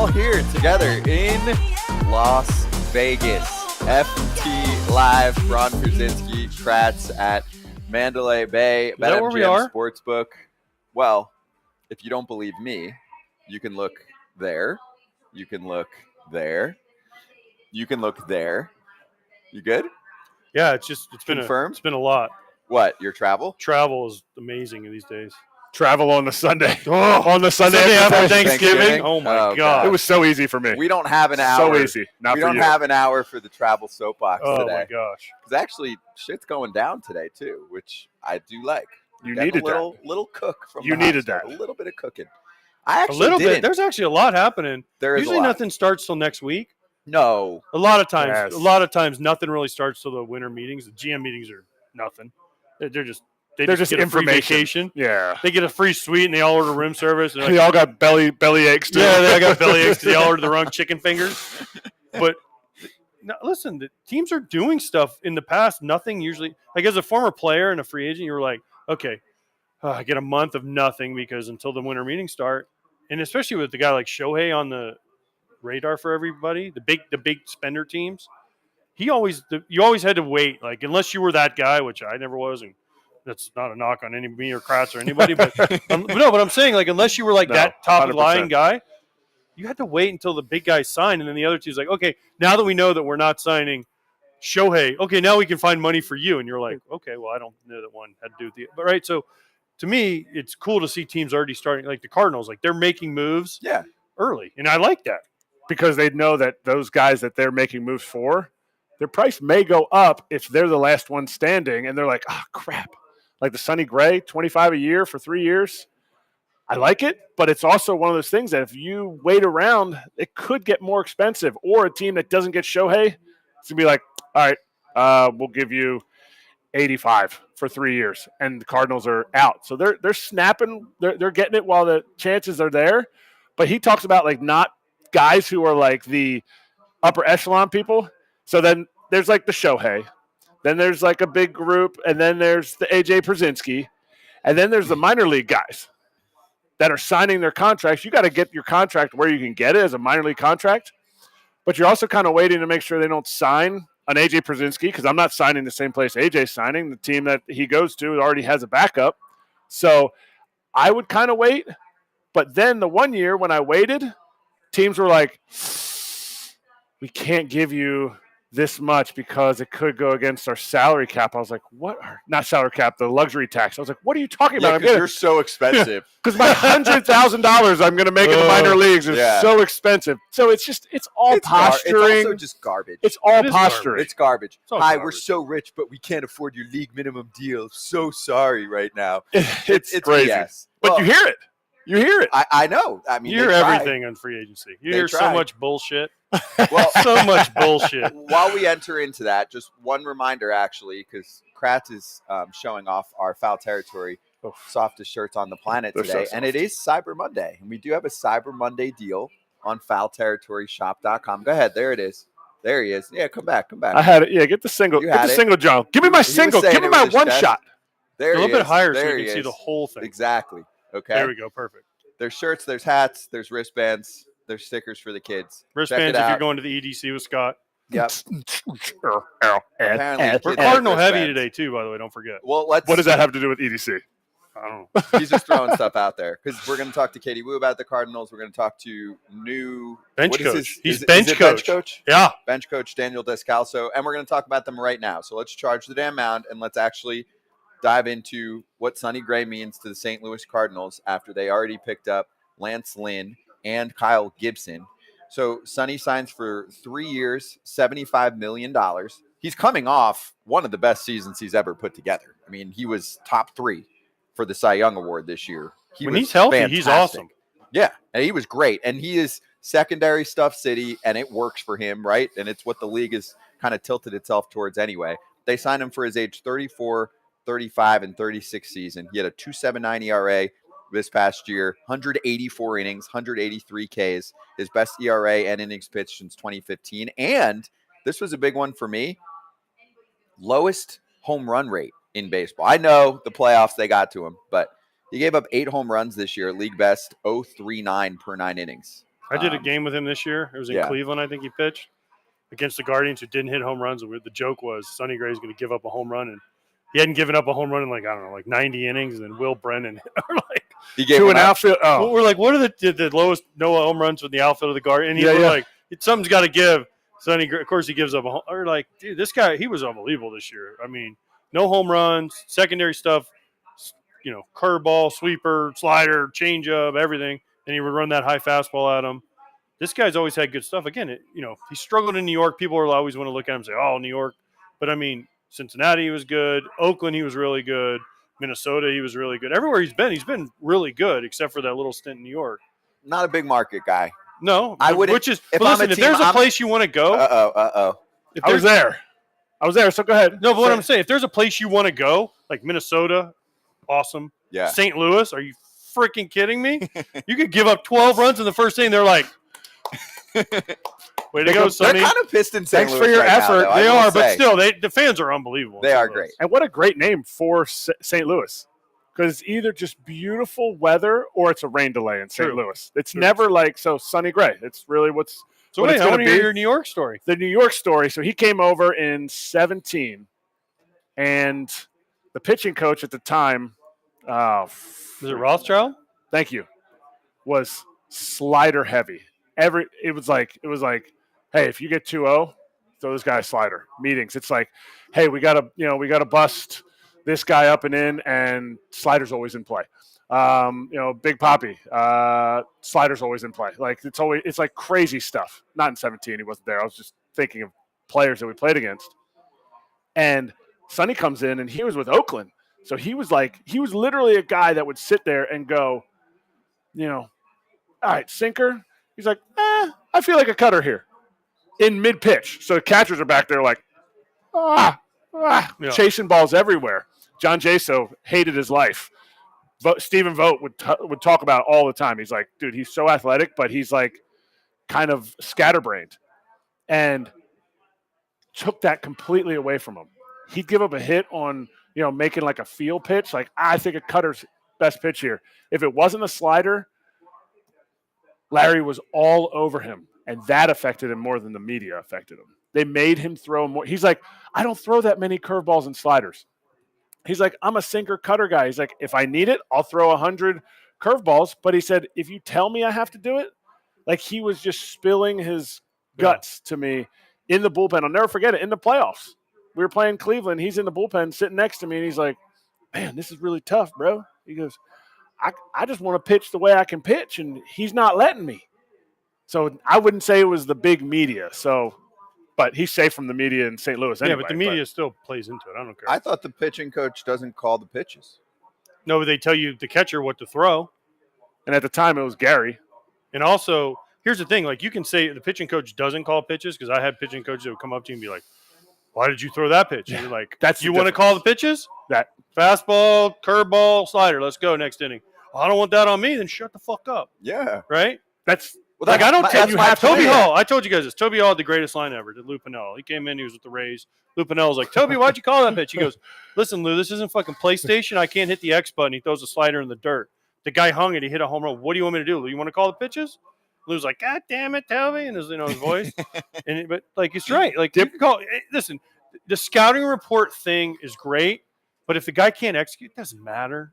all here together in Las Vegas. FTLIVE, Braun, Pierzynski, Kratz at Mandalay Bay. Is that where we are? Sportsbook. Well, if you don't believe me, you can look there. You can look there. You can look there. You good? Yeah, it's been Confirmed? It's been a lot. What, your travel? Travel is amazing these days. Travel on the Sunday. Oh, on the Sunday after Thanksgiving. Thanksgiving. Oh my God! It was so easy for me. We don't have an hour. So easy. We don't have an hour for the travel soapbox Oh today. my gosh! Because actually, shit's going down today too, which I do like. You Getting needed a little cook from You the house needed here. that. A little bit of cooking. I actually A little didn't. bit. There's actually a lot happening. There is Usually a lot. nothing starts till next week. No. A lot of times, Yes. nothing really starts till the winter meetings. The GM meetings are nothing. They're just They're just get a free information. vacation. Yeah. They get a free suite and they all order room service. And they're They like, all got belly aches too. yeah, they got belly aches. They all ordered the wrong chicken fingers. But now, listen, the teams are doing stuff in the past. Nothing usually. Like as a former player and a free agent, you were like, okay, I get a month of nothing because until the winter meetings start, and especially with the guy like Shohei on the radar for everybody, the big spender teams, you always had to wait. Like unless you were that guy, which I never was, and that's not a knock on me or Kratz or anybody, but but I'm saying like unless you were like that top 100%. line guy, you had to wait until the big guys signed, and then the other team's like, okay, now that we know that we're not signing Shohei, okay, now we can find money for you, and you're like, okay, well I don't know that one had to do with the, but right, so to me it's cool to see teams already starting like the Cardinals, like they're making moves early, and I like that. Because they know that those guys that they're making moves for, their price may go up if they're the last one standing, and they're like, oh crap. Like the Sonny Gray, $25 a year for 3 years. I like it, but it's also one of those things that if you wait around, it could get more expensive. Or a team that doesn't get Shohei, it's going to be like, all right, we'll give you 85 for 3 years, and the Cardinals are out. So they're snapping, they're getting it while the chances are there. But he talks about like not guys who are like the upper echelon people. So then there's like the Shohei. Then there's like a big group, and then there's the AJ Pierzynski, and then there's the minor league guys that are signing their contracts. You got to get your contract where you can get it as a minor league contract, but you're also kind of waiting to make sure they don't sign an AJ Pierzynski, because I'm not signing the same place AJ's signing. The team that he goes to already has a backup. So I would kind of wait, but then the 1 year when I waited, teams were like, we can't give you this much because it could go against our salary cap. I was like, what? Not salary cap, the luxury tax. I was like, what are you talking about? Because you're so expensive. Because my $100,000 I'm going to make in the minor leagues is so expensive. So it's all posturing. It's also just garbage. It's all posturing. It's garbage. It's all Hi, garbage. we're so rich, but we can't afford your league minimum deal. So sorry right now. It's crazy. BS. But Well, you hear it. You hear it. I know. I mean, You hear they try. everything on free agency. You They hear try. so much bullshit. Well, So much bullshit. while we enter into that, just one reminder, actually, because Kratz is showing off our foul territory softest shirts on the planet They're today, so and it is Cyber Monday, and we do have a Cyber Monday deal on foulterritoryshop.com. Go ahead, there it is. There he is. Yeah, come back. I had it. Yeah, get the single. You Get had the it. single, John. Give me my He was single. saying Give me it my with his one chest. shot. There A he little bit is. higher so There you he can see is. the whole thing. Exactly. Okay. There we go. Perfect. There's shirts, there's hats, there's wristbands, there's stickers for the kids. Wristbands Check it if you're out. going to the EDC with Scott. Yep. Apparently, We're kids need Cardinal heavy wristbands. today, too, by the way. Don't forget. Well, let's. What does that have to do with EDC? I don't know. He's just throwing stuff out there because we're going to talk to Katie Wu about the Cardinals. We're going to talk to new Bench what is coach. his- He's is it bench bench coach. coach. Yeah. Bench coach Daniel Descalso, and we're going to talk about them right now. So let's charge the damn mound and let's actually dive into what Sonny Gray means to the St. Louis Cardinals after they already picked up Lance Lynn and Kyle Gibson. So Sonny signs for 3 years, $75 million. He's coming off one of the best seasons he's ever put together. I mean, he was top 3 for the Cy Young Award this year. When was he's healthy, he's fantastic. awesome. Yeah, and he was great. And he is secondary stuff city, and it works for him, right? And it's what the league has kind of tilted itself towards anyway. They signed him for his age 34, 35, and 36 season. He had a 2.79 ERA this past year, 184 innings, 183 Ks, his best ERA and innings pitched since 2015. And this was a big one for me, lowest home run rate in baseball. I know the playoffs, they got to him, but he gave up 8 home runs this year, league best 0.39 per 9 innings. I did a game with him this year. It was in Yeah. Cleveland, I think he pitched, against the Guardians, who didn't hit home runs. The joke was Sonny Gray's going to give up a home run, and he hadn't given up a home run in, like, I don't know, like 90 innings, and then Will Brennan, He gave to one an up. outfield. Oh, we're like, what are the lowest Noah home runs with the outfield of the Guardians? And we're like, something's got to give. Sonny Gray, of course, he gives up a home. We're like, dude, this guy, he was unbelievable this year. I mean, no home runs, secondary stuff, curveball, sweeper, slider, changeup, everything. And he would run that high fastball at him. This guy's always had good stuff. Again, he struggled in New York. People always want to look at him and say, oh, New York. But, I mean, Cincinnati, he was good. Oakland, he was really good. Minnesota, he was really good. Everywhere he's been really good, except for that little stint in New York. Not a big market guy. No. I wouldn't. Which is, if but I'm listen, a if team, there's a place you want to go. I was there. So go ahead. No, but what I'm saying, if there's a place you want to go, like Minnesota, awesome. Yeah. St. Louis, are you freaking kidding me? You could give up 12 runs in the first inning. They're like, way to go, Sonny. They're kind of pissed in St. Thanks Louis for your right now, effort. though, They I will are, but say. still, the fans are unbelievable. They are great. And what a great name for St. Louis. Because it's either just beautiful weather or it's a rain delay in St. True. Louis. It's never like Sonny Gray. It's really what's So what wait, it's I gonna want to hear be. your New York story. The New York story. So he came over in 2017, and the pitching coach at the time, Is it Rothschild? thank you, was slider heavy. It was like, hey, if you get 2-0, throw this guy a slider. Meetings. It's like, hey, we gotta bust this guy up and in, and slider's always in play. Big Poppy, slider's always in play. Like it's like crazy stuff. Not in 17, he wasn't there. I was just thinking of players that we played against. And Sonny comes in, and he was with Oakland. So he was literally a guy that would sit there and go, all right, sinker. He's like, I feel like a cutter here in mid pitch. So the catchers are back there like, chasing balls everywhere. John Jaso hated his life. Stephen Vogt would talk about it all the time. He's like, dude, he's so athletic, but he's like kind of scatterbrained, and took that completely away from him. He'd give up a hit on, making like a field pitch. Like, I think a cutter's best pitch here. If it wasn't a slider, Larry was all over him, and that affected him more than the media affected him. They made him throw more. He's like, I don't throw that many curveballs and sliders. He's like, I'm a sinker cutter guy. He's like, if I need it, I'll throw 100 curveballs. But he said, if you tell me I have to do it, like he was just spilling his guts to me in the bullpen. I'll never forget it. In the playoffs, we were playing Cleveland. He's in the bullpen sitting next to me, and he's like, man, this is really tough, bro. He goes, I just want to pitch the way I can pitch, and he's not letting me. So I wouldn't say it was the big media. But he's safe from the media in St. Louis anyway. Yeah, but the media still plays into it. I don't care. I thought the pitching coach doesn't call the pitches. No, but they tell you, the catcher, what to throw. And at the time, it was Gary. And also, here's the thing. Like, you can say the pitching coach doesn't call pitches, because I had pitching coaches that would come up to you and be like, why did you throw that pitch? And you're like, you want to call the pitches? That fastball, curveball, slider. Let's go next inning. Well, I don't want that on me. Then shut the fuck up. Yeah. Right? That's well, like, I don't tell you have Toby plan. Hall. I told you guys this. Toby Hall had the greatest line ever. Did Lou Piniella. He came in. He was with the Rays. Lou Piniella was like, Toby, why'd you call that pitch? He goes, listen, Lou, this isn't fucking PlayStation. I can't hit the X button. He throws a slider in the dirt. The guy hung it. He hit a home run. What do you want me to do, Lou? You want to call the pitches? Lou's like, God damn it, Toby, and his voice. But like, it's right. Like, you can call. Listen, the scouting report thing is great, but if the guy can't execute, it doesn't matter.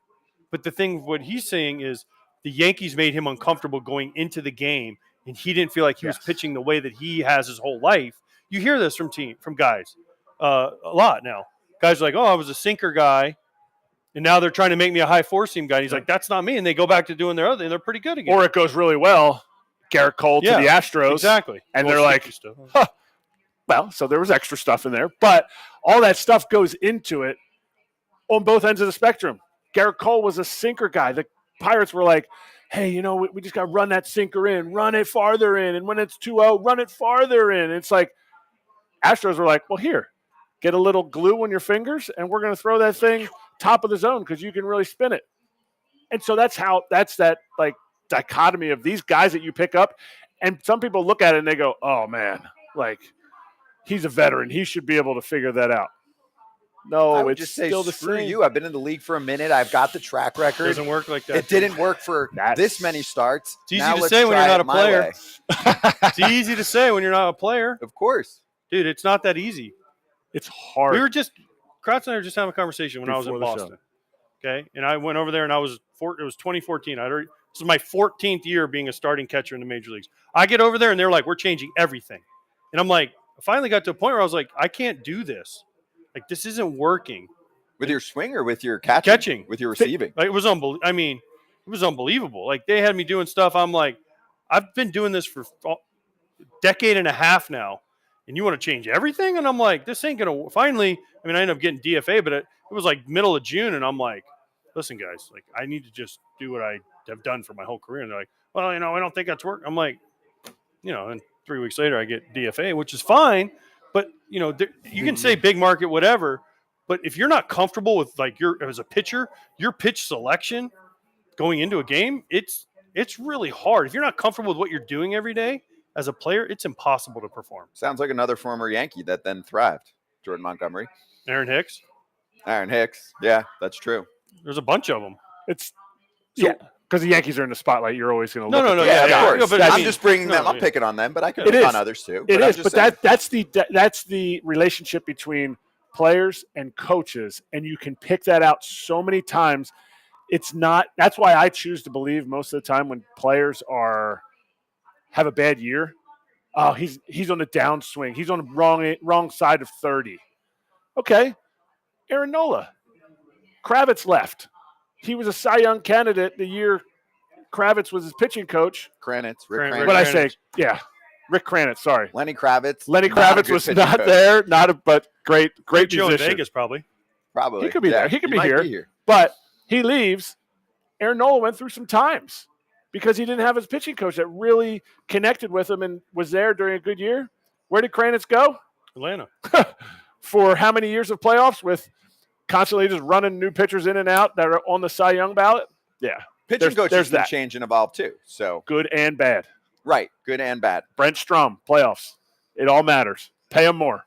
But the thing, what he's saying is, the Yankees made him uncomfortable going into the game, and he didn't feel like he was pitching the way that he has his whole life. You hear this from guys a lot now. Guys are like, oh, I was a sinker guy, and now they're trying to make me a high four-seam guy. And he's like, that's not me. And they go back to doing their other thing. They're pretty good again. Or it goes really well. Garrett Cole to the Astros. Exactly. And they're like, huh. Well, so there was extra stuff in there. But all that stuff goes into it on both ends of the spectrum. Garrett Cole was a sinker guy. The Pirates were like, hey, we just got to run that sinker in, run it farther in. And when it's 2-0, run it farther in. It's like, Astros were like, well, here, get a little glue on your fingers, and we're going to throw that thing top of the zone because you can really spin it. And so that's that like dichotomy of these guys that you pick up. And some people look at it and they go, oh, man, like, he's a veteran. He should be able to figure that out. No, I would it's just say, still the screw same. you. I've been in the league for a minute. I've got the track record. Doesn't work like that. It didn't work for this many starts. It's easy Now to let's say when try you're not it a my player. way. It's easy to say when you're not a player. Of course. Dude, it's not that easy. It's hard. Kratz and I were just having a conversation when I was in Before the Boston. Okay. And I went over there and it was 2014. This is my 14th year being a starting catcher in the major leagues. I get over there and they're like, we're changing everything. And I'm like, I finally got to a point where I was like, I can't do this. Like, this isn't working. With your swing or with your catching? With your receiving? Like, it was unbelievable. I mean, it was unbelievable. Like, they had me doing stuff. I'm like, I've been doing this for a decade and a half now. And you want to change everything? And I'm like, this ain't going to finally. I mean, I ended up getting DFA, but it was like middle of June. And I'm like, listen, guys, like, I need to just do what I have done for my whole career. And they're like, well, I don't think that's working. I'm like, and 3 weeks later I get DFA, which is fine. But, you can say big market, whatever. But if you're not comfortable with, like, as a pitcher, your pitch selection going into a game, it's really hard. If you're not comfortable with what you're doing every day as a player, it's impossible to perform. Sounds like another former Yankee that then thrived. Jordan Montgomery. Aaron Hicks. Yeah, that's true. There's a bunch of them. It's because the Yankees are in the spotlight. You're always going to look. No, at of course. But I'm just bringing them. I'm picking on them, but I can pick on others too. It is, but that's the relationship between players and coaches, and you can pick that out so many times. It's not. That's why I choose to believe most of the time when players have a bad year. Oh, he's on the downswing. He's on the wrong side of 30. Okay, Aaron Nola, Kravitz left. He was a Cy Young candidate the year Kravitz was his pitching coach. Rick Kranitz. What I say? Yeah, Rick Kranitz. Sorry, Lenny Kravitz. Lenny Kravitz was not there. But great Joe musician. in Vegas probably. He could be there. He could be here. But he leaves. Aaron Nola went through some times because he didn't have his pitching coach that really connected with him and was there during a good year. Where did Kranitz go? Atlanta. For how many years of playoffs with constantly just running new pitchers in and out that are on the Cy Young ballot? Yeah. Pitching coaches can change and evolve too. So good and bad. Right. Good and bad. Brent Strom, playoffs. It all matters. Pay him more.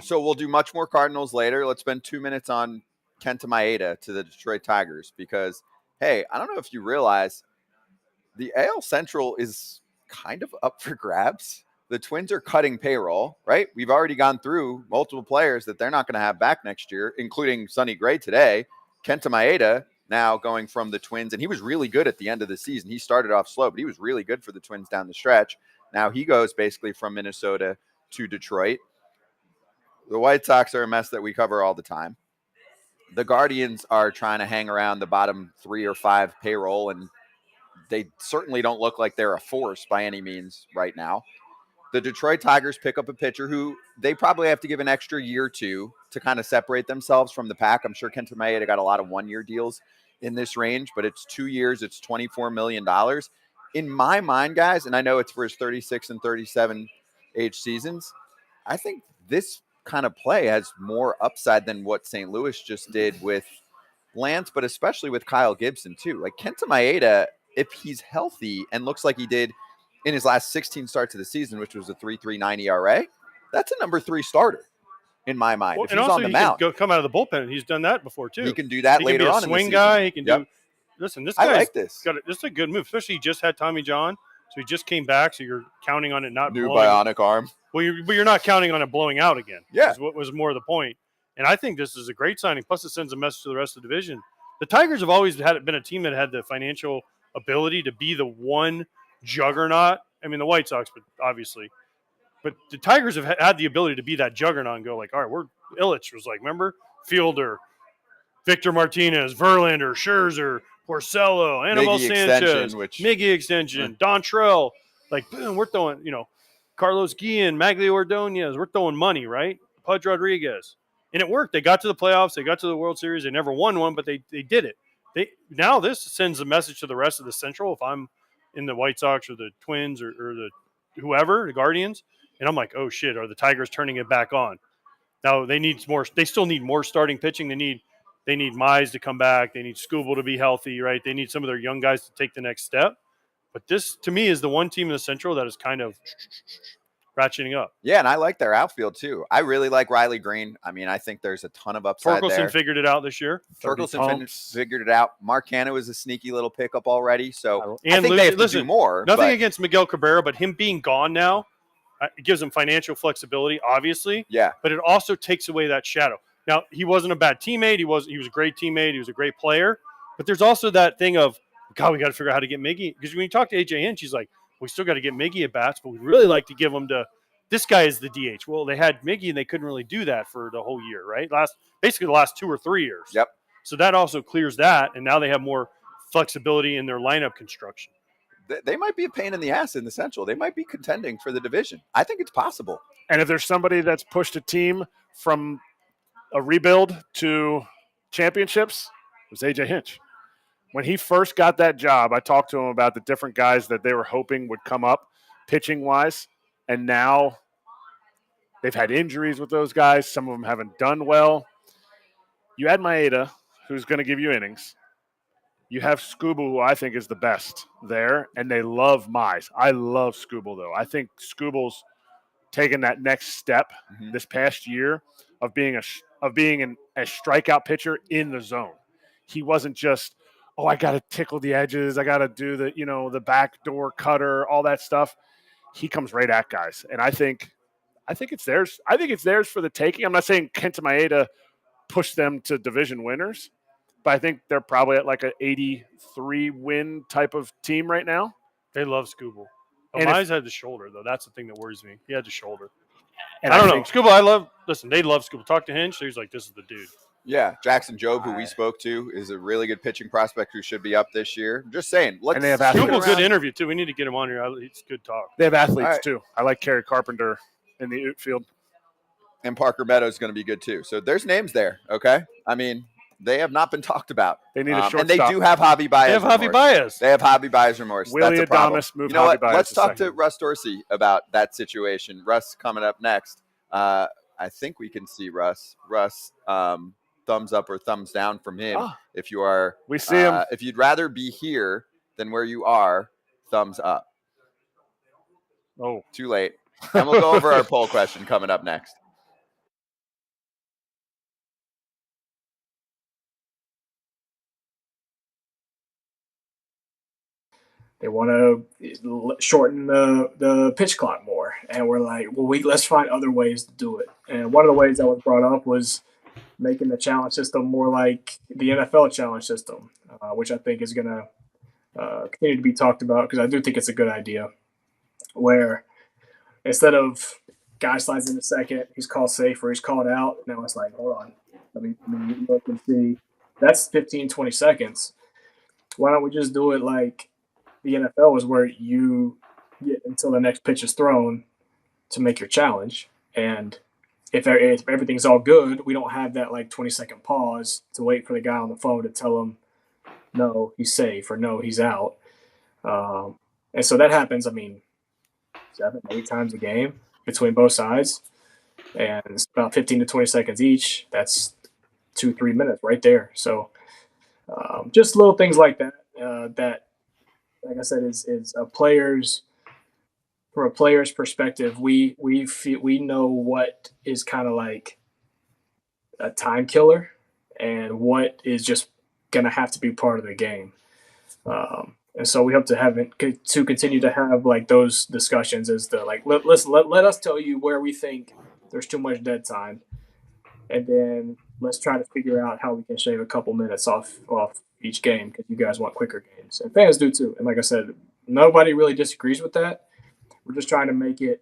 So we'll do much more Cardinals later. Let's spend 2 minutes on Kenta Maeda to the Detroit Tigers because, hey, I don't know if you realize the AL Central is kind of up for grabs. The Twins are cutting payroll, right? We've already gone through multiple players that they're not going to have back next year, including Sonny Gray today. Kenta Maeda now going from the Twins, and he was really good at the end of the season. He started off slow, but he was really good for the Twins down the stretch. Now he goes basically from Minnesota to Detroit. The White Sox are a mess that we cover all the time. The Guardians are trying to hang around the bottom 3 or 5 payroll, and they certainly don't look like they're a force by any means right now. The Detroit Tigers pick up a pitcher who they probably have to give an extra year to kind of separate themselves from the pack. I'm sure Kenta Maeda got a lot of one-year deals in this range, but it's 2 years. It's $24 million. In my mind, guys, and I know it's for his 36 and 37 age seasons, I think this kind of play has more upside than what St. Louis just did with Lance, but especially with Kyle Gibson too. Like Kenta Maeda, if he's healthy and looks like he did in his last 16 starts of the season, which was a 3.39 ERA, that's a number 3 starter in my mind. Well, if and he's also on the he mound, can come out of the bullpen. He's done that before too. He can do that later on. He can be a swing guy. He can do. Listen, this guy like this. This is a good move, especially he just had Tommy John, so he just came back. So you're counting on it not new blowing. bionic arm. Well, you're not counting on it blowing out again. Yeah, is what was more the point. And I think this is a great signing. Plus, it sends a message to the rest of the division. The Tigers have always been a team that had the financial ability to be the one juggernaut. I mean, the White Sox, but obviously. But the Tigers have had the ability to be that juggernaut and go like, all right, Illich was like, remember? Fielder, Victor Martinez, Verlander, Scherzer, Porcello, Anibal Sanchez, Miggy extension, Dontrell. Like, boom, we're throwing, Carlos Guillen, Magglio Ordonez. We're throwing money, right? Pudge Rodriguez. And it worked. They got to the playoffs. They got to the World Series. They never won one, but they did it. Now this sends a message to the rest of the Central. If I'm in the White Sox or the Twins or the whoever, the Guardians, and I'm like, oh shit, are the Tigers turning it back on? Now they need more. They still need more starting pitching. They need Mize to come back. They need Skubal to be healthy, right? They need some of their young guys to take the next step. But this, to me, is the one team in the Central that is kind of ratcheting up. Yeah, and I like their outfield too. I really like Riley Green. I mean, I think there's a ton of upside there. Torkelson figured it out this year. Torkelson figured it out. Mark Canha was a sneaky little pickup already. So and I think they have to do more. Nothing against Miguel Cabrera, but him being gone now, it gives him financial flexibility, obviously. Yeah. But it also takes away that shadow. Now, he wasn't a bad teammate. He was a great teammate. He was a great player. But there's also that thing of, God, we got to figure out how to get Miggy. Because when you talk to AJ Hinch, she's like, we still got to get Miggy at bats, but we'd really like to give him to this guy is the DH. Well, they had Miggy, and they couldn't really do that for the whole year, right? Basically the last 2 or 3 years. Yep. So that also clears that, and now they have more flexibility in their lineup construction. They might be a pain in the ass in the Central. They might be contending for the division. I think it's possible. And if there's somebody that's pushed a team from a rebuild to championships, it was AJ Hinch. When he first got that job, I talked to him about the different guys that they were hoping would come up pitching-wise, and now they've had injuries with those guys. Some of them haven't done well. You add Maeda, who's going to give you innings. You have Skubal, who I think is the best there, and they love Mize. I love Skubal, though. I think Skubal's taken that next step this past year of being a strikeout pitcher in the zone. He wasn't just, I got to tickle the edges. I got to do the backdoor cutter, all that stuff. He comes right at guys, and I think it's theirs. I think it's theirs for the taking. I'm not saying Kenta Maeda pushed them to division winners, but I think they're probably at like an 83 win type of team right now. They love Skubal. Mize had the shoulder, though. That's the thing that worries me. He had the shoulder. And I don't know. Skubal, they love Skubal. Talk to Hinch. So he's like, this is the dude. Yeah. Jackson Jobe, who we spoke to, is a really good pitching prospect who should be up this year. Just saying. And they have Skubal, good interview, too. We need to get him on here. It's good talk. They have athletes, too. I like Kerry Carpenter in the outfield. And Parker Meadows is going to be good, too. So there's names there, okay? I mean, they have not been talked about. They need a shortstop. And they do have Javi Baez. They have Javi Baez. They have Javi Baez remorse. Willie That's a problem. Adames moved you know Javi what? Baez. Let's talk to Russ Dorsey about that situation. Russ coming up next. I think we can see Russ. Russ, thumbs up or thumbs down from him. If you are, we see him. If you'd rather be here than where you are, thumbs up. Oh, too late. And we'll go over our poll question coming up next. They want to shorten the pitch clock more. And we're like, well, let's find other ways to do it. And one of the ways that was brought up was making the challenge system more like the NFL challenge system, which I think is going to continue to be talked about because I do think it's a good idea, where instead of guy slides in a second, he's called safe or he's called out. Now it's like, hold on. Let me look and see. That's 15, 20 seconds. Why don't we just do it like the NFL is, where you get until the next pitch is thrown to make your challenge. And if everything's all good, we don't have that like 20-second pause to wait for the guy on the phone to tell him, no, he's safe or no, he's out. And so that happens, 7-8 times a game between both sides. And it's about 15 to 20 seconds each. That's 2-3 minutes right there. So just little things like that, that, like I said, is from a player's perspective, we know what is kind of like a time killer and what is just going to have to be part of the game. And so we hope to continue to have like those discussions as to like, let us tell you where we think there's too much dead time. And then let's try to figure out how we can shave a couple minutes off each game, because you guys want quicker games. And fans do too. And like I said, nobody really disagrees with that. We're just trying to make it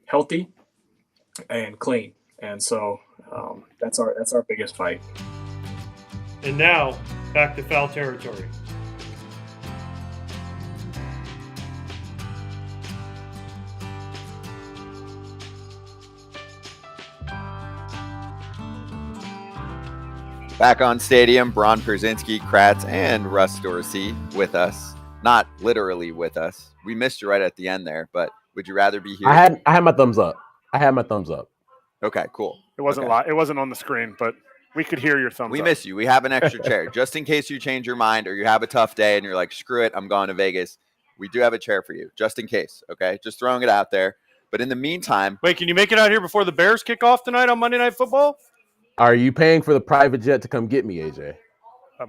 healthy and clean. And so that's our biggest fight. And now, back to foul territory. Back on Stadium, Braun, Pierzynski, Kratz, and Russ Dorsey with us. Not literally with us. We missed you right at the end there, but would you rather be here? I had my thumbs up. Okay, cool. It wasn't live. It wasn't on the screen, but we could hear your thumbs up. We miss you. We have an extra chair. Just in case you change your mind or you have a tough day and you're like, screw it, I'm going to Vegas. we do have a chair for you, just in case. Okay, just throwing it out there. But in the meantime, Wait, can you make it out here before the Bears kick off tonight on Monday Night Football? Are you paying for the private jet to come get me, AJ?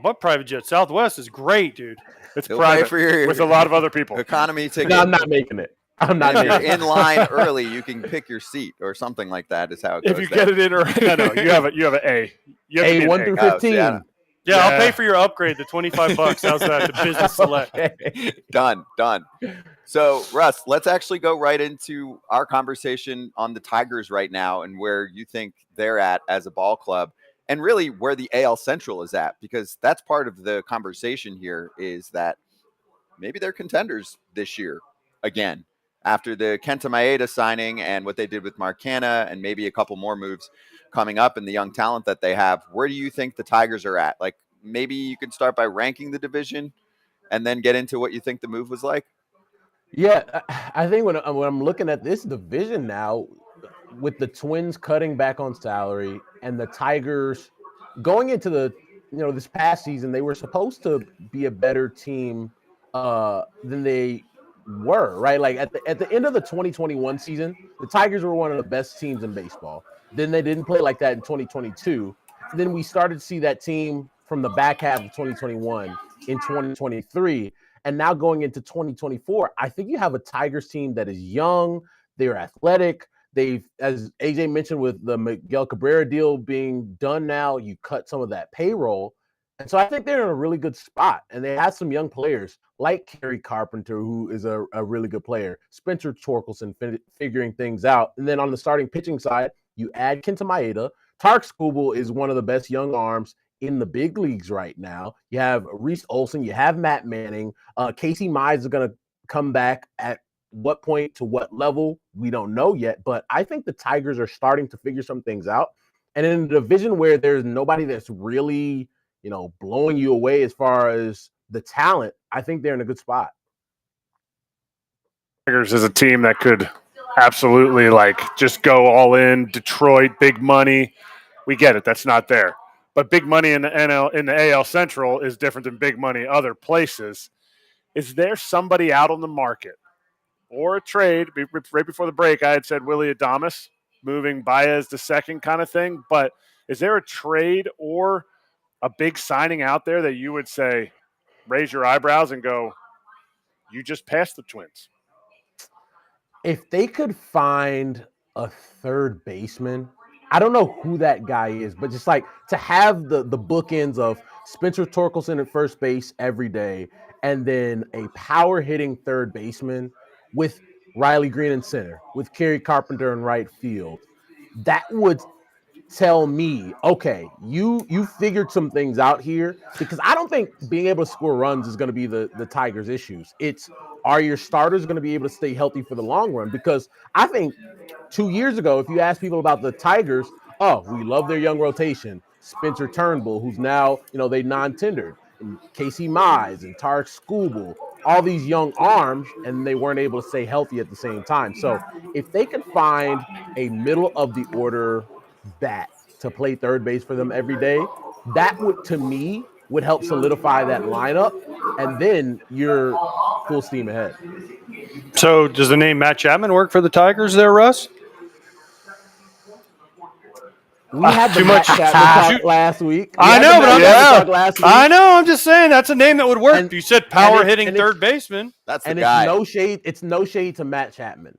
What private jet? Southwest is great, dude. It's he'll pay private for your with a lot of other people. economy ticket. No, I'm not making it. I'm not If you're making it. in line early, you can pick your seat or something like that. Is how it goes. If you get it in, or no, you have an A. You have to be an A1 through Oh, so 15. yeah. Yeah, I'll Yeah. pay for your upgrade, the $25. How's that? The business select. Okay. Done. So, Russ, let's actually go right into our conversation on the Tigers right now and where you think they're at as a ball club, and really where the AL Central is at, because that's part of the conversation here, is that maybe they're contenders this year again after the Kenta Maeda signing and what they did with Marcana and maybe a couple more moves coming up and the young talent that they have. Where do you think the Tigers are at? Like, maybe you can start by ranking the division and then get into what you think the move was like. Yeah, I think when I'm looking at this division now, with the Twins cutting back on salary and the Tigers going into this past season, they were supposed to be a better team than they were, right? Like at the end of the 2021 season, the Tigers were one of the best teams in baseball. Then they didn't play like that in 2022. Then we started to see that team from the back half of 2021 in 2023. And now going into 2024, I think you have a Tigers team that is young, they're athletic. They've, as AJ mentioned, with the Miguel Cabrera deal being done now, you cut some of that payroll. And so I think they're in a really good spot. And they have some young players like Kerry Carpenter, who is a really good player, Spencer Torkelson figuring things out. And then on the starting pitching side, you add Kenta Maeda. Tarek Skubal is one of the best young arms in the big leagues right now. You have Reese Olson, you have Matt Manning. Casey Mize is going to come back at what point to what level, we don't know yet. But I think the Tigers are starting to figure some things out. And in a division where there's nobody that's really, blowing you away as far as the talent, I think they're in a good spot. Tigers is a team that could absolutely just go all in. Detroit, big money. We get it. That's not there. But big money in the AL Central is different than big money other places. Is there somebody out on the market or a trade? Right before the break, I had said Willy Adames moving Baez to second kind of thing. But is there a trade or a big signing out there that you would say, raise your eyebrows and go, you just passed the Twins? If they could find a third baseman, I don't know who that guy is, but just like to have the bookends of Spencer Torkelson at first base every day, and then a power hitting third baseman with Riley Green in center, with Kerry Carpenter in right field, that would tell me, okay, you figured some things out here, because I don't think being able to score runs is going to be the Tigers' issues. It's, are your starters going to be able to stay healthy for the long run? Because I think 2 years ago, if you ask people about the Tigers, oh, we love their young rotation. Spencer Turnbull, who's now, they non-tendered, and Casey Mize and Tarek Skubal, all these young arms, and they weren't able to stay healthy at the same time. So if they could find a middle of the order bat to play third base for them every day, that would, to me, would help solidify that lineup, and then you're full steam ahead. So does the name Matt Chapman work for the Tigers there, Russ? We had the too Matt much- Chapman talk last week. I know, but I week. know. I'm just saying that's a name that would work. And- You said power hitting and third baseman. That's the And guy. it's no shade to Matt Chapman.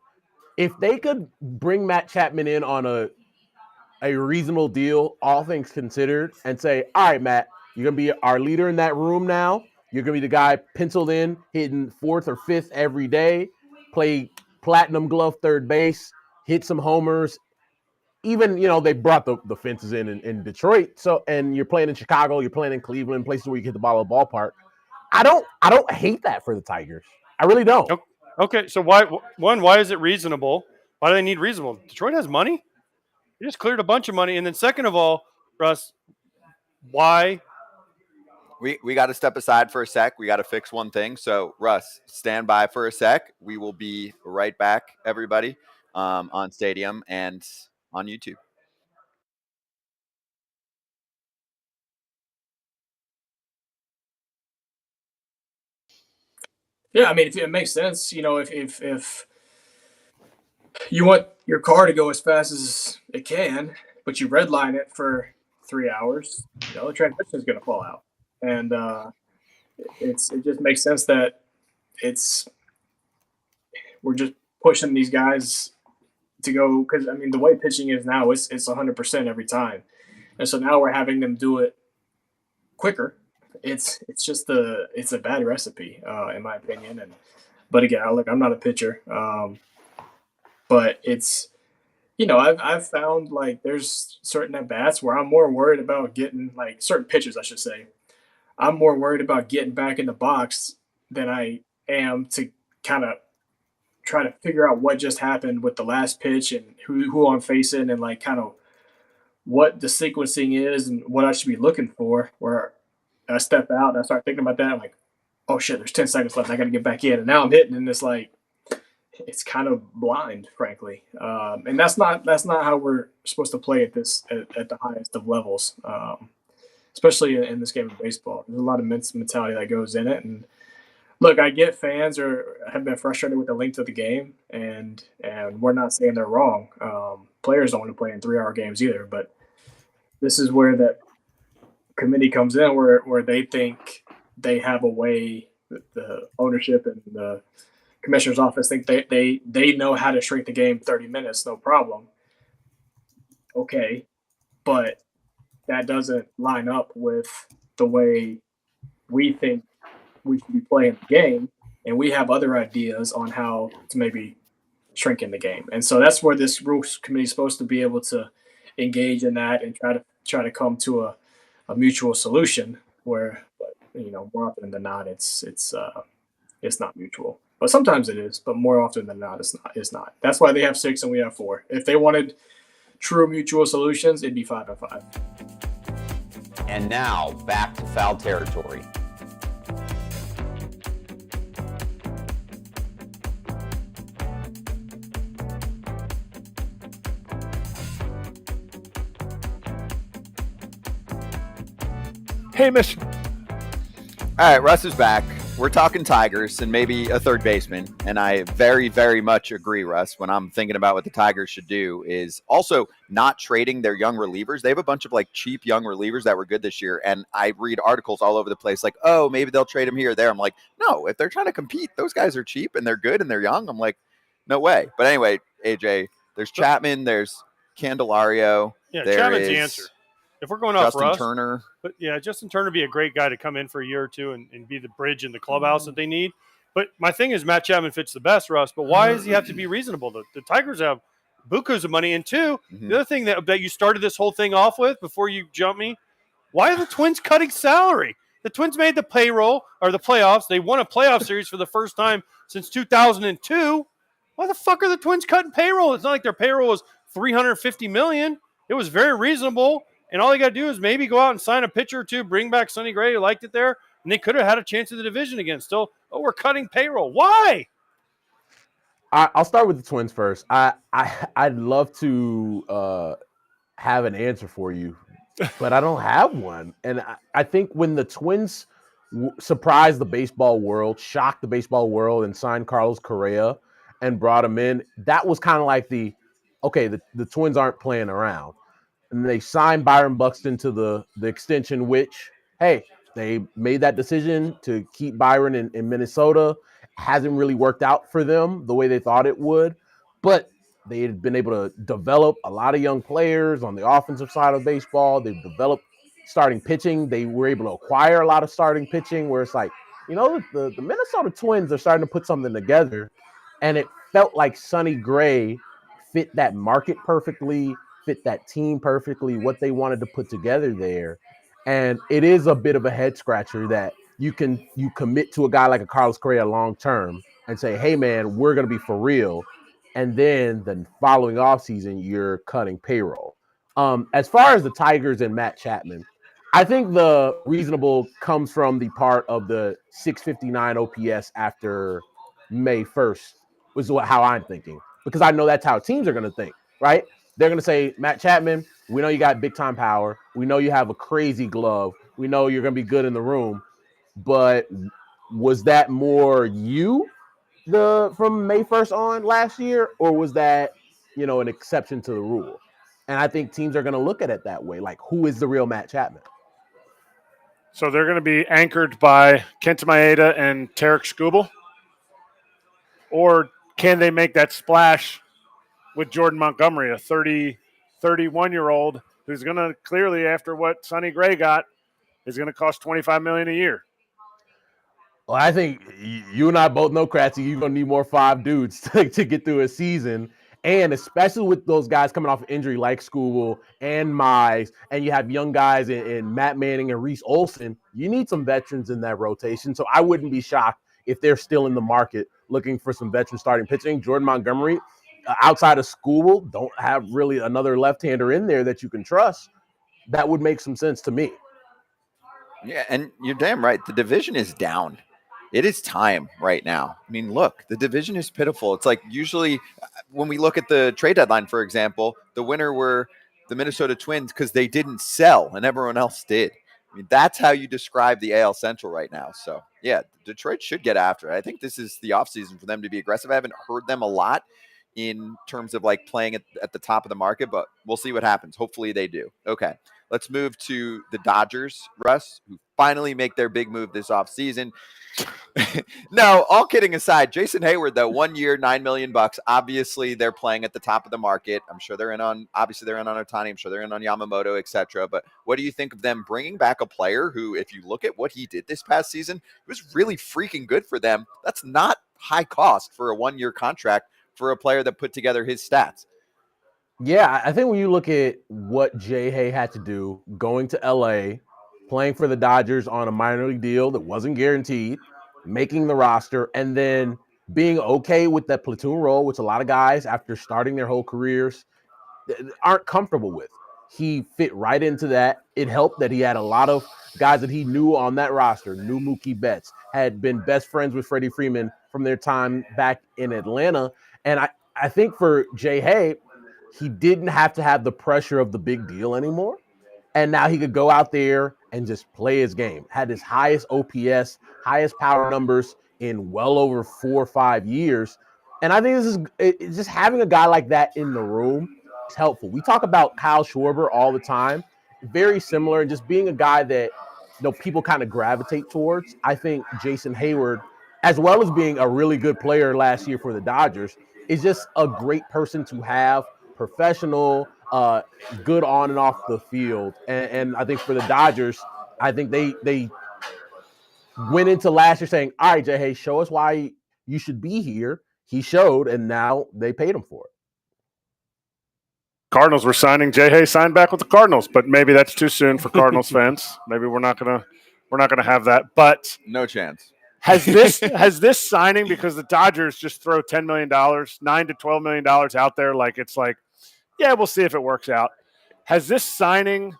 If they could bring Matt Chapman in on a reasonable deal, all things considered, and say, all right, Matt, you're going to be our leader in that room now. You're going to be the guy penciled in, hitting fourth or fifth every day, play platinum glove third base, hit some homers. Even, they brought the fences in Detroit. So, and you're playing in Chicago, you're playing in Cleveland, places where you hit the ball at the ballpark. I don't hate that for the Tigers. I really don't. Okay, so why is it reasonable? Why do they need reasonable? Detroit has money. They just cleared a bunch of money. And then second of all, Russ, why? We got to step aside for a sec. We got to fix one thing. So, Russ, stand by for a sec. We will be right back, everybody, on Stadium and on YouTube. Yeah, I mean, if it makes sense, if you want your car to go as fast as it can, but you redline it for 3 hours, the transmission is going to fall out, and it just makes sense that it's we're just pushing these guys to go, because I mean the way pitching is now, it's 100% every time, and so now we're having them do it quicker. It's just it's a bad recipe, in my opinion. And but again, look, I'm not a pitcher, but it's I've found like there's certain at bats where I'm more worried about getting, like, certain pitchers, I should say. I'm more worried about getting back in the box than I am to kind of try to figure out what just happened with the last pitch and who I'm facing, and like kind of what the sequencing is and what I should be looking for. Where I step out and I start thinking about that, I'm like, oh shit, there's 10 seconds left. I got to get back in, and now I'm hitting, and it's like it's kind of blind, frankly. And that's not how we're supposed to play at the highest of levels, especially in this game of baseball. There's a lot of mentality that goes in it, and look, I get fans have been frustrated with the length of the game, and we're not saying they're wrong. Players don't want to play in 3-hour games either, but this is where that committee comes in, where they think they have a way. The ownership and the commissioner's office think they know how to shrink the game 30 minutes, no problem. Okay, but that doesn't line up with the way we think we should be playing the game, and we have other ideas on how to maybe shrink in the game. And so that's where this rules committee is supposed to be able to engage in that and try to come to a mutual solution. Where, more often than not, it's not mutual. But sometimes it is. But more often than not, it's not. That's why they have 6 and we have 4. If they wanted true mutual solutions, it'd be 5-5. And now back to Foul Territory. Hey, Miss. All right, Russ is back. We're talking Tigers and maybe a third baseman. And I very, very much agree, Russ. When I'm thinking about what the Tigers should do is also not trading their young relievers. They have a bunch of like cheap young relievers that were good this year. And I read articles all over the place like, oh, maybe they'll trade him here or there. I'm like, no, if they're trying to compete, those guys are cheap and they're good and they're young. I'm like, no way. But anyway, AJ, there's Chapman, there's Candelario. Yeah, there Chapman's is the answer. If we're going off Justin Russ, Turner. but yeah, Justin Turner would be a great guy to come in for a year or two and be the bridge in the clubhouse that they need. But my thing is Matt Chapman fits the best, Russ. But why does he have to be reasonable? The Tigers have bukus of money. And two, the other thing that you started this whole thing off with before you jump me, why are the Twins cutting salary? The Twins made the payroll or the playoffs. They won a playoff series for the first time since 2002. Why the fuck are the Twins cutting payroll? It's not like their payroll was $350 million. It was very reasonable. And all they got to do is maybe go out and sign a pitcher or two, bring back Sonny Gray, who liked it there, and they could have had a chance in the division again. Still, we're cutting payroll. Why? I'll start with the Twins first. I'd love to have an answer for you, but I don't have one. And I think when the Twins surprised the baseball world, shocked the baseball world, and signed Carlos Correa and brought him in, that was kind of like the Twins aren't playing around. And they signed Byron Buxton to the extension, which, hey, they made that decision to keep Byron in Minnesota. Hasn't really worked out for them the way they thought it would. But they had been able to develop a lot of young players on the offensive side of baseball. They've developed starting pitching. They were able to acquire a lot of starting pitching where it's like, the Minnesota Twins are starting to put something together. And it felt like Sonny Gray fit that market perfectly, fit that team perfectly, what they wanted to put together there. And it is a bit of a head scratcher that you commit to a guy like a Carlos Correa long term and say, hey man, we're going to be for real. And then the following offseason, you're cutting payroll. As far as the Tigers and Matt Chapman, I think the reasonable comes from the part of the 659 OPS after May 1st was how I'm thinking, because I know that's how teams are going to think, right? They're going to say, Matt Chapman, we know you got big-time power. We know you have a crazy glove. We know you're going to be good in the room. But was that more from May 1st on last year, or was that, an exception to the rule? And I think teams are going to look at it that way. Like, who is the real Matt Chapman? So they're going to be anchored by Kenta Maeda and Tarek Skubal? Or can they make that splash with Jordan Montgomery, a 31-year-old who's going to clearly, after what Sonny Gray got, is going to cost $25 million a year? Well, I think you and I both know, Kratzy, you're going to need more 5 dudes to get through a season. And especially with those guys coming off injury like Skubal and Mize, and you have young guys in Matt Manning and Reese Olson, you need some veterans in that rotation. So I wouldn't be shocked if they're still in the market looking for some veteran starting pitching. Jordan Montgomery, outside of Skubal, don't have really another left-hander in there that you can trust. That would make some sense to me. Yeah, and you're damn right. The division is down. It is time right now. I mean, look, the division is pitiful. It's like usually when we look at the trade deadline, for example, the winner were the Minnesota Twins because they didn't sell and everyone else did. I mean, that's how you describe the AL Central right now. So, yeah, Detroit should get after it. I think this is the offseason for them to be aggressive. I haven't heard them a lot in terms of like playing at the top of the market, but we'll see what happens. Hopefully they do. Okay, let's move to the Dodgers, Russ, who finally make their big move this offseason. No, all kidding aside, Jason Hayward, though, 1 year, $9 million. Obviously, they're playing at the top of the market. I'm sure they're in on Ohtani. I'm sure they're in on Yamamoto, etc. But what do you think of them bringing back a player who, if you look at what he did this past season, it was really freaking good for them? That's not high cost for a 1 year contract for a player that put together his stats. Yeah, I think when you look at what Jay Hay had to do going to LA, playing for the Dodgers on a minor league deal that wasn't guaranteed, making the roster, and then being okay with that platoon role, which a lot of guys after starting their whole careers aren't comfortable with. He fit right into that. It helped that he had a lot of guys that he knew on that roster, knew Mookie Betts, had been best friends with Freddie Freeman from their time back in Atlanta. And I think for Jay Hay, he didn't have to have the pressure of the big deal anymore. And now he could go out there and just play his game. Had his highest OPS, highest power numbers in well over 4 or 5 years. And I think it's just having a guy like that in the room is helpful. We talk about Kyle Schwarber all the time. Very similar, and just being a guy that people kind of gravitate towards. I think Jason Hayward, as well as being a really good player last year for the Dodgers, is just a great person to have, professional, good on and off the field. And I think for the Dodgers, I think they went into last year saying, all right, Jay, hey, show us why you should be here. He showed, and now they paid him for it. Cardinals were signing. Jay Hay signed back with the Cardinals, but maybe that's too soon for Cardinals fans. Maybe we're not gonna have that. But no chance. Has this signing, because the Dodgers just throw $10 million, $9 to $12 million out there, like it's like, yeah, we'll see if it works out. Has this signing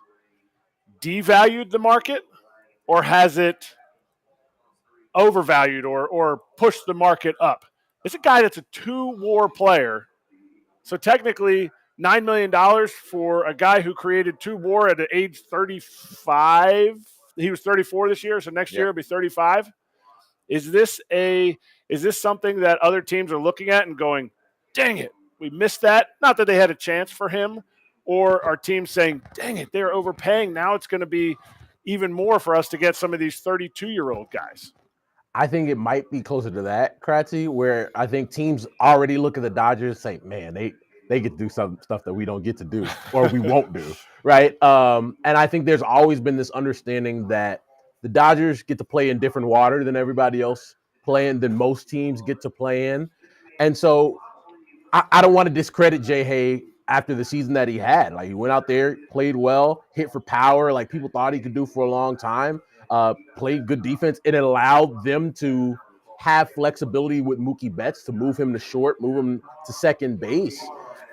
devalued the market, or has it overvalued or pushed the market up? It's a guy that's a 2-WAR player, so technically $9 million for a guy who created 2-WAR at age 35. He was 34 this year, so next year he'll be 35. Is this something that other teams are looking at and going, dang it, we missed that? Not that they had a chance for him, or are teams saying, dang it, they're overpaying. Now it's going to be even more for us to get some of these 32-year-old guys. I think it might be closer to that, Kratzy, where I think teams already look at the Dodgers and say, man, they get to do some stuff that we don't get to do, or we won't do, right? And I think there's always been this understanding that the Dodgers get to play in different water than everybody else than most teams get to play in. And so I don't want to discredit Jay Hay after the season that he had. Like, he went out there, played well, hit for power, like people thought he could do for a long time, played good defense. It allowed them to have flexibility with Mookie Betts to move him to short, move him to second base.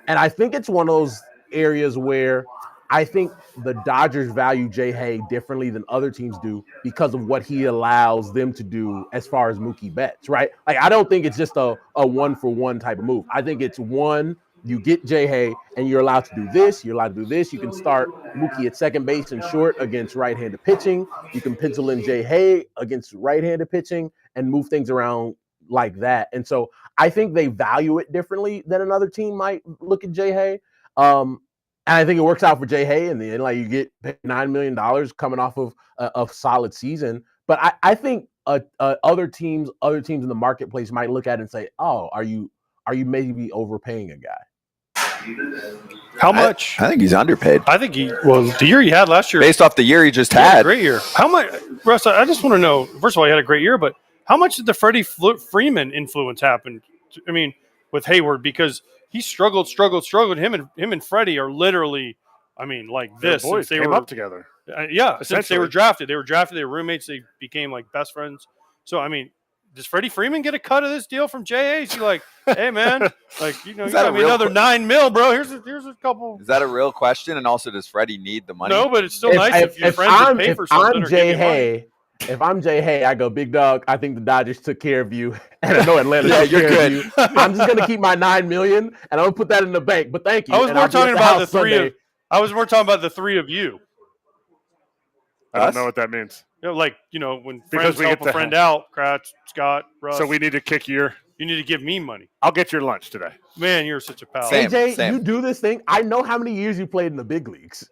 And I think it's one of those areas where I think the Dodgers value Jay Hay differently than other teams do because of what he allows them to do as far as Mookie Betts, right? Like, I don't think it's just a one-for-one type of move. I think it's one, you get Jay Hay and you're allowed to do this, you're allowed to do this. You can start Mookie at second base and short against right-handed pitching. You can pencil in Jay Hay against right-handed pitching. and move things around like that. And so I think they value it differently than another team might look at Jay Hay. And I think it works out for Jay Hay in the end. Like, you get $9 million coming off of a solid season. But I think other teams in the marketplace might look at it and say, "Oh, are you maybe overpaying a guy?" How much? I think he's underpaid. I think the year he had last year, based off the year he just he had a had. great year. How much, Russ? I just want to know. First of all, he had a great year, but how much did the Freddie Freeman influence happen? I mean, with Hayward, because he struggled. Him and Freddie are literally, I mean, like this. Their boys since they came were up together. Since they were drafted. They were roommates. They became like best friends. So, I mean, does Freddie Freeman get a cut of this deal from J.A.? Is he like, hey, man, like, you got me another $9 million, bro. Here's a couple. Is that a real question? And also, does Freddie need the money? No, but it's still nice if your friends would pay for something. If I'm Jay Hay, I go, big dog, I think the Dodgers took care of you. And I know Atlanta took care of you. I'm just going to keep my $9 million, and I'm going to put that in the bank. But thank you. I was more talking about the three of you. I don't know what that means. When friends help a friend out, Kratz, Scott, Russ. So we need to kick you need to give me money. I'll get your lunch today. Man, you're such a pal. AJ, you do this thing. I know how many years you played in the big leagues.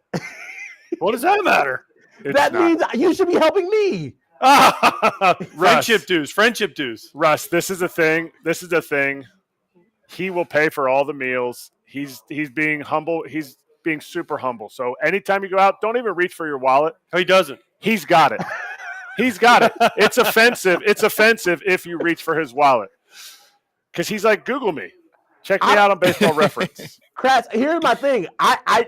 What does that matter? That means you should be helping me. Friendship dues. Russ, this is a thing. He will pay for all the meals. He's being humble. He's being super humble. So anytime you go out, don't even reach for your wallet. Oh, he doesn't. He's got it. He's got it. It's offensive. It's offensive if you reach for his wallet. Because he's like, Google me. Check me out on Baseball Reference. Kratz, here's my thing. I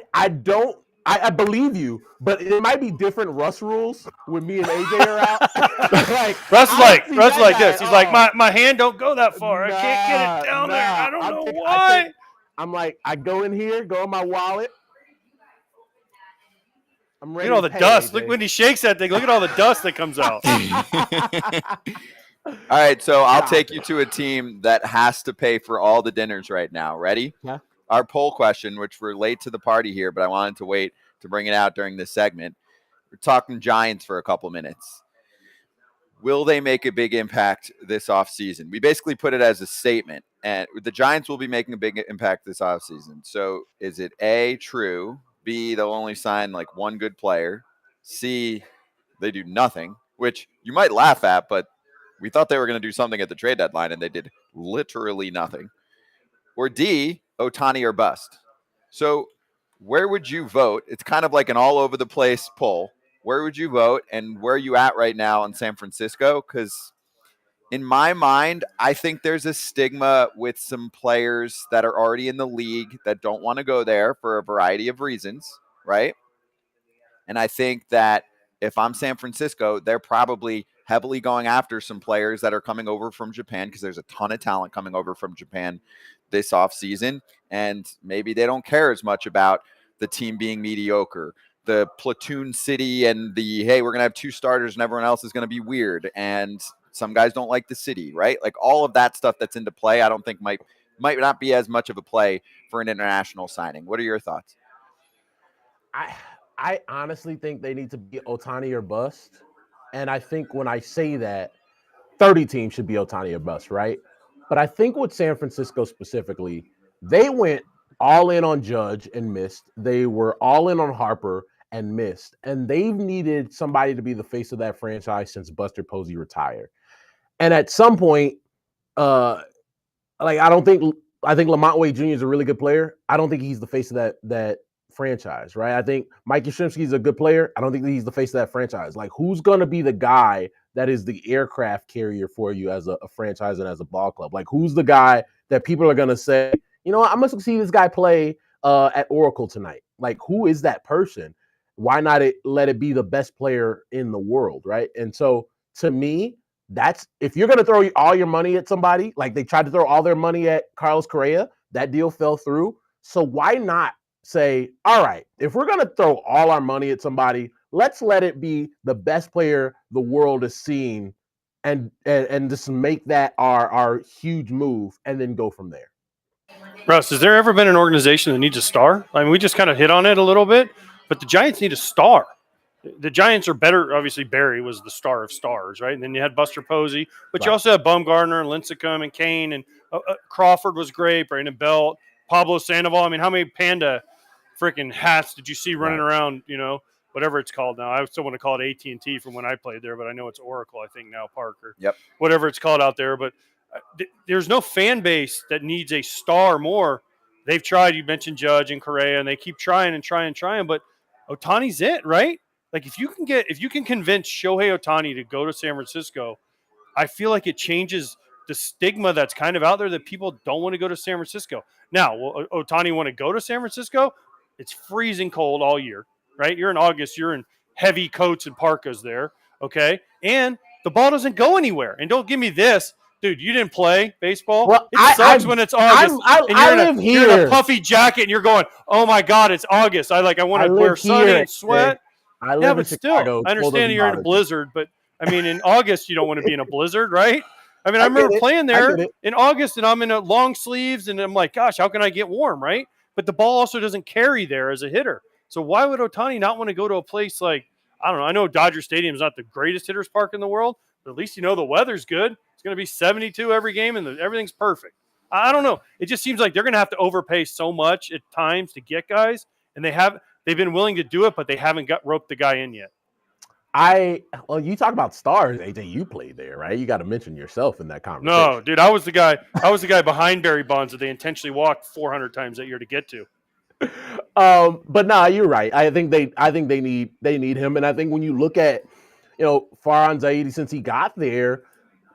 believe you, but it might be different Russ rules when me and AJ are out. Russ like this. He's like, my hand don't go that far. I can't get it down there. I don't know why. I'm like, I go in here, go in my wallet. I'm ready. Look at all the dust. AJ. Look when he shakes that thing. Look at all the dust that comes out. All right, so I'll take you to a team that has to pay for all the dinners right now. Ready? Yeah. Our poll question, which we're late to the party here, but I wanted to wait to bring it out during this segment. We're talking Giants for a couple minutes. Will they make a big impact this offseason? We basically put it as a statement, and the Giants will be making a big impact this offseason. So is it A, true, B, they'll only sign like one good player, C, they do nothing, which you might laugh at, but we thought they were going to do something at the trade deadline, and they did literally nothing, or D, Ohtani or bust. So where would you vote? It's kind of like an all over the place poll. Where would you vote, and where are you at right now in San Francisco? Because in my mind, I think there's a stigma with some players that are already in the league that don't want to go there for a variety of reasons, right? And I think that if I'm San Francisco, they're probably heavily going after some players that are coming over from Japan, because there's a ton of talent coming over from Japan this offseason, and maybe they don't care as much about the team being mediocre, the platoon city, and the, hey, we're going to have two starters and everyone else is going to be weird, and some guys don't like the city, right? Like all of that stuff that's into play, I don't think might not be as much of a play for an international signing. What are your thoughts? I honestly think they need to be Ohtani or bust. And I think when I say that, 30 teams should be Ohtani or bust, right? But I think with San Francisco specifically, they went all in on Judge and missed. They were all in on Harper and missed. And they've needed somebody to be the face of that franchise since Buster Posey retired. And at some point, I think Lamont Wade Jr. is a really good player. I don't think he's the face of that franchise, right? I think Mike Yastrzemski is a good player. I don't think he's the face of that franchise. Like, who's going to be the guy that is the aircraft carrier for you as a franchise and as a ball club? Like, who's the guy that people are going to say, you know what, I must see this guy play at Oracle tonight? Like, who is that person? Why not let it be the best player in the world, right? And so, to me, that's, if you're going to throw all your money at somebody, like they tried to throw all their money at Carlos Correa, that deal fell through. So why not say, all right, if we're going to throw all our money at somebody, let's let it be the best player the world has seen, and just make that our huge move, and then go from there. Russ, has there ever been an organization that needs a star? I mean, we just kind of hit on it a little bit, but the Giants need a star. The Giants are better. Obviously, Barry was the star of stars, right? And then you had Buster Posey, but you Right. also had Bumgarner and Lincecum and Kane, and Crawford was great, Brandon Belt, Pablo Sandoval. I mean, how many Panda freaking hats did you see running around, whatever it's called now? I still want to call it AT&T from when I played there, but I know it's Oracle, I think now, Parker. Yep. Whatever it's called out there. But there's no fan base that needs a star more. They've tried. You mentioned Judge and Correa, and they keep trying and trying and trying, but Ohtani's it, right? Like if you can convince Shohei Ohtani to go to San Francisco, I feel like it changes the stigma that's kind of out there that people don't want to go to San Francisco. Now, will Ohtani want to go to San Francisco? It's freezing cold all year, right? You're in August. You're in heavy coats and parkas there, okay? And the ball doesn't go anywhere. And don't give me this. Dude, you didn't play baseball. Well, it sucks when it's August. You're in a puffy jacket and you're going, oh, my God, it's August. I want to wear sunny and sweat. I live in Chicago. Still, I understand you're in a blizzard, but I mean, in August, you don't want to be in a blizzard, right? I mean, I remember playing there in August, and I'm in a long sleeves, and I'm like, gosh, how can I get warm, right? But the ball also doesn't carry there as a hitter. So why would Ohtani not want to go to a place like, I don't know, I know Dodger Stadium is not the greatest hitter's park in the world, but at least the weather's good. It's going to be 72 every game, and everything's perfect. I don't know. It just seems like they're going to have to overpay so much at times to get guys, and they've been willing to do it, but they haven't roped the guy in yet. You talk about stars, AJ. You played there, right? You got to mention yourself in that conversation. No, dude, I was the guy behind Barry Bonds that they intentionally walked 400 times that year to get to. But nah, you're right. I think they need him, and I think when you look at Farhan Zaidi since he got there,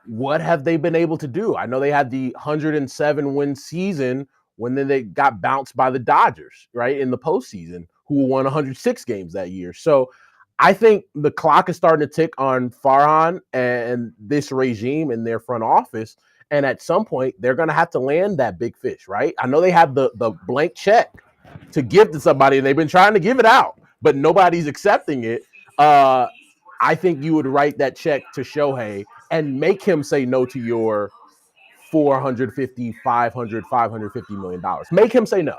what have they been able to do? I know they had the 107 win season when then they got bounced by the Dodgers, right, in the postseason, who won 106 games that year. So I think the clock is starting to tick on Farhan and this regime in their front office. And at some point, they're going to have to land that big fish, right? I know they have the blank check to give to somebody, and they've been trying to give it out, but nobody's accepting it. I think you would write that check to Shohei and make him say no to your $450, $500, $550 million. Make him say no.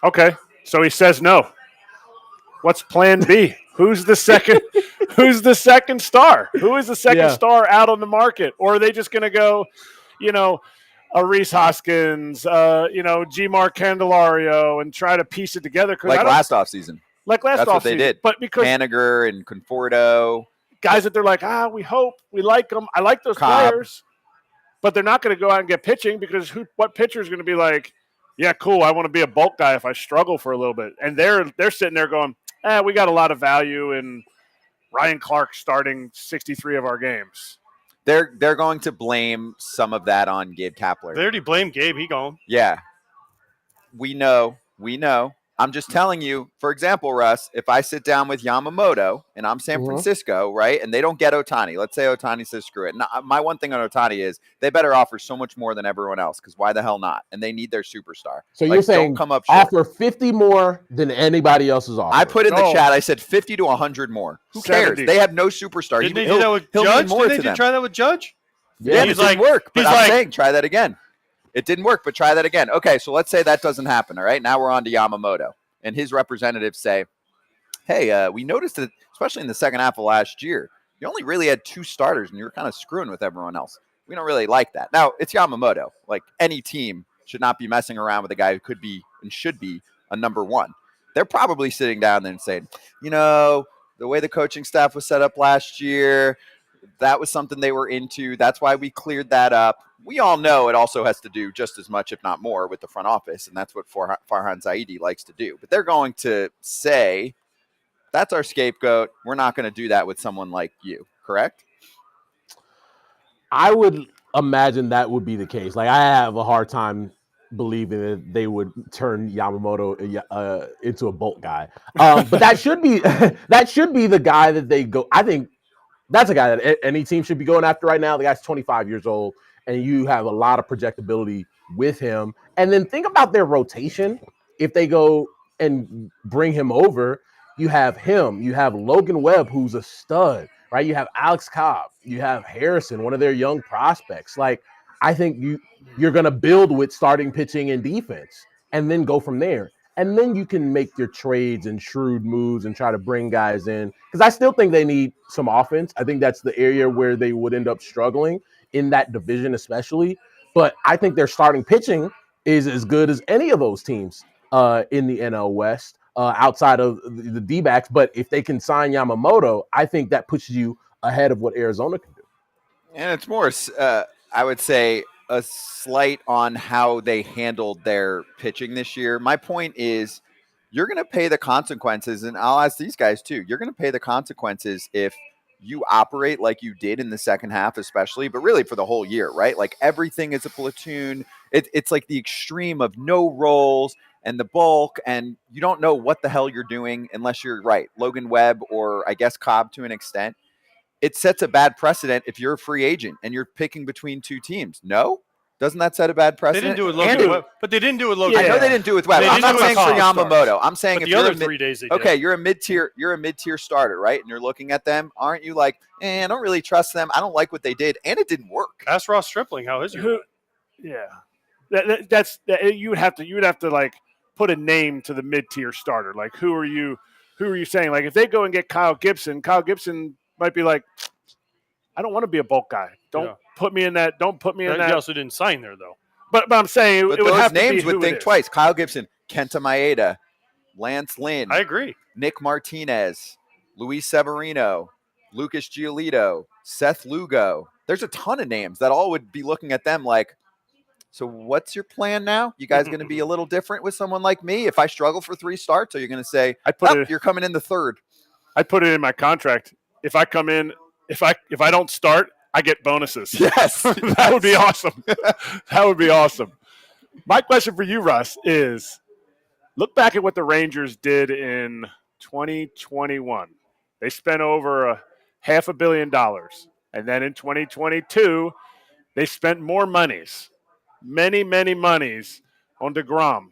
Okay, so he says no. What's plan B? Who's the second? Who's the second star? Who is the second star out on the market? Or are they just going to go, a Reese Hoskins, G-Mark Candelario, and try to piece it together? Like last offseason. That's what they did. But because Haniger and Conforto, guys that they're like, we hope, we like them. I like those players, but they're not going to go out and get pitching because what pitcher is going to be like, yeah, cool, I want to be a bulk guy if I struggle for a little bit. And they're sitting there going, we got a lot of value in Ryan Clark starting 63 of our games. They're going to blame some of that on Gabe Kapler. They already blamed Gabe. He gone. Yeah. We know. I'm just telling you, for example, Russ, if I sit down with Yamamoto and I'm San Francisco, right, and they don't get Ohtani, let's say Ohtani says screw it. Now, my one thing on Ohtani is they better offer so much more than everyone else because why the hell not? And they need their superstar. So you're saying offer 50 more than anybody else's offer. I put in the chat, I said 50 to 100 more. Who 70. Cares? They have no superstar. Didn't they do that with Judge? Didn't they try that with Judge? Yeah, it didn't work. But I'm saying try that again. It didn't work, but try that again. Okay, so let's say that doesn't happen, all right? Now we're on to Yamamoto. And his representatives say, hey, we noticed that, especially in the second half of last year, you only really had 2 starters, and you were kind of screwing with everyone else. We don't really like that. Now, it's Yamamoto. Like, any team should not be messing around with a guy who could be and should be a number one. They're probably sitting down there and saying, the way the coaching staff was set up last year, that was something they were into. That's why we cleared that up. We all know it also has to do just as much, if not more, with the front office, and that's what Farhan Zaidi likes to do. But they're going to say, that's our scapegoat. We're not going to do that with someone like you, correct? I would imagine that would be the case. Like, I have a hard time believing that they would turn Yamamoto into a bulk guy. But that should be the guy that they go. I think that's a guy that any team should be going after right now. The guy's 25 years old. And you have a lot of projectability with him. And then think about their rotation. If they go and bring him over, you have him. You have Logan Webb, who's a stud, right? You have Alex Cobb. You have Harrison, one of their young prospects. Like, I think you're going to build with starting pitching and defense and then go from there. and then you can make your trades and shrewd moves and try to bring guys in. Because I still think they need some offense. I think that's the area where they would end up struggling in that division, especially. But I think their starting pitching is as good as any of those teams in the NL West, outside of the D-backs. But if they can sign Yamamoto, I think that pushes you ahead of what Arizona can do. And it's more, I would say, a slight on how they handled their pitching this year. My point is, you're going to pay the consequences, and I'll ask these guys too. You're going to pay the consequences if you operate like you did in the second half, especially, but really for the whole year, right? Like everything is a platoon. It's like the extreme of no roles and the bulk, and you don't know what the hell you're doing unless you're right. Logan Webb or I guess Cobb to an extent. It sets a bad precedent if you're a free agent and you're picking between two teams. No? Doesn't that set a bad They precedent? didn't do it with Logan Webb, but they didn't do it with Logan I know Webb. they didn't do it with Webb. They I'm didn't not do it saying with for top Yamamoto. stars. I'm saying But if the you're other a mid, 3 days they did. okay, you're a mid-tier starter, right? And you're looking at them. Aren't you like, I don't really trust them. I don't like what they did, and it didn't work. Ask Ross Stripling how his year went. Yeah, you would have to like put a name to the mid-tier starter. Like who are you saying? Like if they go and get Kyle Gibson might be like, I don't want to be a bulk guy. Don't put me in that. Don't put me in that. He also didn't sign there though. But I'm saying But it would those have names to be would think twice. Kyle Gibson, Kenta Maeda, Lance Lynn, I agree. Nick Martinez, Luis Severino, Lucas Giolito, Seth Lugo. There's a ton of names that all would be looking at them like, so what's your plan now? You guys going to be a little different with someone like me? If I struggle for 3 starts, or you're going to say, you're coming in the 3rd? I'd put it in my contract. If I come in, if I don't start, I get bonuses. Yes. That would be awesome. That would be awesome. My question for you, Russ, is look back at what the Rangers did in 2021. They spent over $500 million. And then in 2022, they spent more monies, many monies on DeGrom.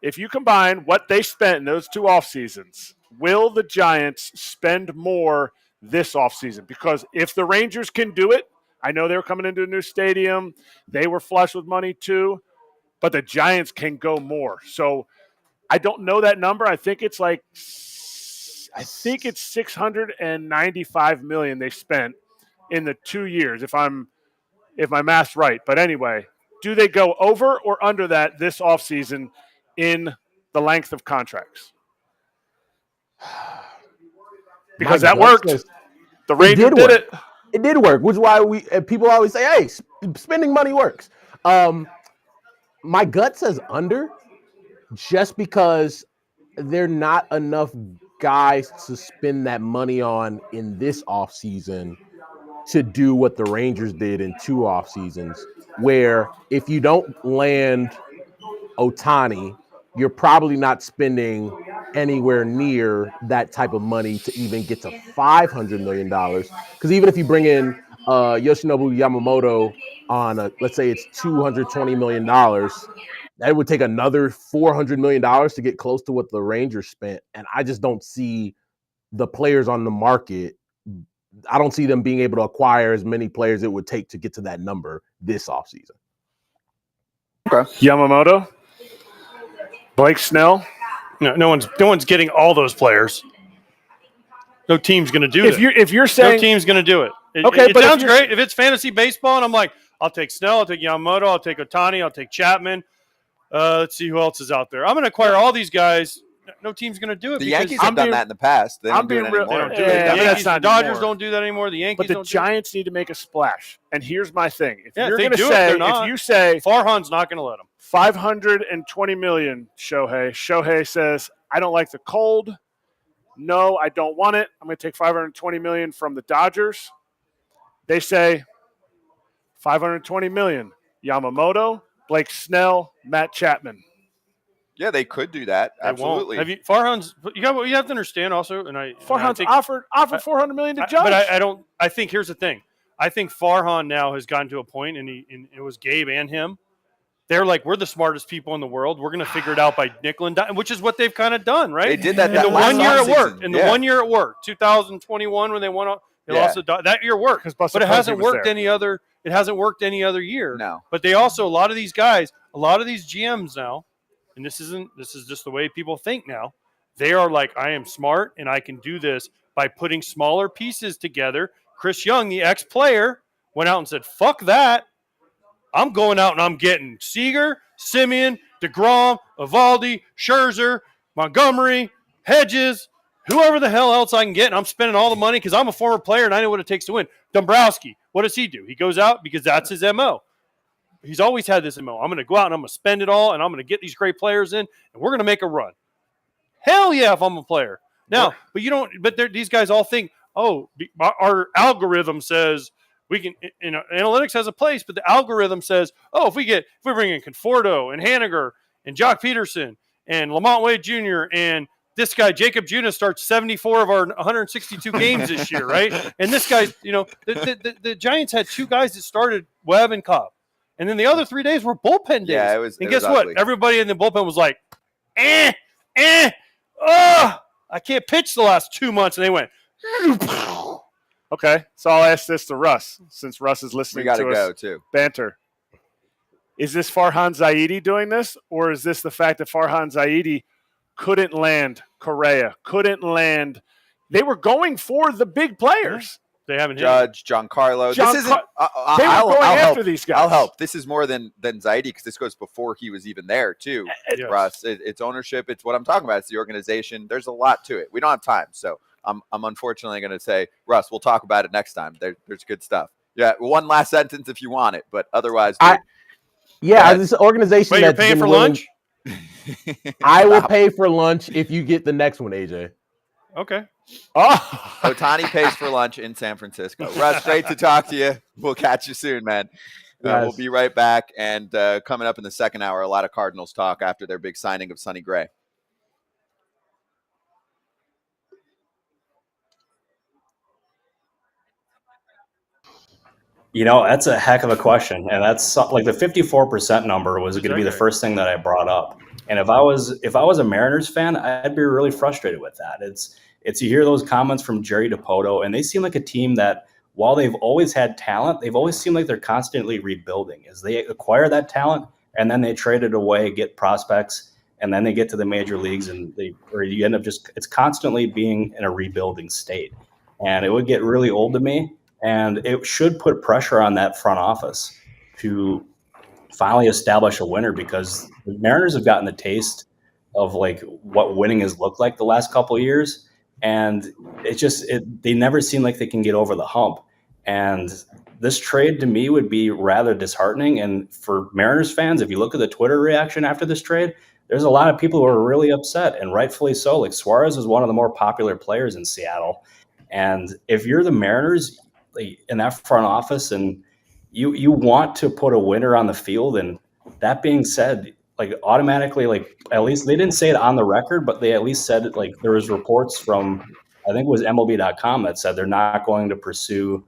If you combine what they spent in those 2 off seasons, will the Giants spend more this offseason? Because if the Rangers can do it, I know they were coming into a new stadium. They were flush with money too, but the Giants can go more. So I don't know that number. I think it's $695 million they spent in the 2 years, if my math's right. But anyway, do they go over or under that this offseason in the length of contracts? Because that worked. The Rangers did it. It did work, which is why people always say, hey, spending money works. My gut says under, just because there are not enough guys to spend that money on in this offseason to do what the Rangers did in 2 off seasons, where if you don't land Ohtani, you're probably not spending anywhere near that type of money to even get to $500 million. Because even if you bring in Yoshinobu Yamamoto on let's say it's $220 million, that would take another $400 million to get close to what the Rangers spent. And I just don't see the players on the market. I don't see them being able to acquire as many players it would take to get to that number this offseason. Okay. Yamamoto, Blake Snell. No one's getting all those players. No team's going to do that. If you're saying no team's going to do it. Okay, it but sounds great if it's fantasy baseball, and I'm like, I'll take Snell, I'll take Yamamoto, I'll take Ohtani, I'll take Chapman. Let's see who else is out there. I'm going to acquire all these guys. No team's going to do it. The Yankees have done that in the past. They don't do it anymore. They don't do it. The Dodgers don't do that anymore. The Yankees don't do it. But the Giants need to make a splash. And here's my thing. If you say Farhan's not going to let them. $520 million, Shohei says, I don't like the cold. No, I don't want it. I'm going to take $520 million from the Dodgers. They say $520 million. Yamamoto, Blake Snell, Matt Chapman. Yeah, they could do that. Absolutely. Farhan's? You have to understand also, Farhan's offered $400 million to Judge. But I think here's the thing. I think Farhan now has gotten to a point, and it was Gabe and him. They're like, we're the smartest people in the world. We're going to figure it out by nickel and dime, which is what they've kind of done, right? They did that. In the 1 year it worked. In the 1 year it worked. 2021 when they won, they lost that year worked. But it hasn't worked any other. It hasn't worked any other year. No. But they also a lot of these guys, a lot of these GMs now, and this is just the way people think now. They are like, I am smart and I can do this by putting smaller pieces together. Chris Young, the ex-player, went out and said, fuck that. I'm going out and I'm getting Seager, Simeon, DeGrom, Evaldi, Scherzer, Montgomery, Hedges, whoever the hell else I can get, and I'm spending all the money because I'm a former player and I know what it takes to win. Dombrowski, what does he do? He goes out because that's his MO. He's always had this MO. I'm going to go out and I'm going to spend it all, and I'm going to get these great players in, and we're going to make a run. Hell yeah, if I'm a player. Now, but you don't. But these guys all think, oh, our algorithm says we can. You know, analytics has a place, but the algorithm says, oh, if we bring in Conforto and Haniger and Jock Peterson and Lamont Wade Jr. and this guy Jacob Junis starts 74 of our 162 games this year, right? And this guy, you know, the Giants had 2 guys that started Webb and Cobb. And then the other 3 days were bullpen days. Yeah, it was. And it guess was what? ugly. Everybody in the bullpen was like, I can't pitch the last 2 months. And they went, Okay, so I'll ask this to Russ, since Russ is We listening got to to go us too. banter. Is this Farhan Zaidi doing this, or is this the fact that Farhan Zaidi couldn't land Correa, couldn't land? They were going for the big players. they haven't hit. Judge, Giancarlo. This isn't. They were going after these guys. I'll help. This is more than Zaidi because this goes before he was even there too. Yes. Russ, it's ownership. It's what I'm talking about. It's the organization. There's a lot to it. We don't have time, so I'm unfortunately going to say, Russ, we'll talk about it next time. There's good stuff. Yeah, one last sentence if you want it, but otherwise, this organization Wait, you're that's paying been for willing- lunch? I will pay for lunch if you get the next one, AJ. Okay. Oh, Otani pays for lunch in San Francisco. Russ, great to talk to you. We'll catch you soon, man. We'll be right back. And coming up in the second hour, a lot of Cardinals talk after their big signing of Sonny Gray. You know, that's a heck of a question, and that's like the 54% number was going to be the first thing that I brought up. And if I was a Mariners fan, I'd be really frustrated with that. It's you hear those comments from Jerry DiPoto, and they seem like a team that, while they've always had talent, they've always seemed like they're constantly rebuilding. As they acquire that talent, and then they trade it away, get prospects, and then they get to the major leagues, and you end up it's constantly being in a rebuilding state, and it would get really old to me. And it should put pressure on that front office to finally establish a winner, because the Mariners have gotten the taste of like what winning has looked like the last couple of years. And they never seem like they can get over the hump. And this trade to me would be rather disheartening. And for Mariners fans, if you look at the Twitter reaction after this trade, there's a lot of people who are really upset, and rightfully so. Like Suarez is one of the more popular players in Seattle. And if you're the Mariners, in that front office, and you want to put a winner on the field, and that being said, like automatically, like at least they didn't say it on the record, but they at least said it, like there was reports from, I think it was MLB.com that said they're not going to pursue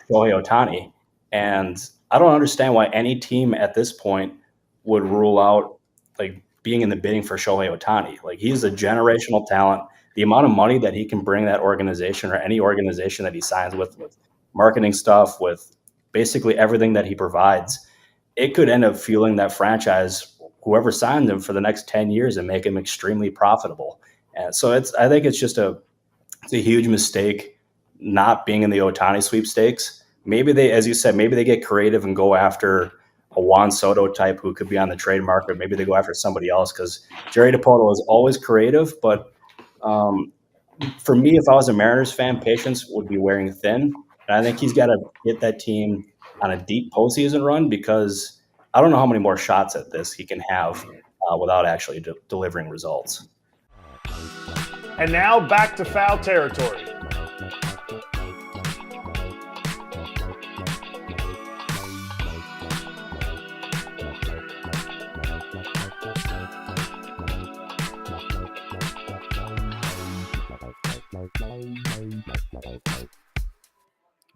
Shohei Ohtani. And I don't understand why any team at this point would rule out like being in the bidding for Shohei Ohtani. Like he's a generational talent. The amount of money that he can bring that organization, or any organization that he signs with marketing stuff, with basically everything that he provides, it could end up fueling that franchise, whoever signs him, for the next 10 years and make him extremely profitable. And so I think it's a huge mistake not being in the Ohtani sweepstakes. Maybe they, as you said, maybe they get creative and go after a Juan Soto type who could be on the trade market. Maybe they go after somebody else, because Jerry DiPoto is always creative, but for me, if I was a Mariners fan, patience would be wearing thin. And I think he's got to get that team on a deep postseason run, because I don't know how many more shots at this he can have without actually delivering results. and now back to foul territory.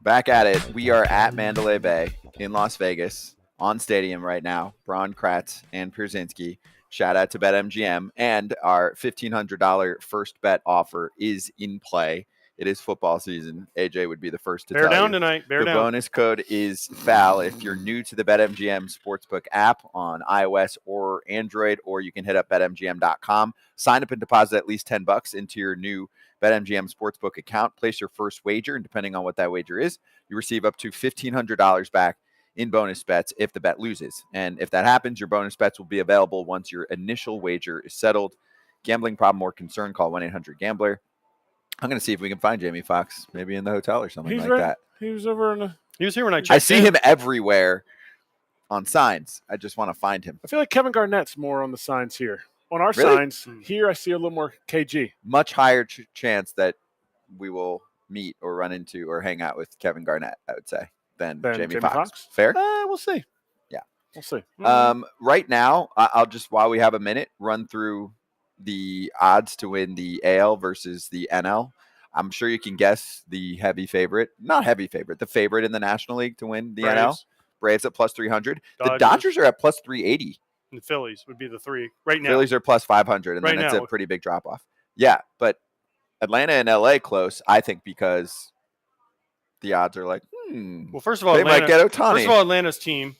Back at it. We are at Mandalay Bay in Las Vegas on Stadium right now. Braun, Kratz, and Pierzynski. Shout out to BetMGM. And our $1,500 first bet offer is in play. It is football season. AJ would be the first to Bear tell down you. tonight. Bear The down. bonus code is FAL if you're new to the BetMGM Sportsbook app on iOS or Android, or you can hit up BetMGM.com. Sign up and deposit at least $10 into your new BetMGM Sportsbook account. Place your first wager, and depending on what that wager is, you receive up to $1,500 back in bonus bets if the bet loses. And if that happens, your bonus bets will be available once your initial wager is settled. Gambling problem or concern, call 1-800-GAMBLER. I'm going to see if we can find Jamie Foxx, maybe in the hotel or something that. He was over in He was here when I checked I see in. him everywhere on signs. I just want to find him. I feel like Kevin Garnett's more on the signs here. On our Really? signs, here I see a little more KG. Much higher chance that we will meet or run into or hang out with Kevin Garnett, I would say, than Jamie Foxx. Fair? We'll see. Yeah. We'll see. Right now, I'll just, while we have a minute, run through the odds to win the AL versus the NL. I'm sure you can guess the the favorite in the National League to win the NL. Braves at plus 300. The Dodgers are at plus 380. And the Phillies would be the three right now. Phillies are plus 500, and right then it's now. a pretty big drop off. Yeah, but Atlanta and LA close, I think, because the odds are like, well, first of all, they might get Ohtani. First of all, Atlanta's team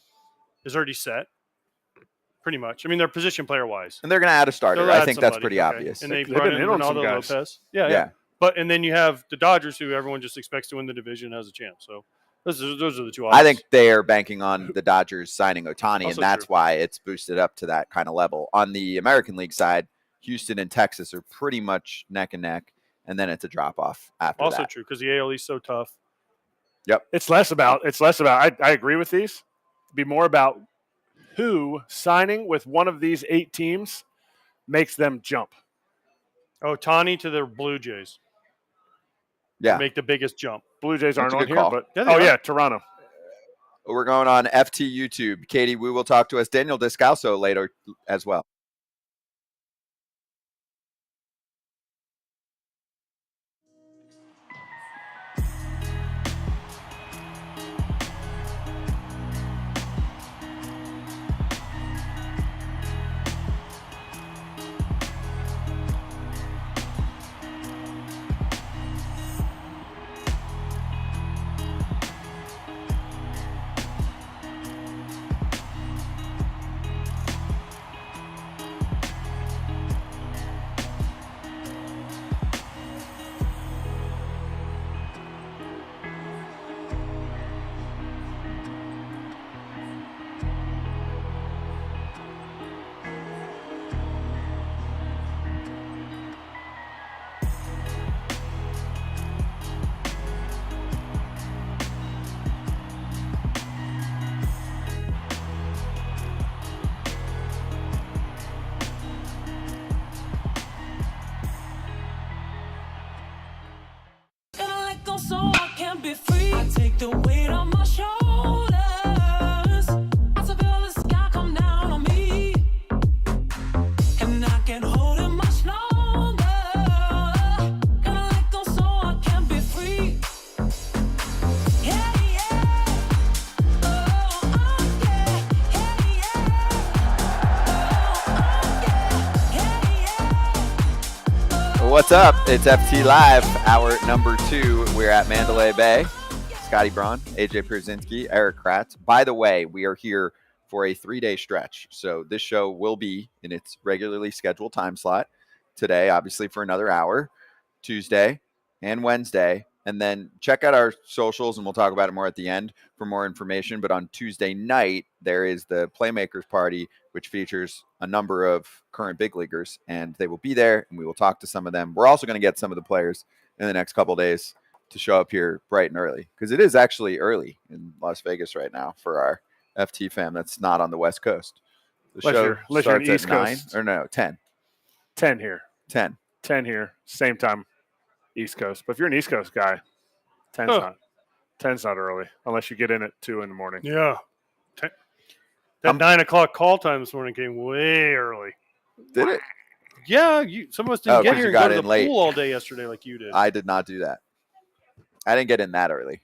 is already set, pretty much. I mean, they're position player wise, and they're going to add a starter. I think that's pretty obvious. And they brought in Ronaldo Lopez. Yeah. But and then you have the Dodgers, who everyone just expects to win the division as a champ. So those are the two odds. I think they are banking on the Dodgers signing Ohtani, Also and that's why it's boosted up to that kind of level. On the American League side, Houston and Texas are pretty much neck and neck, and then it's a drop off after that. Also true, because the AL East is so tough. Yep. It's less about. I agree with these. It'd be more about who signing with one of these 8 teams makes them jump. Ohtani to the Blue Jays. Yeah. Make the biggest jump. Blue Jays aren't That's a on good here, call. but Toronto. We're going on FT YouTube. Katie Wu will talk to us. Daniel Descalso later as well. So I can be free. I take the weight on my shoulders. I feel the sky come down on me, and I can't hold it much longer. Gonna let go so I can be free. Yeah, yeah. Oh, yeah. Yeah, yeah. Oh, yeah. What's up? It's FT Live, hour number 2. We're at Mandalay Bay. Scotty Braun, AJ Pierzynski, Erik Kratz. By the way, we are here for a 3-day stretch. So this show will be in its regularly scheduled time slot today, obviously for another hour, Tuesday and Wednesday. And then check out our socials, and we'll talk about it more at the end for more information. But on Tuesday night, there is the Playmakers Party, which features a number of current big leaguers, and they will be there, and we will talk to some of them. We're also going to get some of the players in the next couple of days to show up here bright and early, because it is actually early in Las Vegas right now for our FT fam that's not on the West Coast. The show starts at 9 or no 10. 10 here. 10. 10 here. Same time, East Coast. But if you're an East Coast guy, 10's not early unless you get in at 2 in the morning. Yeah. That 9 o'clock call time this morning came way early. Did it? Yeah, some of us didn't get here and go to the late. pool all day yesterday like you did. I did not do that. I didn't get in that early.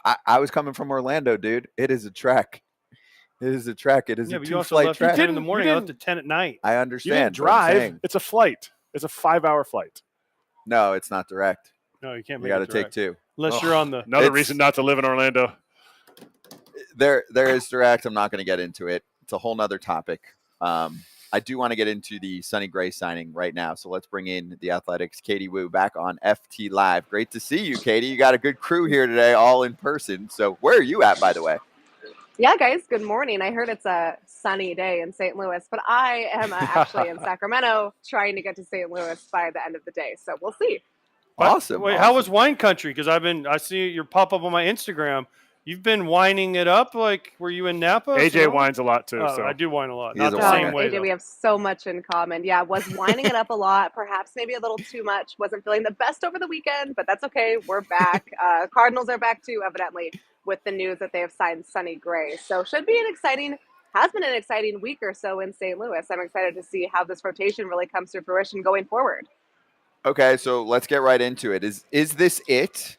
I was coming from Orlando, dude. It is a trek. It is a trek. It is a 2-flight trek. At 10 in the morning. I left at 10 at night. I understand. You didn't drive. It's a flight. It's a 5-hour flight. No, it's not direct. No, you can't You make got it to take direct. 2. Unless Oh, you're on the. Another It's- reason not to live in Orlando. There is direct. I'm not going to get into it. It's a whole nother topic. I do want to get into the Sonny Gray signing right now. So let's bring in the Athletics' Katie Wu back on FT Live. Great to see you, Katie. You got a good crew here today, all in person. So where are you at, by the way? Yeah, guys, good morning. I heard it's a sunny day in St. Louis, but I am actually in Sacramento trying to get to St. Louis by the end of the day. So we'll see. Awesome. Wait, awesome. how was wine country? Because I see your pop up on my Instagram. You've been whining it up. Like, were you in Napa? AJ So- whines a lot too. Oh, So I do wine a lot. He Not is a the whiner. same way, AJ, though. we have so much in common. Yeah, was winding it up a lot, perhaps maybe a little too much. Wasn't feeling the best over the weekend, but that's okay. We're back. Cardinals are back too, evidently, with the news that they have signed Sonny Gray. So has been an exciting week or so in St. Louis. I'm excited to see how this rotation really comes to fruition going forward. Okay, so let's get right into it. Is this it?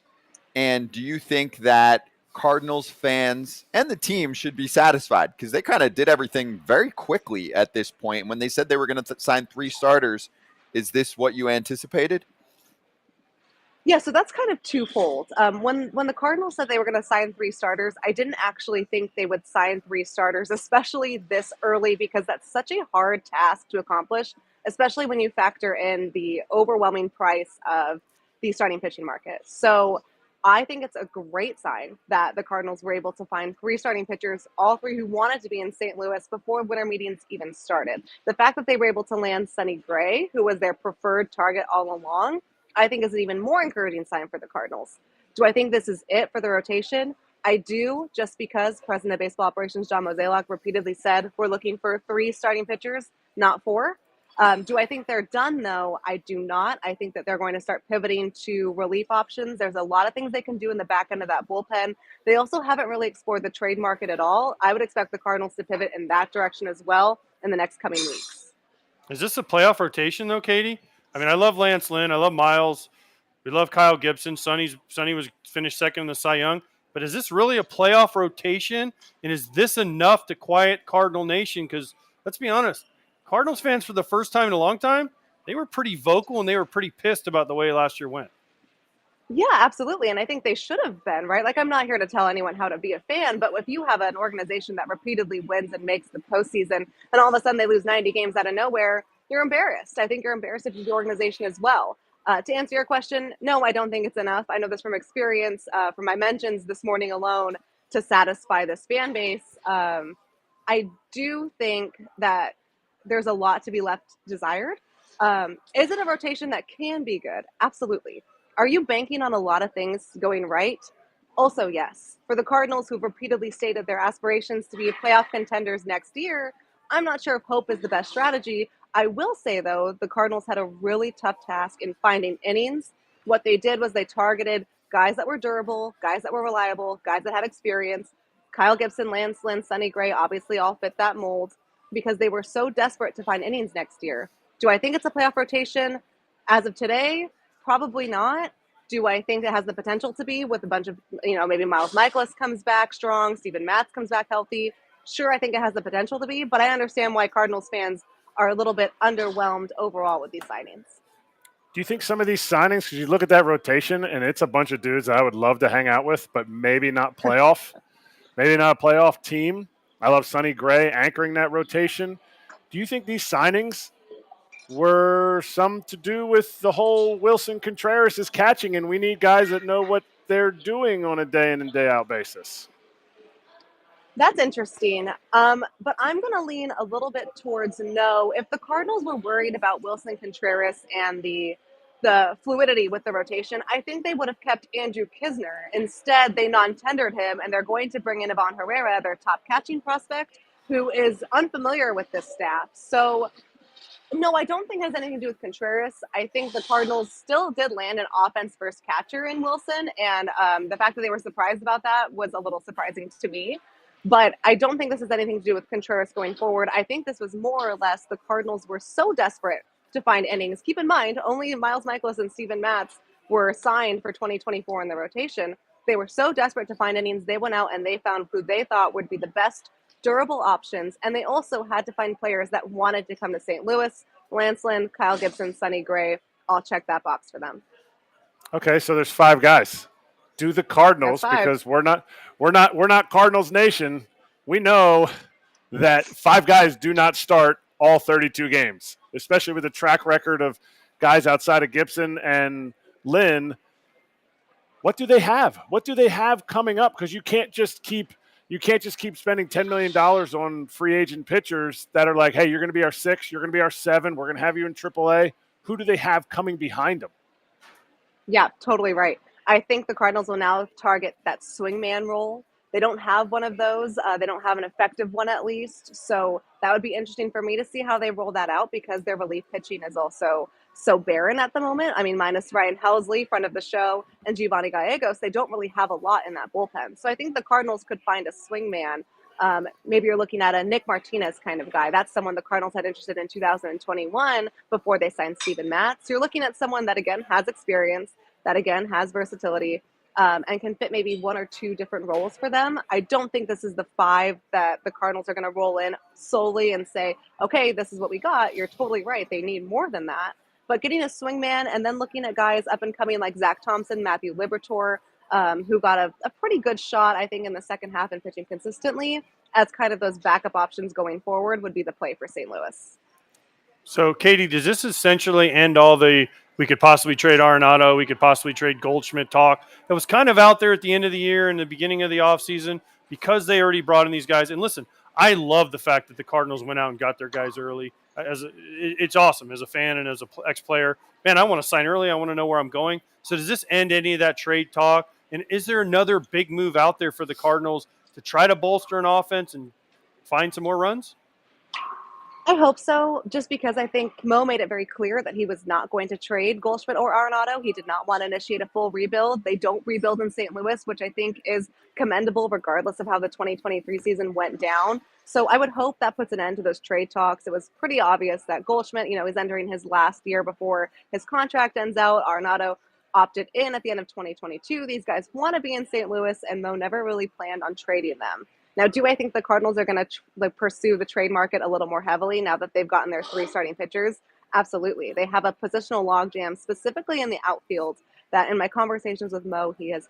And do you think that Cardinals fans and the team should be satisfied? Because they kind of did everything very quickly at this point. When they said they were going to sign 3 starters, is this what you anticipated? Yeah, so that's kind of twofold. When the Cardinals said they were going to sign 3 starters, I didn't actually think they would sign 3 starters, especially this early, because that's such a hard task to accomplish, especially when you factor in the overwhelming price of the starting pitching market. So I think it's a great sign that the Cardinals were able to find 3 starting pitchers, all 3 who wanted to be in St. Louis before winter meetings even started. The fact that they were able to land Sonny Gray, who was their preferred target all along, I think is an even more encouraging sign for the Cardinals. Do I think this is it for the rotation? I do, just because President of Baseball Operations John Mozeliak repeatedly said we're looking for 3 starting pitchers, not 4. Do I think they're done, though? I do not. I think that they're going to start pivoting to relief options. There's a lot of things they can do in the back end of that bullpen. They also haven't really explored the trade market at all. I would expect the Cardinals to pivot in that direction as well in the next coming weeks. Is this a playoff rotation, though, Katie? I mean, I love Lance Lynn. I love Miles. We love Kyle Gibson. Sonny was finished second in the Cy Young. But is this really a playoff rotation? And is this enough to quiet Cardinal Nation? Because let's be honest, Cardinals fans for the first time in a long time, they were pretty vocal and they were pretty pissed about the way last year went. Yeah, absolutely. And I think they should have been, right? Like, I'm not here to tell anyone how to be a fan, but if you have an organization that repeatedly wins and makes the postseason, and all of a sudden they lose 90 games out of nowhere, you're embarrassed. I think you're embarrassed if you're the organization as well. To answer your question, no, I don't think it's enough. I know this from experience, from my mentions this morning alone, to satisfy this fan base. I do think that there's a lot to be left desired. Is it a rotation that can be good? Absolutely. Are you banking on a lot of things going right? Also, yes. For the Cardinals, who've repeatedly stated their aspirations to be playoff contenders next year, I'm not sure if hope is the best strategy. I will say, though, the Cardinals had a really tough task in finding innings. What they did was they targeted guys that were durable, guys that were reliable, guys that had experience. Kyle Gibson, Lance Lynn, Sonny Gray obviously all fit that mold because they were so desperate to find innings next year. Do I think it's a playoff rotation? As of today, probably not. Do I think it has the potential to be with a bunch of, maybe Miles Michaelis comes back strong, Steven Matz comes back healthy? Sure, I think it has the potential to be, but I understand why Cardinals fans are a little bit underwhelmed overall with these signings. do you think some of these signings, because you look at that rotation and it's a bunch of dudes I would love to hang out with, but maybe not playoff, maybe not a playoff team. I love Sonny Gray anchoring that rotation. Do you think these signings were some to do with the whole Wilson Contreras is catching and we need guys that know what they're doing on a day in and day out basis? That's interesting. But I'm going to lean a little bit towards no. If the Cardinals were worried about Wilson Contreras and the fluidity with the rotation, I think they would have kept Andrew Kisner. Instead, they non-tendered him, and they're going to bring in Ivan Herrera, their top catching prospect, who is unfamiliar with this staff. So, no, I don't think it has anything to do with Contreras. I think the Cardinals still did land an offense-first catcher in Wilson, and the fact that they were surprised about that was a little surprising to me. But I don't think this has anything to do with Contreras going forward. I think this was more or less the Cardinals were so desperate to find innings. Keep in mind, only Miles Michaelis and Steven Matz were signed for 2024 in the rotation. They were so desperate to find innings, they went out and they found who they thought would be the best durable options. And they also had to find players that wanted to come to St. Louis. Lance Lynn, Kyle Gibson, Sonny Gray, all check that box for them. Okay, so there's 5 guys. Do the Cardinals, That's 5. because we're not Cardinals Nation. We know that 5 guys do not start all 32 games, especially with a track record of guys outside of Gibson and Lynn. What do they have? What do they have coming up? Because you can't just keep spending $10 million on free agent pitchers that are like, hey, you're going to be our 6, you're going to be our 7, we're going to have you in AAA. Who do they have coming behind them? Yeah, totally right. I think the Cardinals will now target that swingman role. They don't have one of those. They don't have an effective one, at least. So that would be interesting for me to see how they roll that out, because their relief pitching is also so barren at the moment. I mean, minus Ryan Helsley, friend of the show, and Giovanni Gallegos, they don't really have a lot in that bullpen. So I think the Cardinals could find a swingman. Maybe you're looking at a Nick Martinez kind of guy. That's someone the Cardinals had interested in 2021 before they signed Steven Matz. So you're looking at someone that, again, has experience, that, again, has versatility, and can fit maybe 1 or 2 different roles for them. I don't think this is the 5 that the Cardinals are going to roll in solely and say, okay, this is what we got. You're totally right. They need more than that. But getting a swingman and then looking at guys up and coming like Zach Thompson, Matthew Liberatore, who got a pretty good shot, I think, in the second half and pitching consistently as kind of those backup options going forward would be the play for St. Louis. So, Katie, does this essentially end all the we could possibly trade Arenado, we could possibly trade Goldschmidt talk that was kind of out there at the end of the year and the beginning of the offseason, because they already brought in these guys? And listen, I love the fact that the Cardinals went out and got their guys early. It's awesome as a fan and as an ex-player. Man, I want to sign early. I want to know where I'm going. So does this end any of that trade talk? And is there another big move out there for the Cardinals to try to bolster an offense and find some more runs? I hope so, just because I think Mo made it very clear that he was not going to trade Goldschmidt or Arenado. He did not want to initiate a full rebuild. They don't rebuild in St. Louis, which I think is commendable regardless of how the 2023 season went down. So I would hope that puts an end to those trade talks. It was pretty obvious that Goldschmidt, is entering his last year before his contract ends out. Arenado opted in at the end of 2022. These guys want to be in St. Louis, and Mo never really planned on trading them. Now, do I think the Cardinals are going to pursue the trade market a little more heavily now that they've gotten their 3 starting pitchers? Absolutely. They have a positional logjam, specifically in the outfield, that in my conversations with Mo, he's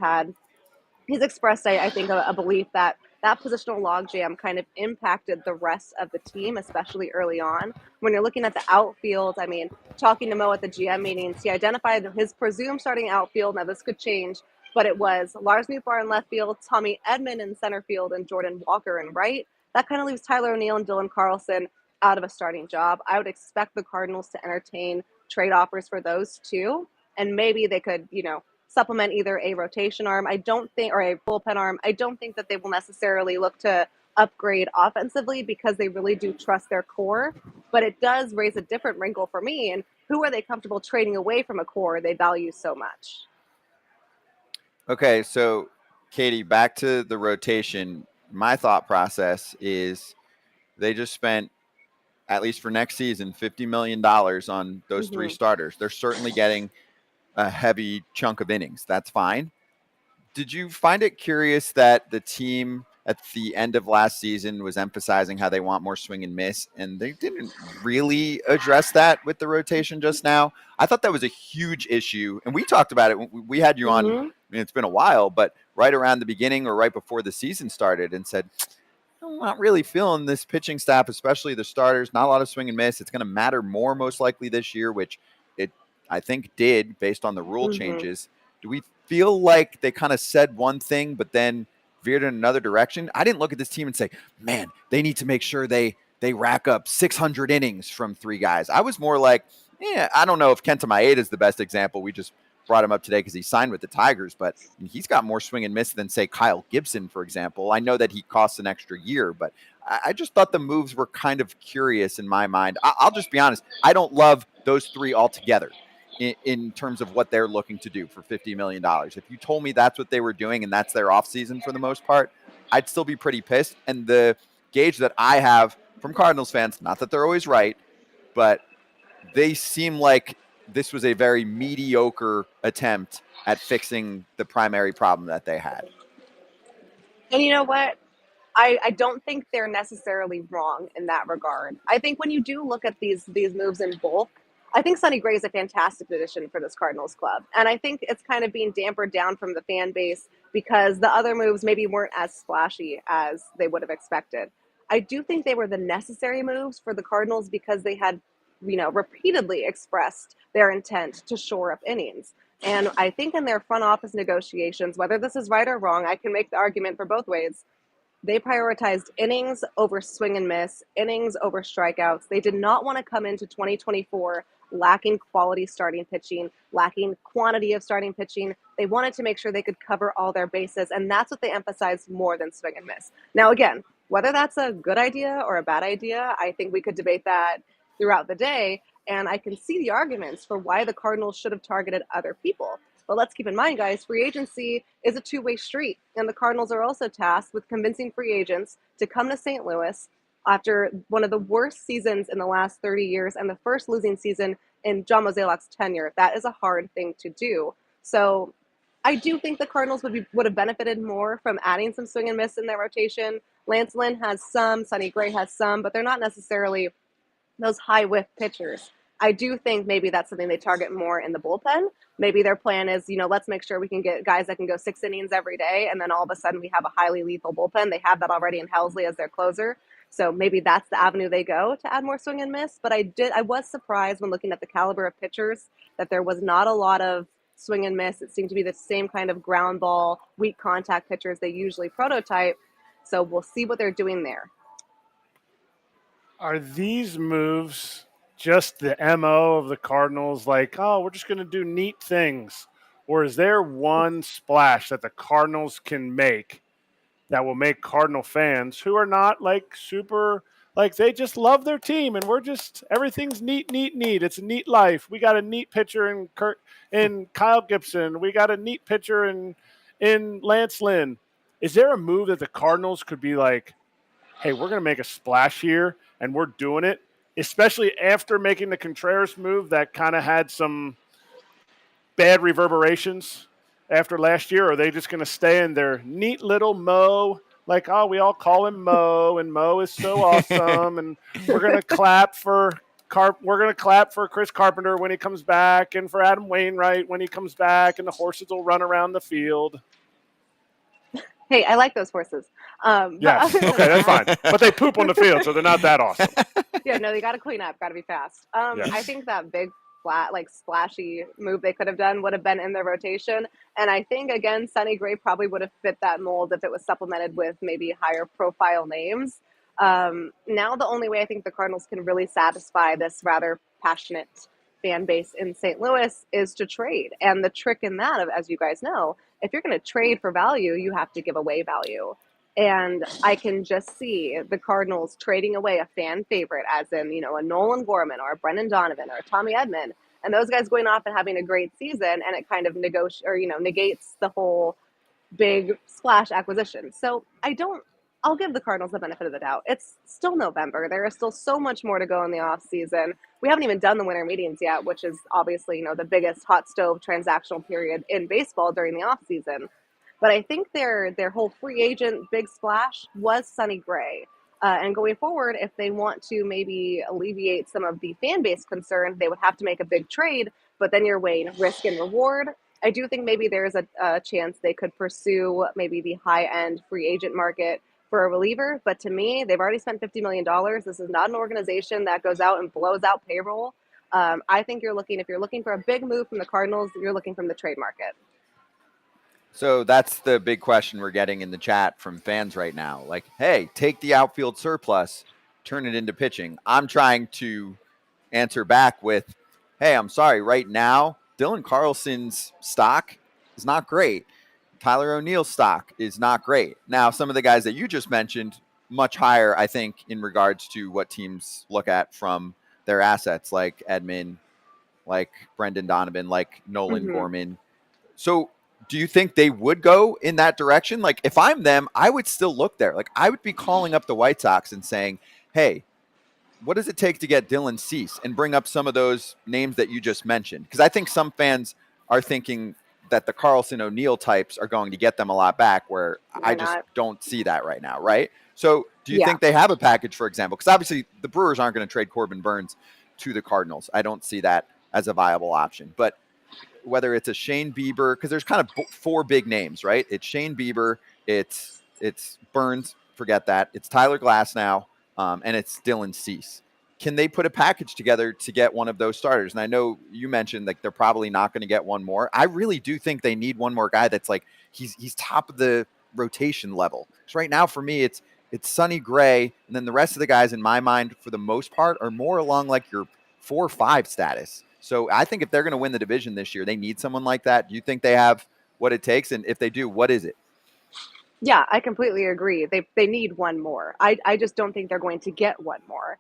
expressed, I think, a belief that positional logjam kind of impacted the rest of the team, especially early on. When you're looking at the outfield, I mean, talking to Mo at the GM meetings, he identified his presumed starting outfield. Now, this could change, but it was Lars Nootbaar in left field, Tommy Edman in center field, and Jordan Walker in right. That kind of leaves Tyler O'Neill and Dylan Carlson out of a starting job. I would expect the Cardinals to entertain trade offers for those 2, and maybe they could, supplement either a rotation arm, or a bullpen arm. I don't think that they will necessarily look to upgrade offensively, because they really do trust their core, but it does raise a different wrinkle for me. And who are they comfortable trading away from a core they value so much? Okay, so Katie, back to the rotation. My thought process is they just spent, at least for next season, $50 million on those 3 starters. They're certainly getting a heavy chunk of innings. That's fine. Did you find it curious that the team at the end of last season was emphasizing how they want more swing and miss, and they didn't really address that with the rotation just now? I thought that was a huge issue, and we talked about it. We had you on, I mean, it's been a while, but right around the beginning or right before the season started, and said, I'm not really feeling this pitching staff, especially the starters. Not a lot of swing and miss. It's going to matter more most likely this year, which it, I think, did based on the rule changes. Do we feel like they kind of said one thing, but then veered in another direction? I didn't look at this team and say, man, they need to make sure they rack up 600 innings from 3 guys. I was more like, I don't know if Kenta Maeda is the best example. We just brought him up today because he signed with the Tigers, but he's got more swing and miss than, say, Kyle Gibson, for example. I know that he costs an extra year, but I just thought the moves were kind of curious in my mind. I'll just be honest. I don't love those 3 altogether in terms of what they're looking to do for $50 million. If you told me that's what they were doing and that's their offseason for the most part, I'd still be pretty pissed. And the gauge that I have from Cardinals fans, not that they're always right, but they seem like this was a very mediocre attempt at fixing the primary problem that they had. And you know what? I don't think they're necessarily wrong in that regard. I think when you do look at these moves in bulk, I think Sonny Gray is a fantastic addition for this Cardinals club. And I think it's kind of being dampered down from the fan base because the other moves maybe weren't as splashy as they would have expected. I do think they were the necessary moves for the Cardinals because they had, repeatedly expressed their intent to shore up innings. And I think in their front office negotiations, whether this is right or wrong, I can make the argument for both ways. They prioritized innings over swing and miss, innings over strikeouts. They did not want to come into 2024 lacking quality starting pitching, lacking quantity of starting pitching. They wanted to make sure they could cover all their bases, and that's what they emphasized more than swing and miss. Now, again, whether that's a good idea or a bad idea, I think we could debate that throughout the day, and I can see the arguments for why the Cardinals should have targeted other people. But let's keep in mind, guys, free agency is a two-way street, and the Cardinals are also tasked with convincing free agents to come to St. Louis after one of the worst seasons in the last 30 years and the first losing season in John Mozeliak's tenure. That is a hard thing to do. So I do think the Cardinals would have benefited more from adding some swing and miss in their rotation. Lance Lynn has some, Sonny Gray has some, but they're not necessarily those high whiff pitchers. I do think maybe that's something they target more in the bullpen. Maybe their plan is, let's make sure we can get guys that can go 6 innings every day, and then all of a sudden we have a highly lethal bullpen. They have that already in Helsley as their closer. So maybe that's the avenue they go to add more swing and miss. But I was surprised when looking at the caliber of pitchers that there was not a lot of swing and miss. It seemed to be the same kind of ground ball, weak contact pitchers they usually prototype. So we'll see what they're doing there. Are these moves just the MO of the Cardinals, like, oh, we're just going to do neat things? Or is there one splash that the Cardinals can make that will make Cardinal fans who are not like super, like they just love their team and we're just, everything's neat, neat, neat. It's a neat life. We got a neat pitcher in Kyle Gibson. We got a neat pitcher in Lance Lynn. Is there a move that the Cardinals could be like, hey, we're going to make a splash here and we're doing it, especially after making the Contreras move that kind of had some bad reverberations after last year? Or are they just going to stay in their neat little Mo, like, oh, we all call him Mo, and Mo is so awesome, and we're going to clap for Chris Carpenter when he comes back, and for Adam Wainwright when he comes back, and the horses will run around the field. Hey, I like those horses. Yes, okay, that's fine. But they poop on the field, so they're not that awesome. Yeah, no, they got to clean up, got to be fast. Yes. I think that big, flat, like splashy move they could have done would have been in their rotation. And I think, again, Sonny Gray probably would have fit that mold if it was supplemented with maybe higher profile names. Now the only way I think the Cardinals can really satisfy this rather passionate fan base in St. Louis is to trade. And the trick in that, as you guys know, if you're going to trade for value, you have to give away value. And I can just see the Cardinals trading away a fan favorite, as in, a Nolan Gorman or a Brendan Donovan or a Tommy Edman, and those guys going off and having a great season, and it kind of negates the whole big splash acquisition. So I'll give the Cardinals the benefit of the doubt. It's still November. There is still so much more to go in the off season. We haven't even done the winter meetings yet, which is obviously, the biggest hot stove transactional period in baseball during the off season. But I think their whole free agent big splash was Sonny Gray. And going forward, if they want to maybe alleviate some of the fan base concern, they would have to make a big trade, but then you're weighing risk and reward. I do think maybe there's a chance they could pursue maybe the high-end free agent market for a reliever. But to me, they've already spent $50 million. This is not an organization that goes out and blows out payroll. I think if you're looking for a big move from the Cardinals, you're looking from the trade market. So that's the big question we're getting in the chat from fans right now. Like, hey, take the outfield surplus, turn it into pitching. I'm trying to answer back with, hey, I'm sorry. Right now, Dylan Carlson's stock is not great. Tyler O'Neill's stock is not great. Now, some of the guys that you just mentioned, much higher, I think, in regards to what teams look at from their assets, like Edman, like Brendan Donovan, like Nolan Gorman. So do you think they would go in that direction? Like, if I'm them, I would still look there. Like, I would be calling up the White Sox and saying, hey, what does it take to get Dylan Cease, and bring up some of those names that you just mentioned? Because I think some fans are thinking that the Carlson O'Neill types are going to get them a lot back, where I just don't see that right now, right? So do you think they have a package, for example? Because obviously the Brewers aren't going to trade Corbin Burns to the Cardinals. I don't see that as a viable option. But whether it's a Shane Bieber, because there's kind of 4 big names, right? It's Shane Bieber, it's Burns, forget that. It's Tyler Glass now, and it's Dylan Cease. Can they put a package together to get one of those starters? And I know you mentioned like they're probably not going to get one more. I really do think they need one more guy that's like he's top of the rotation level. Because right now for me it's Sonny Gray, and then the rest of the guys in my mind for the most part are more along like your 4 or 5 status. So I think if they're going to win the division this year, they need someone like that. Do you think they have what it takes? And if they do, what is it? Yeah, I completely agree. They need one more. I just don't think they're going to get one more.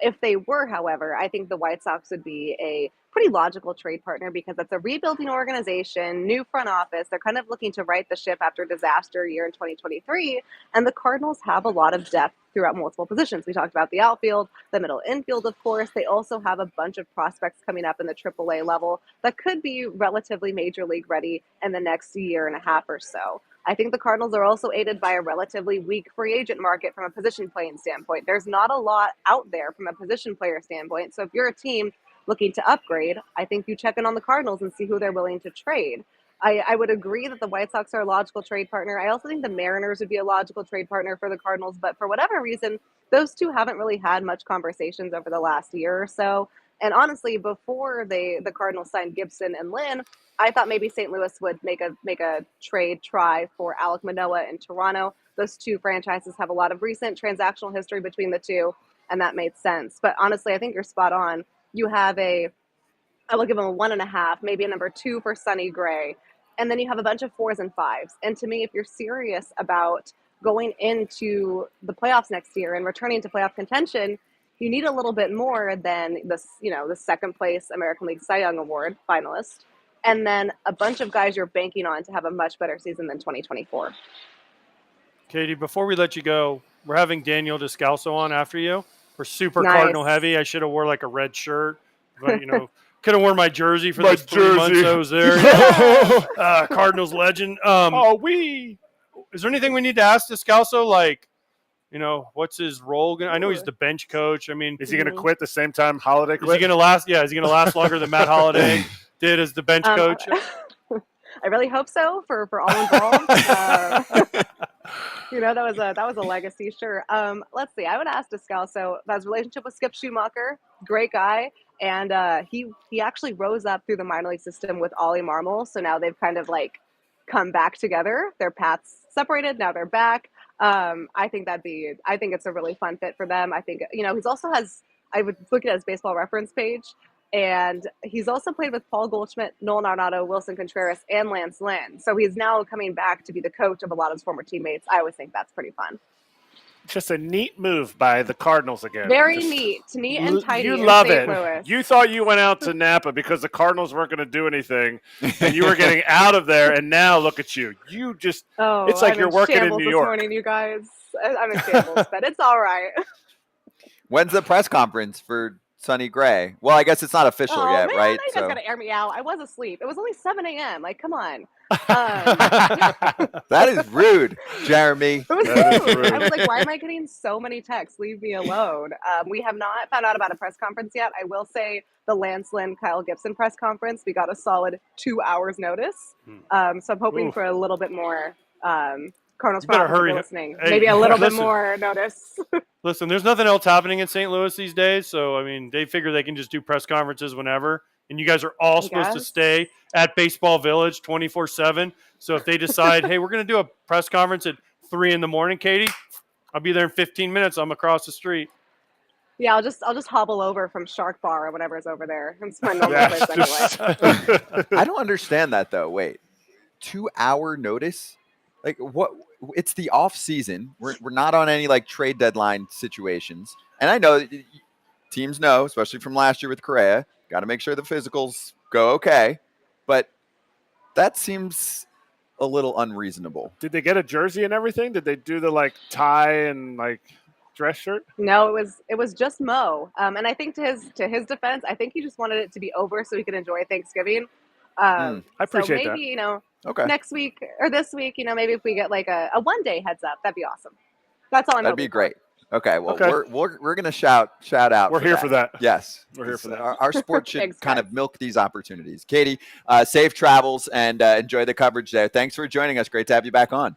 If they were, however, I think the White Sox would be a pretty logical trade partner because it's a rebuilding organization, new front office. They're kind of looking to right the ship after a disaster year in 2023. And the Cardinals have a lot of depth throughout multiple positions. We talked about the outfield, the middle infield, of course. They also have a bunch of prospects coming up in the AAA level that could be relatively major league ready in the next year and a half or so. I think the Cardinals are also aided by a relatively weak free agent market from a position playing standpoint. There's not a lot out there from a position player standpoint. So if you're a team looking to upgrade, I think you check in on the Cardinals and see who they're willing to trade. I would agree that the White Sox are a logical trade partner. I also think the Mariners would be a logical trade partner for the Cardinals. But for whatever reason, those two haven't really had much conversations over the last year or so. And honestly, before the Cardinals signed Gibson and Lynn, I thought maybe St. Louis would make a trade try for Alek Manoah in Toronto. Those two franchises have a lot of recent transactional history between the two, and that made sense. But honestly, I think you're spot on. You have I will give him a 1.5, maybe a number 2 for Sonny Gray, and then you have a bunch of 4s and 5s. And to me, if you're serious about going into the playoffs next year and returning to playoff contention, you need a little bit more than the second place American League Cy Young Award finalist, and then a bunch of guys you're banking on to have a much better season than 2024. Katie, before we let you go, we're having Daniel Descalso on after you. We're super Nice. Cardinal heavy. I should have wore like a red shirt, but could have worn my jersey for the 3 months I was there. Cardinals legend. Is there anything we need to ask Descalso? Like, what's his role? I know he's the bench coach. I mean, Is he going to quit the same time Holiday quit? Is he going to last? Yeah, is he going to last longer than Matt Holiday did as the bench coach? I really hope so for all involved. That was a legacy, sure. Let's see. I would ask Descalso about his relationship with Skip Schumacher. Great guy, and he actually rose up through the minor league system with Ollie Marmol. So now they've kind of like come back together. Their paths separated. Now they're back. I think it's a really fun fit for them. I think he's also I would look at his baseball reference page. And he's also played with Paul Goldschmidt, Nolan Arenado, Wilson Contreras, and Lance Lynn. So he's now coming back to be the coach of a lot of his former teammates. I always think that's pretty fun. Just a neat move by the Cardinals again. Very neat and tidy. You love it. Louis. You thought you went out to Napa because the Cardinals weren't going to do anything, and you were getting out of there. And now look at you. You just it's like you're working in New York. This morning, you guys. I'm in shambles, but it's all right. When's the press conference for Sonny Gray? Well, I guess it's not official yet, man, right? You guys gotta air me out. I was asleep. It was only 7 a.m. Like, come on. That is rude, Jeremy. It was rude. I was like, why am I getting so many texts? Leave me alone. We have not found out about a press conference yet. I will say the Lance Lynn, Kyle Gibson press conference, we got a solid 2 hours notice. So I'm hoping for a little bit more Cardinals fans listening. Hey, maybe a little bit more notice. Listen, there's nothing else happening in St. Louis these days. So, I mean, they figure they can just do press conferences whenever. And you guys are all supposed to stay at Baseball Village 24/7. So if they decide, hey, we're going to do a press conference at 3 a.m, Katie, I'll be there in 15 minutes. I'm across the street. Yeah, I'll just hobble over from Shark Bar or whatever is over there. It's my normal place anyway. I don't understand that though. Wait, 2 hour notice? Like what? It's the off season. We're not on any like trade deadline situations. And I know teams know, especially from last year with Correa, got to make sure the physicals go okay. But that seems a little unreasonable. Did they get a jersey and everything? Did they do the like tie and like dress shirt? No, it was just Mo. And I think to his defense, I think he just wanted it to be over so he could enjoy Thanksgiving. I appreciate so maybe, that. Next week or this week, maybe if we get like a 1 day heads up, that'd be awesome. That's all I'm That'd be great. Okay, well, Okay. we're gonna shout out. We're here for that. Yes, We're here for that. Our sport should Thanks, kind guys. of milk these opportunities. Katie, safe travels and enjoy the coverage there. Thanks for joining us. Great to have you back on.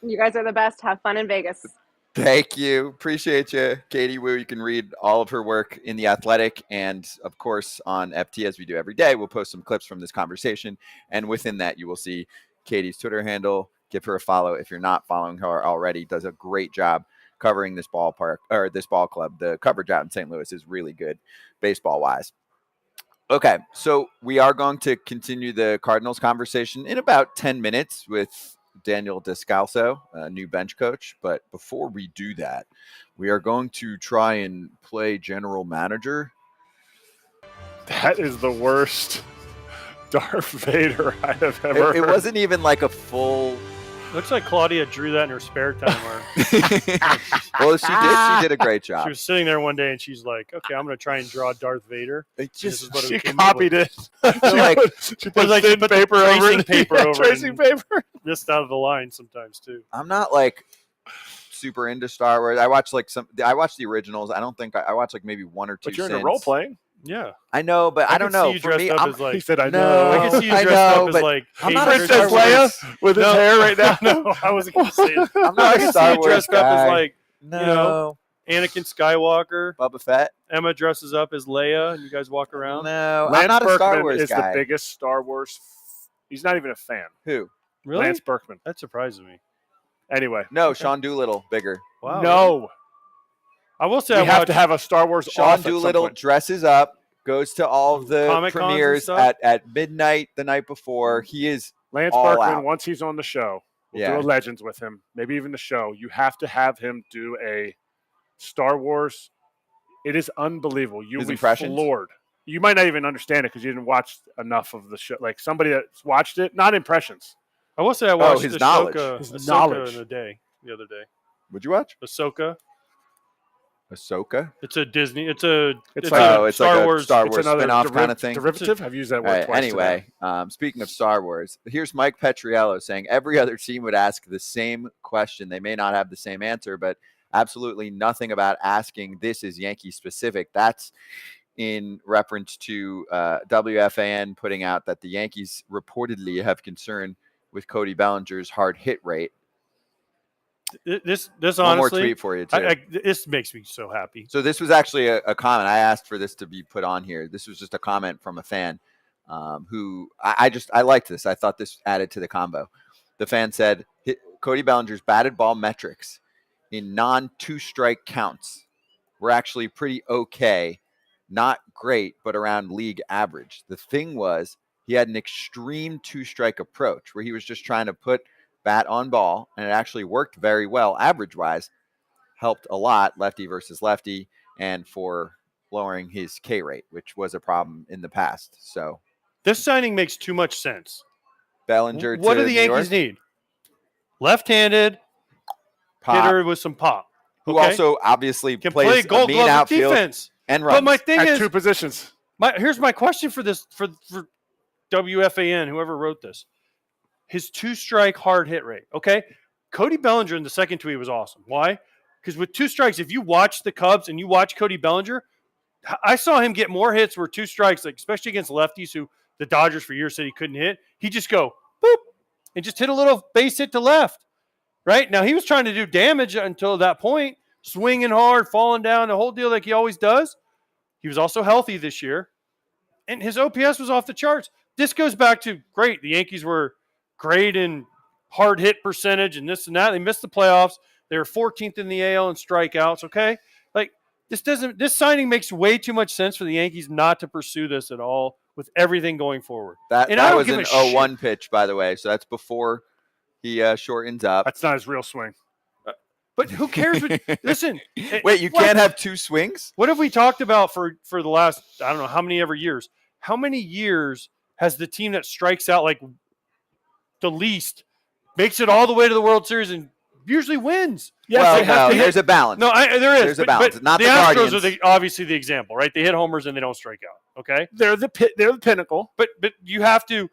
You guys are the best. Have fun in Vegas. Thank you. Appreciate you, Katie Wu. You can read all of her work in The Athletic and, of course, on FT as we do every day. We'll post some clips from this conversation, and within that, you will see Katie's Twitter handle. Give her a follow if you're not following her already. Does a great job covering this ballpark or this ball club. The coverage out in St. Louis is really good, baseball wise. Okay, so we are going to continue the Cardinals conversation in about 10 minutes with Daniel Descalso, a new bench coach. But before we do that, we are going to try and play general manager. That is the worst Darth Vader I have ever It heard. wasn't even like a full. Looks like Claudia drew that in her spare time. Where Well, she did a great she job. was sitting there one day and she's like, "Okay, I'm going to try and draw Darth Vader." It This is what She we came up copied with. it. like- she put like thin put the paper over tracing it. paper Yeah, over it tracing and- paper. Missed out of the line sometimes too. I'm not like super into Star Wars. I watched the originals. I don't think I watched like maybe one or two. But you're into since. role playing. Yeah, I know, but I don't could see know. you For dressed me, up I'm, as like. He said, "I No. know." I can see you I dressed know, up as but like I'm not a Hayden Star Princess Wars. Leia with his hair right now. No, I wasn't going to say it. I'm No, I not a can see Star you Wars dressed up guy. as like No, know, Anakin Skywalker. Boba Fett. Emma dresses up as Leia, and you guys walk around. No, I'm Lance not a Star Berkman Wars is guy. the biggest Star Wars. He's not even a fan. Who? Really? Lance Berkman. That surprises me. Anyway, No, Sean Doolittle, bigger. Wow. no, I will say we I have watched to have a Star Wars. Sean off at some Doolittle point. dresses up, goes to all of the Comic-Cons and premieres stuff? at midnight the night before. He is Lance all Berkman. out. Once he's on the show, we'll Yeah. do a Legends with him. Maybe even the show. You have to have him do a Star Wars. It is unbelievable. You'll His be impressions? floored. You might not even understand it because you didn't watch enough of the show. Like somebody that's watched it, not impressions. I will say I watched his Ahsoka, knowledge. His Ahsoka knowledge. in a day the other day. Would you watch Ahsoka. Ahsoka? It's a Disney. It's a It's like like- a Oh, it's Star like a Wars. Star It's Wars another spin-off kind of thing. derivative. I've used that word All right, twice anyway, today. speaking of Star Wars, here's Mike Petriello saying every other team would ask the same question. They may not have the same answer, but absolutely nothing about asking this is Yankee specific. That's in reference to WFAN putting out that the Yankees reportedly have concern with Cody Bellinger's hard hit rate. This One more honestly, tweet for you, too. this makes me so happy. So this was actually a comment. I asked for this to be put on here. This was just a comment from a fan who I liked this. I thought this added to the combo. The fan said Cody Bellinger's batted ball metrics in non-two-strike counts were actually pretty okay. Not great, but around league average. The thing was he had an extreme two-strike approach where he was just trying to put bat on ball, and it actually worked very well average-wise. Helped a lot, lefty versus lefty, and for lowering his K rate, which was a problem in the past. So This signing makes too much sense. Bellinger What to do the New Yankees York, need? Left-handed Pop, hitter with some pop. who Okay? also obviously Can plays play a Gold mean Glove outfield defense. and runs. But my thing At is, two positions. here's my question for this for WFAN, whoever wrote this. His two-strike hard hit rate. Okay, Cody Bellinger in the second tweet was awesome. Why? Because with two strikes, if you watch the Cubs and you watch Cody Bellinger, I saw him get more hits where two strikes, like especially against lefties who the Dodgers for years said he couldn't hit. He just go boop and just hit a little base hit to left. Right now, he was trying to do damage until that point, swinging hard, falling down, the whole deal like he always does. He was also healthy this year, and his OPS was off the charts. This goes back to great. The Yankees were great in hard hit percentage and this and that. They missed the playoffs. They were 14th in the AL in strikeouts. Okay, like this signing makes way too much sense for the Yankees not to pursue this at all with everything going forward. That And I don't was give an a shit. 0-1 pitch, by the way. So that's before he shortens up. That's not his real swing. But who cares? Listen, Wait, you what- can't have two swings? What have we talked about for the last, I don't know how many ever years? How many years has the team that strikes out like the least makes it all the way to the World Series and usually wins? Yes, well, they have no, to hit. there's a balance. No, there is. There's a balance. Not the the Astros Guardians. are obviously the example, right? They hit homers and they don't strike out. Okay, They're the pinnacle. but you have to.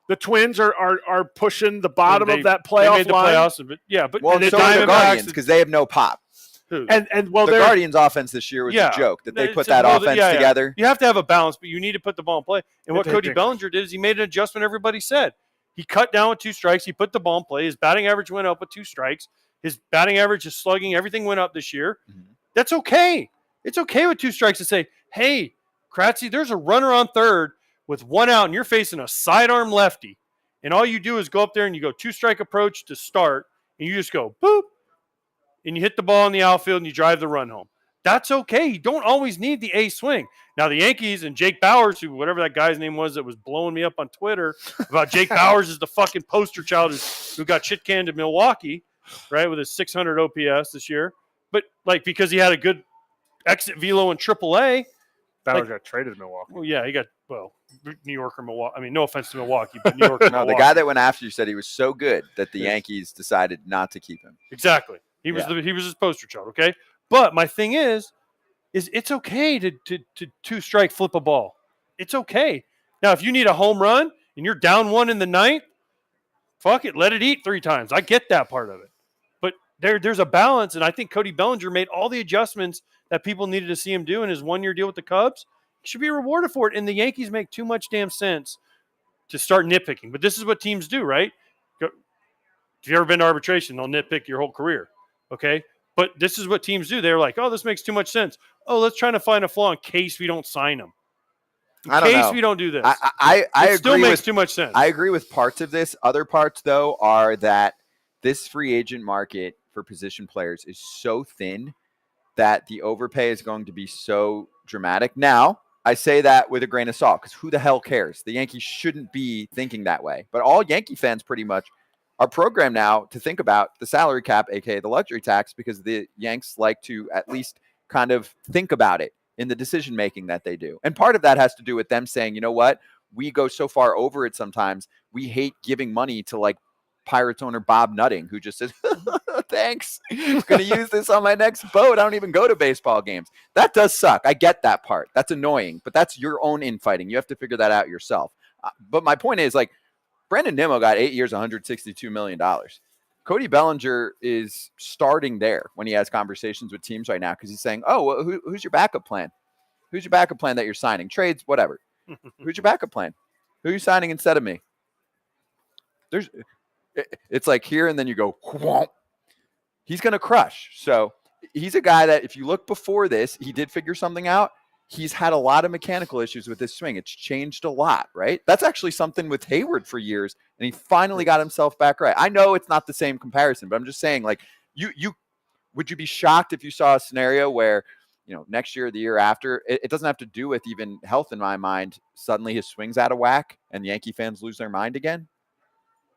The Twins are pushing the bottom They- of that They playoff made the line. playoffs, but yeah, but Well, and the so are the Diamondbacks. Guardians because they have no pop. Who? And well, The they're Guardians' offense this year was Yeah. a joke that they It's put a- that well, offense yeah. together. You have to have a balance, but you need to put the ball in play. And what They Cody think- Bellinger did is he made an adjustment everybody said. He cut down with 2 strikes. He put the ball in play. His batting average went up with 2 strikes. His batting average, his slugging, everything went up this year. Mhm. That's okay. It's okay with 2 strikes to say, hey, Kratzy, there's a runner on third with 1 out, and you're facing a sidearm lefty. And all you do is go up there and you go 2-strike approach to start, and you just go boop, and you hit the ball in the outfield and you drive the run home. That's okay. You don't always need the A swing. Now, the Yankees and Jake Bowers, who whatever that guy's name was that was blowing me up on Twitter about Jake Bowers is the fucking poster child who got shit canned in Milwaukee, right, with his 600 OPS this year. But, like, because he had a good exit velo in AAA. Bowers got traded to Milwaukee. Well, yeah, he got, New York or Milwaukee. I mean, no offense to Milwaukee, but New York or No, the Milwaukee. guy that went after you said he was so good that the Yankees decided not to keep him. Exactly. He was he was his poster child, okay? But my thing is it's okay to 2-strike flip a ball. It's okay. Now, if you need a home run and you're down 1 in the 9th, fuck it, let it eat 3 times. I get that part of it. But there's a balance, and I think Cody Bellinger made all the adjustments that people needed to see him do in his 1-year deal with the Cubs. He should be rewarded for it, and the Yankees make too much damn sense to start nitpicking. But this is what teams do, right? If you've ever been to arbitration, they'll nitpick your whole career, okay? But this is what teams do. They're like, oh, this makes too much sense. Oh, let's try to find a flaw in case we don't sign him. In I don't case know. we don't do this. I it still agree makes with too much sense. I agree with parts of this. Other parts, though, are that this free agent market for position players is so thin that the overpay is going to be so dramatic. Now, I say that with a grain of salt because who the hell cares? The Yankees shouldn't be thinking that way. But all Yankee fans pretty much are programmed now to think about the salary cap, aka the luxury tax, because the Yanks like to at least kind of think about it in the decision making that they do. And part of that has to do with them saying, you know what, we go so far over it sometimes. We hate giving money to like Pirates owner Bob Nutting, who just says, thanks, I'm going to use this on my next boat. I don't even go to baseball games. That does suck. I get that part. That's annoying, but that's your own infighting. You have to figure that out yourself. But my point is, like, Brandon Nimmo got 8 years, $162 million. Cody Bellinger is starting there when he has conversations with teams right now because he's saying, oh, well, who's your backup plan? Who's your backup plan that you're signing? Trades, whatever. Who's your backup plan? Who are you signing instead of me? It's like here and then you go, whomp. He's going to crush. So he's a guy that if you look before this, he did figure something out. He's had a lot of mechanical issues with his swing. It's changed a lot, right? That's actually something with Hayward for years, and he finally got himself back right. I know it's not the same comparison, but I'm just saying, like, would you be shocked if you saw a scenario where, you know, next year or the year after, it doesn't have to do with even health in my mind, suddenly his swing's out of whack and Yankee fans lose their mind again?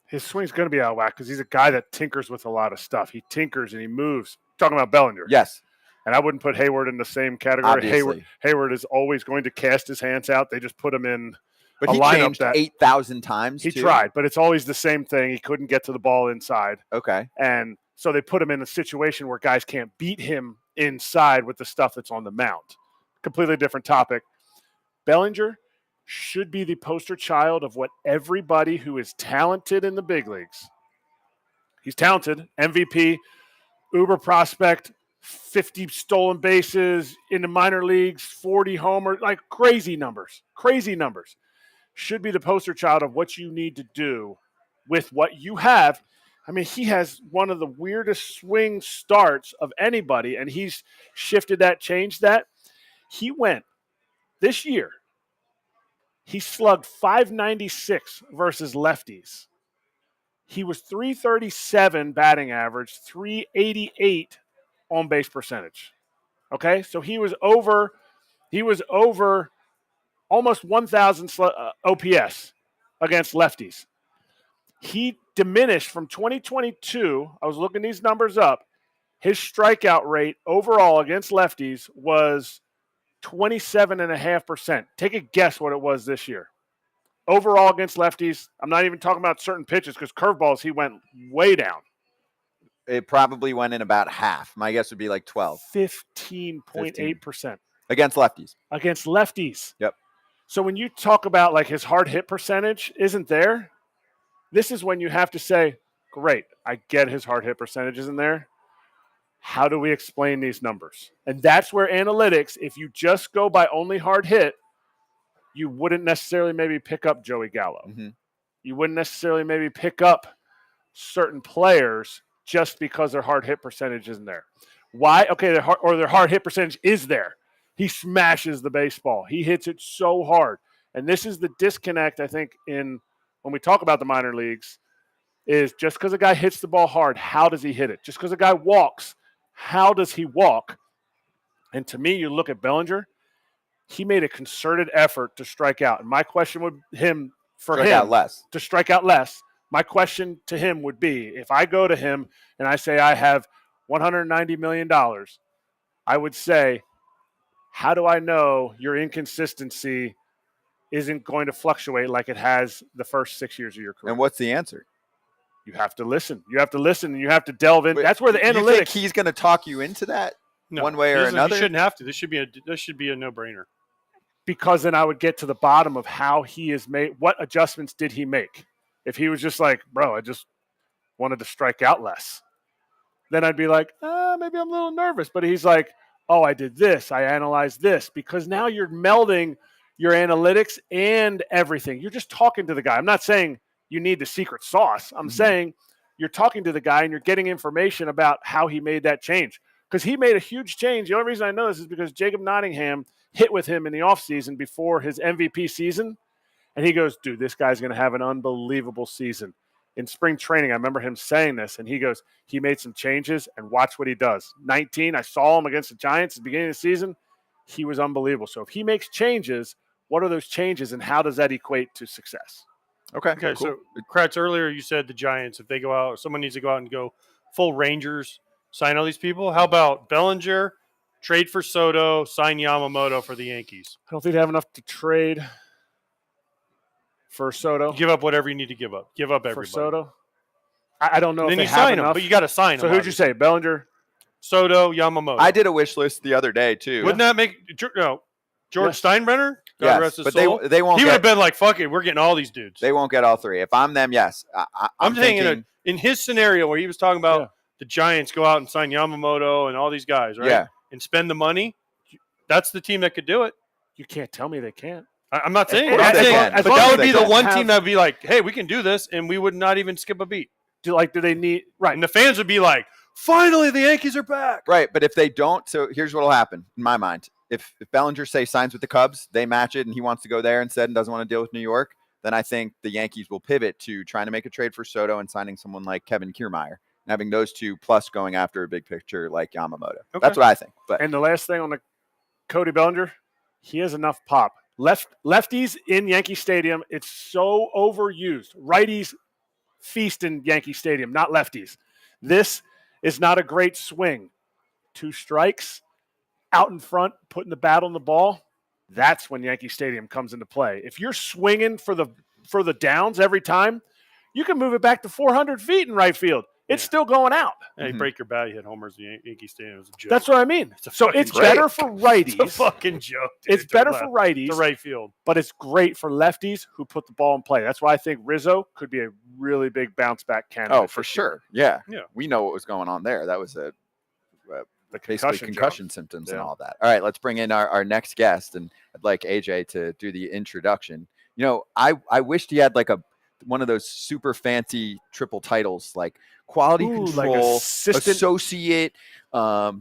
His swing's going to be out of whack because he's a guy that tinkers with a lot of stuff. He tinkers and he moves. Talking about Bellinger. Yes. And I wouldn't put Hayward in the same category. Obviously. Hayward is always going to cast his hands out. They just put him in But a he lineup changed that 8,000 times. he too. tried, but it's always the same thing. He couldn't get to the ball inside. Okay. And so they put him in a situation where guys can't beat him inside with the stuff that's on the mound. Completely different topic. Bellinger should be the poster child of what everybody who is talented in the big leagues. He's talented, MVP, uber prospect, 50 stolen bases in the minor leagues, 40 homers, like crazy numbers. Should be the poster child of what you need to do with what you have. I mean, he has one of the weirdest swing starts of anybody, and he's shifted that, changed that. He went this year, he slugged .596 versus lefties. He was .337 batting average, .388 on base percentage. Okay, so he was over almost 1,000 OPS against lefties. He diminished from 2022. I was looking these numbers up. His strikeout rate overall against lefties was 27.5%. Take a guess what it was this year. Overall against lefties, I'm not even talking about certain pitches because curveballs, he went way down. It probably went in about half. My guess would be like 12. 15.8%. Against lefties. Against lefties. Yep. So when you talk about like his hard hit percentage isn't there, this is when you have to say, great, I get his hard hit percentage isn't there, how do we explain these numbers? And that's where analytics, if you just go by only hard hit, you wouldn't necessarily maybe pick up Joey Gallo. Mm-hmm. You wouldn't necessarily maybe pick up certain players just because their hard hit percentage isn't there. Why? Okay, their hard hit percentage is there. He smashes the baseball. He hits it so hard. And this is the disconnect, I think, in when we talk about the minor leagues, is just because a guy hits the ball hard, how does he hit it? Just because a guy walks, how does he walk? And to me, you look at Bellinger, he made a concerted effort to strike out. And my question would Strike out less. to strike out less. My question to him would be, if I go to him and I say I have $190 million, I would say, how do I know your inconsistency isn't going to fluctuate like it has the first 6 years of your career? And what's the answer? You have to listen. You have to listen, and you have to delve in. But That's where the you think analytics. he's going to talk you into that No, one way he or doesn't- another? He shouldn't have to. This should be a no-brainer. Because then I would get to the bottom of how he is made. What adjustments did he make? If he was just like, bro, I just wanted to strike out less, then I'd be like, maybe I'm a little nervous. But he's like, oh, I did this. I analyzed this. Because now you're melding your analytics and everything. You're just talking to the guy. I'm not saying you need the secret sauce. I'm saying you're talking to the guy and you're getting information about how he made that change. Because he made a huge change. The only reason I know this is because Jacob Nottingham hit with him in the offseason before his MVP season. And he goes, dude, this guy's going to have an unbelievable season. In spring training, I remember him saying this, and he goes, he made some changes, and watch what he does. 19, I saw him against the Giants at the beginning of the season. He was unbelievable. So if he makes changes, what are those changes, and how does that equate to success? Okay. Okay, cool. so Kratz, earlier you said the Giants, if they go out, someone needs to go out and go full Rangers, sign all these people. How about Bellinger, trade for Soto, sign Yamamoto for the Yankees? I don't think they have enough to trade for Soto. Give up whatever you need to give up. Give up For everybody. Soto? I don't know And if then they you have sign enough. them, but you got to sign So them. who'd you say? Bellinger? Soto, Yamamoto. I did a wish list the other day too. Wouldn't that make George Steinbrenner? God Yes, rest his but soul. they won't. He would have Get, been like, "Fuck it, we're getting all these dudes." they won't get all three. If I'm them, yes. I'm thinking thinking, in his scenario where he was talking about Yeah. the Giants go out and sign Yamamoto and all these guys, right? Yeah. And spend the money. That's the team that could do it. You can't tell me they can't. I'm not saying, Well, I'm they saying can. but As long that as would they be the don't one have- team that would be like, "Hey, we can do this," and we would not even skip a beat. Do they need – right. And the fans would be like, "Finally, the Yankees are back." right, but if they don't, so here's what'll happen in my mind. If Bellinger say signs with the Cubs, they match it, and he wants to go there instead and doesn't want to deal with New York, then I think the Yankees will pivot to trying to make a trade for Soto and signing someone like Kevin Kiermaier and having those two plus going after a big picture like Yamamoto. Okay. That's what I think. But And the last thing on the Cody Bellinger, he has enough pop. Lefties in Yankee Stadium, it's so overused. Righties feast in Yankee Stadium, not lefties. This is not a great swing. 2 strikes, out in front, putting the bat on the ball. That's when Yankee Stadium comes into play. If you're swinging for the downs every time, you can move it back to 400 feet in right field. It's still going out. Hey, Mhm. break your bat, you hit homers in Yankee Stadium. It was a joke. That's what I mean. It's a So fucking it's great. better for righties. It's a fucking joke. Dude. It's better To for left- righties, to right field. but it's great for lefties who put the ball in play. That's why I think Rizzo could be a really big bounce back candidate. oh, for sure. Yeah. Yeah. We know what was going on there. That was The basically concussion, concussion symptoms and Yeah. all that. All right, let's bring in our next guest, and I'd like AJ to do the introduction. You know, I wished he had like one of those super fancy triple titles, like quality Ooh, like control, assistant- associate,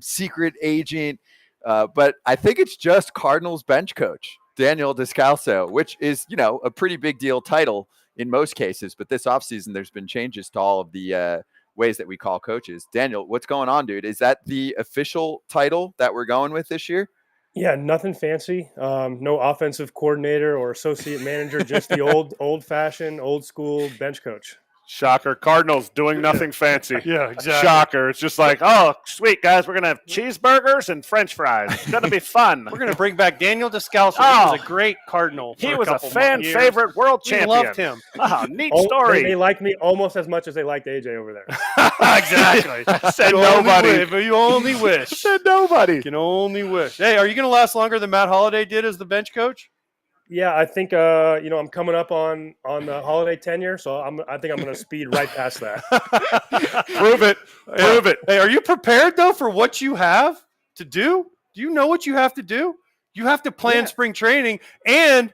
secret agent. But I think it's just Cardinals bench coach, Daniel Descalso, which is, you know, a pretty big deal title in most cases. But this offseason, there's been changes to all of the ways that we call coaches. Daniel, what's going on, dude? Is that the official title that we're going with this year? Yeah, nothing fancy. No offensive coordinator or associate manager, just the old-fashioned, old-school bench coach. Shocker. Cardinals doing nothing fancy. Yeah, exactly. Shocker. It's just like, oh, sweet, guys. We're going to have cheeseburgers and French fries. It's going to be fun. We're going to bring back Daniel Descalso. Oh. He was a great Cardinal. He for was a couple fan years. favorite world We champion. loved him. Oh, neat Oh, story. They like me almost as much as they liked AJ over there. Exactly. Said You only nobody. wish, you only wish. Said nobody. You can only wish. Hey, are you going to last longer than Matt Holliday did as the bench coach? Yeah, I think I'm coming up on the holiday tenure, so I think I'm going to speed right past that. Prove it. Prove it. Hey, are you prepared though for what you have to do? Do you know what you have to do? You have to plan spring training, and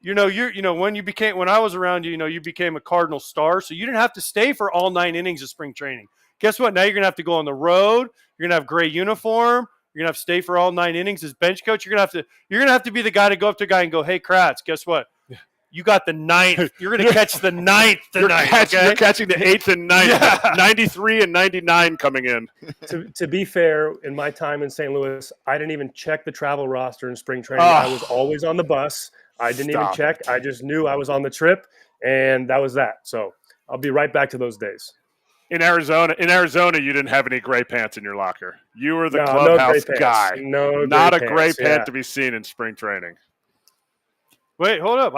when I was around you, you became a Cardinal star, so you didn't have to stay for all 9 innings of spring training. Guess what? Now you're gonna have to go on the road. You're gonna have gray uniform. You're gonna have to stay for all 9 innings as bench coach. You're gonna have to be the guy to go up to a guy and go, "Hey, Kratz, guess what? You got the 9th. You're gonna catch the 9th tonight. You're catching the 8th and 9th. Yeah. 93 and 99 coming in. To be fair, in my time in St. Louis, I didn't even check the travel roster in spring training. I was always on the bus. I didn't even check. I just knew I was on the trip, and that was that. So I'll be right back to those days. In Arizona, you didn't have any gray pants in your locker. You were the clubhouse guy. Not a gray pant to be seen in spring training. Wait, hold up.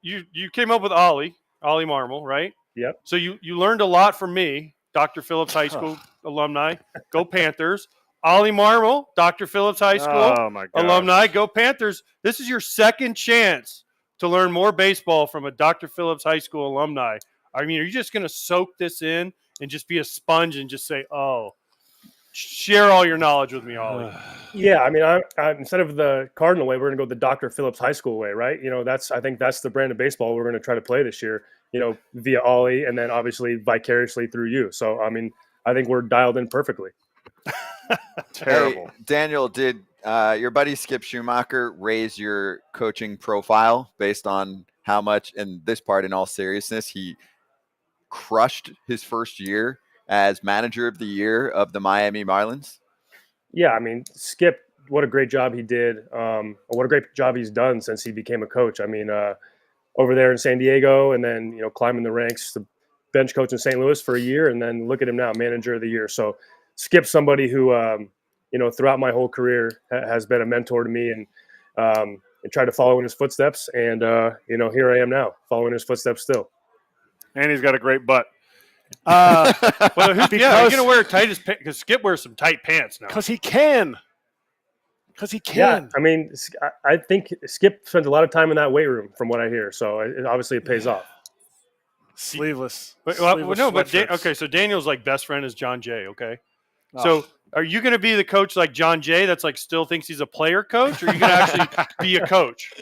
You came up with Ollie Marmol, right? Yep. So you learned a lot from me, Dr. Phillips High School alumni. Go Panthers. Ollie Marmol, Dr. Phillips High School alumni. Go Panthers. This is your second chance to learn more baseball from a Dr. Phillips High School alumni. I mean, are you just going to soak this in and just be a sponge and just say, share all your knowledge with me, Ollie? Yeah, I mean, I instead of the Cardinal way, we're going to go the Dr. Phillips High School way, right? I think that's the brand of baseball we're going to try to play this year, via Ollie and then obviously vicariously through you. So, I mean, I think we're dialed in perfectly. Terrible. Hey, Daniel, did your buddy Skip Schumacher raise your coaching profile based on how much, and this part in all seriousness, he crushed his first year as manager of the year of the Miami Marlins? Yeah, I mean, Skip, what a great job he did. What a great job he's done since he became a coach. I mean, over there in San Diego and then, climbing the ranks, the bench coach in St. Louis for a year, and then look at him now, manager of the year. So Skip's somebody who, throughout my whole career has been a mentor to me and tried to follow in his footsteps. And, here I am now following his footsteps still. And he's got a great butt. You're going to wear tightest pants because Skip wears some tight pants now. Because he can. Yeah, I mean, I think Skip spent a lot of time in that weight room from what I hear. So it pays off. Sleeveless. So Daniel's like best friend is John Jay, okay? So are you going to be the coach like John Jay that's like still thinks he's a player coach, or are you going to actually be a coach?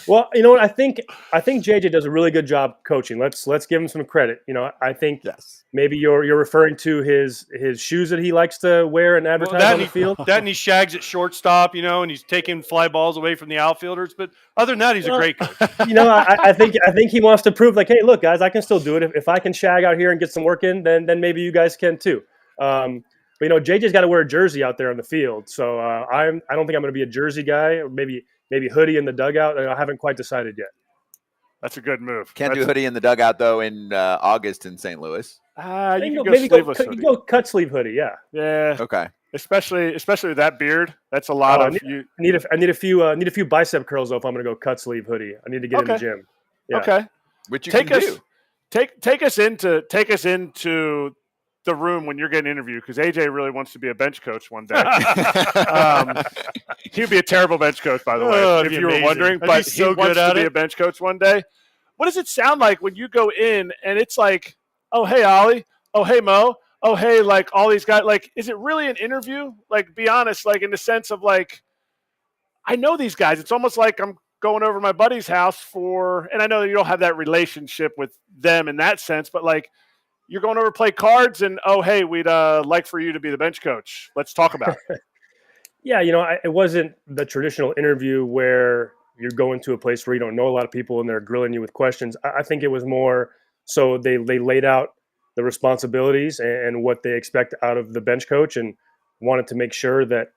Well, you know what? I think JJ does a really good job coaching. Let's give him some credit. I think maybe you're referring to his shoes that he likes to wear and advertise on the field. That and he shags at shortstop, and he's taking fly balls away from the outfielders. But other than that, he's a great coach. I think he wants to prove like, hey, look, guys, I can still do it. If I can shag out here and get some work in, then maybe you guys can too. But JJ's got to wear a jersey out there on the field. So I don't think I'm going to be a jersey guy. Or maybe hoodie in the dugout. I haven't quite decided yet. That's a good move. Can't do hoodie in the dugout, though, in August in St. Louis. You can go cut sleeve hoodie, yeah. Yeah. Okay. Especially with that beard. That's a lot of you. I need a few bicep curls, though, if I'm going to go cut sleeve hoodie. I need to get in the gym. Yeah. Okay. Which you can do. Take us into the room when you're getting interviewed, because AJ really wants to be a bench coach one day. He'd be a terrible bench coach, by the way, if you were wondering. But he wants to be a bench coach one day. What does it sound like when you go in and it's like, oh, hey, Ollie. Oh, hey, Mo. Oh, hey, like all these guys. Like, is it really an interview? Like, be honest, like in the sense of like, I know these guys. It's almost like I'm going over to my buddy's house and I know you don't have that relationship with them in that sense, but like, you're going over to play cards and, oh, hey, we'd like for you to be the bench coach. Let's talk about it. Yeah, it wasn't the traditional interview where you're going to a place where you don't know a lot of people and they're grilling you with questions. I think it was more so they laid out the responsibilities and what they expect out of the bench coach and wanted to make sure that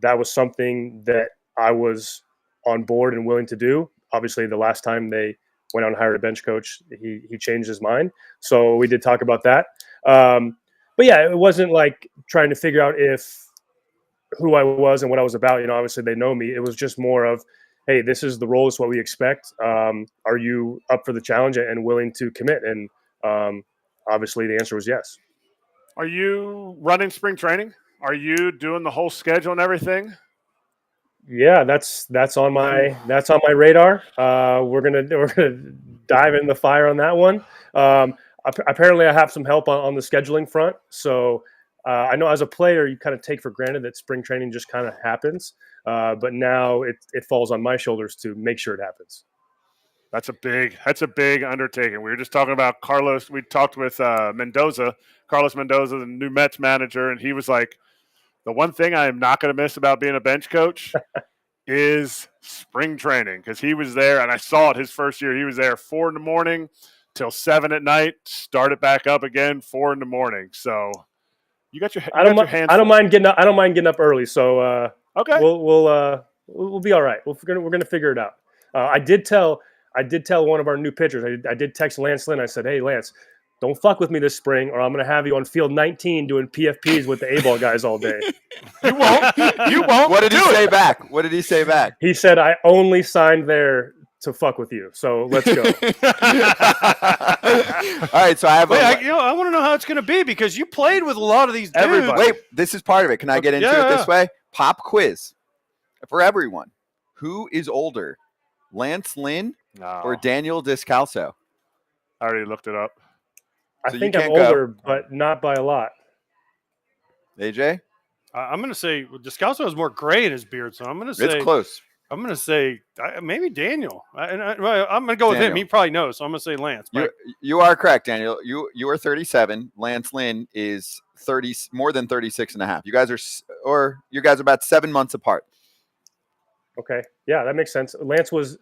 was something that I was on board and willing to do. Obviously, the last time they went out and hired a bench coach, he changed his mind. So we did talk about that. But yeah, it wasn't like trying to figure out who I was and what I was about. Obviously they know me. It was just more of, hey, this is the role, this is what we expect. Are you up for the challenge and willing to commit? And obviously the answer was yes. Are you running spring training? Are you doing the whole schedule and everything? Yeah, that's on my radar. We're gonna dive in the fire on that one. Apparently, I have some help on the scheduling front. So I know as a player, you kind of take for granted that spring training just kind of happens, but now it falls on my shoulders to make sure it happens. That's a big undertaking. We were just talking about Carlos. We talked with Carlos Mendoza, the new Mets manager, and he was like, the one thing I am not going to miss about being a bench coach is spring training, because he was there, and I saw it his first year. He was there 4 a.m. till 7 p.m, started back up again 4 a.m. So you got your hands. I don't mind getting up early. So okay, we'll be all right. We're gonna figure it out. I did tell one of our new pitchers. I did text Lance Lynn. I said, "Hey, Lance, don't fuck with me this spring, or I'm going to have you on field 19 doing PFPs with the A-ball guys all day." You won't. You won't. What did he say back? What did he say back? He said, "I only signed there to fuck with you. So let's go." All right. So I have. I want to know how it's going to be, because you played with a lot of these dudes. Everybody. Wait, this is part of it. Can I get into it this way? Pop quiz for everyone. Who is older, Lance Lynn or Daniel Descalso? I already looked it up. I think I'm older, but not by a lot. AJ? I'm going to say Descalso has more gray in his beard, so I'm going to say it's close. I'm going to say maybe Daniel. I'm going to go with him. He probably knows, so I'm going to say Lance. You are correct, Daniel. You are 37. Lance Lynn is more than 36 and a half. You guys are about 7 months apart. Okay, yeah, that makes sense. Lance was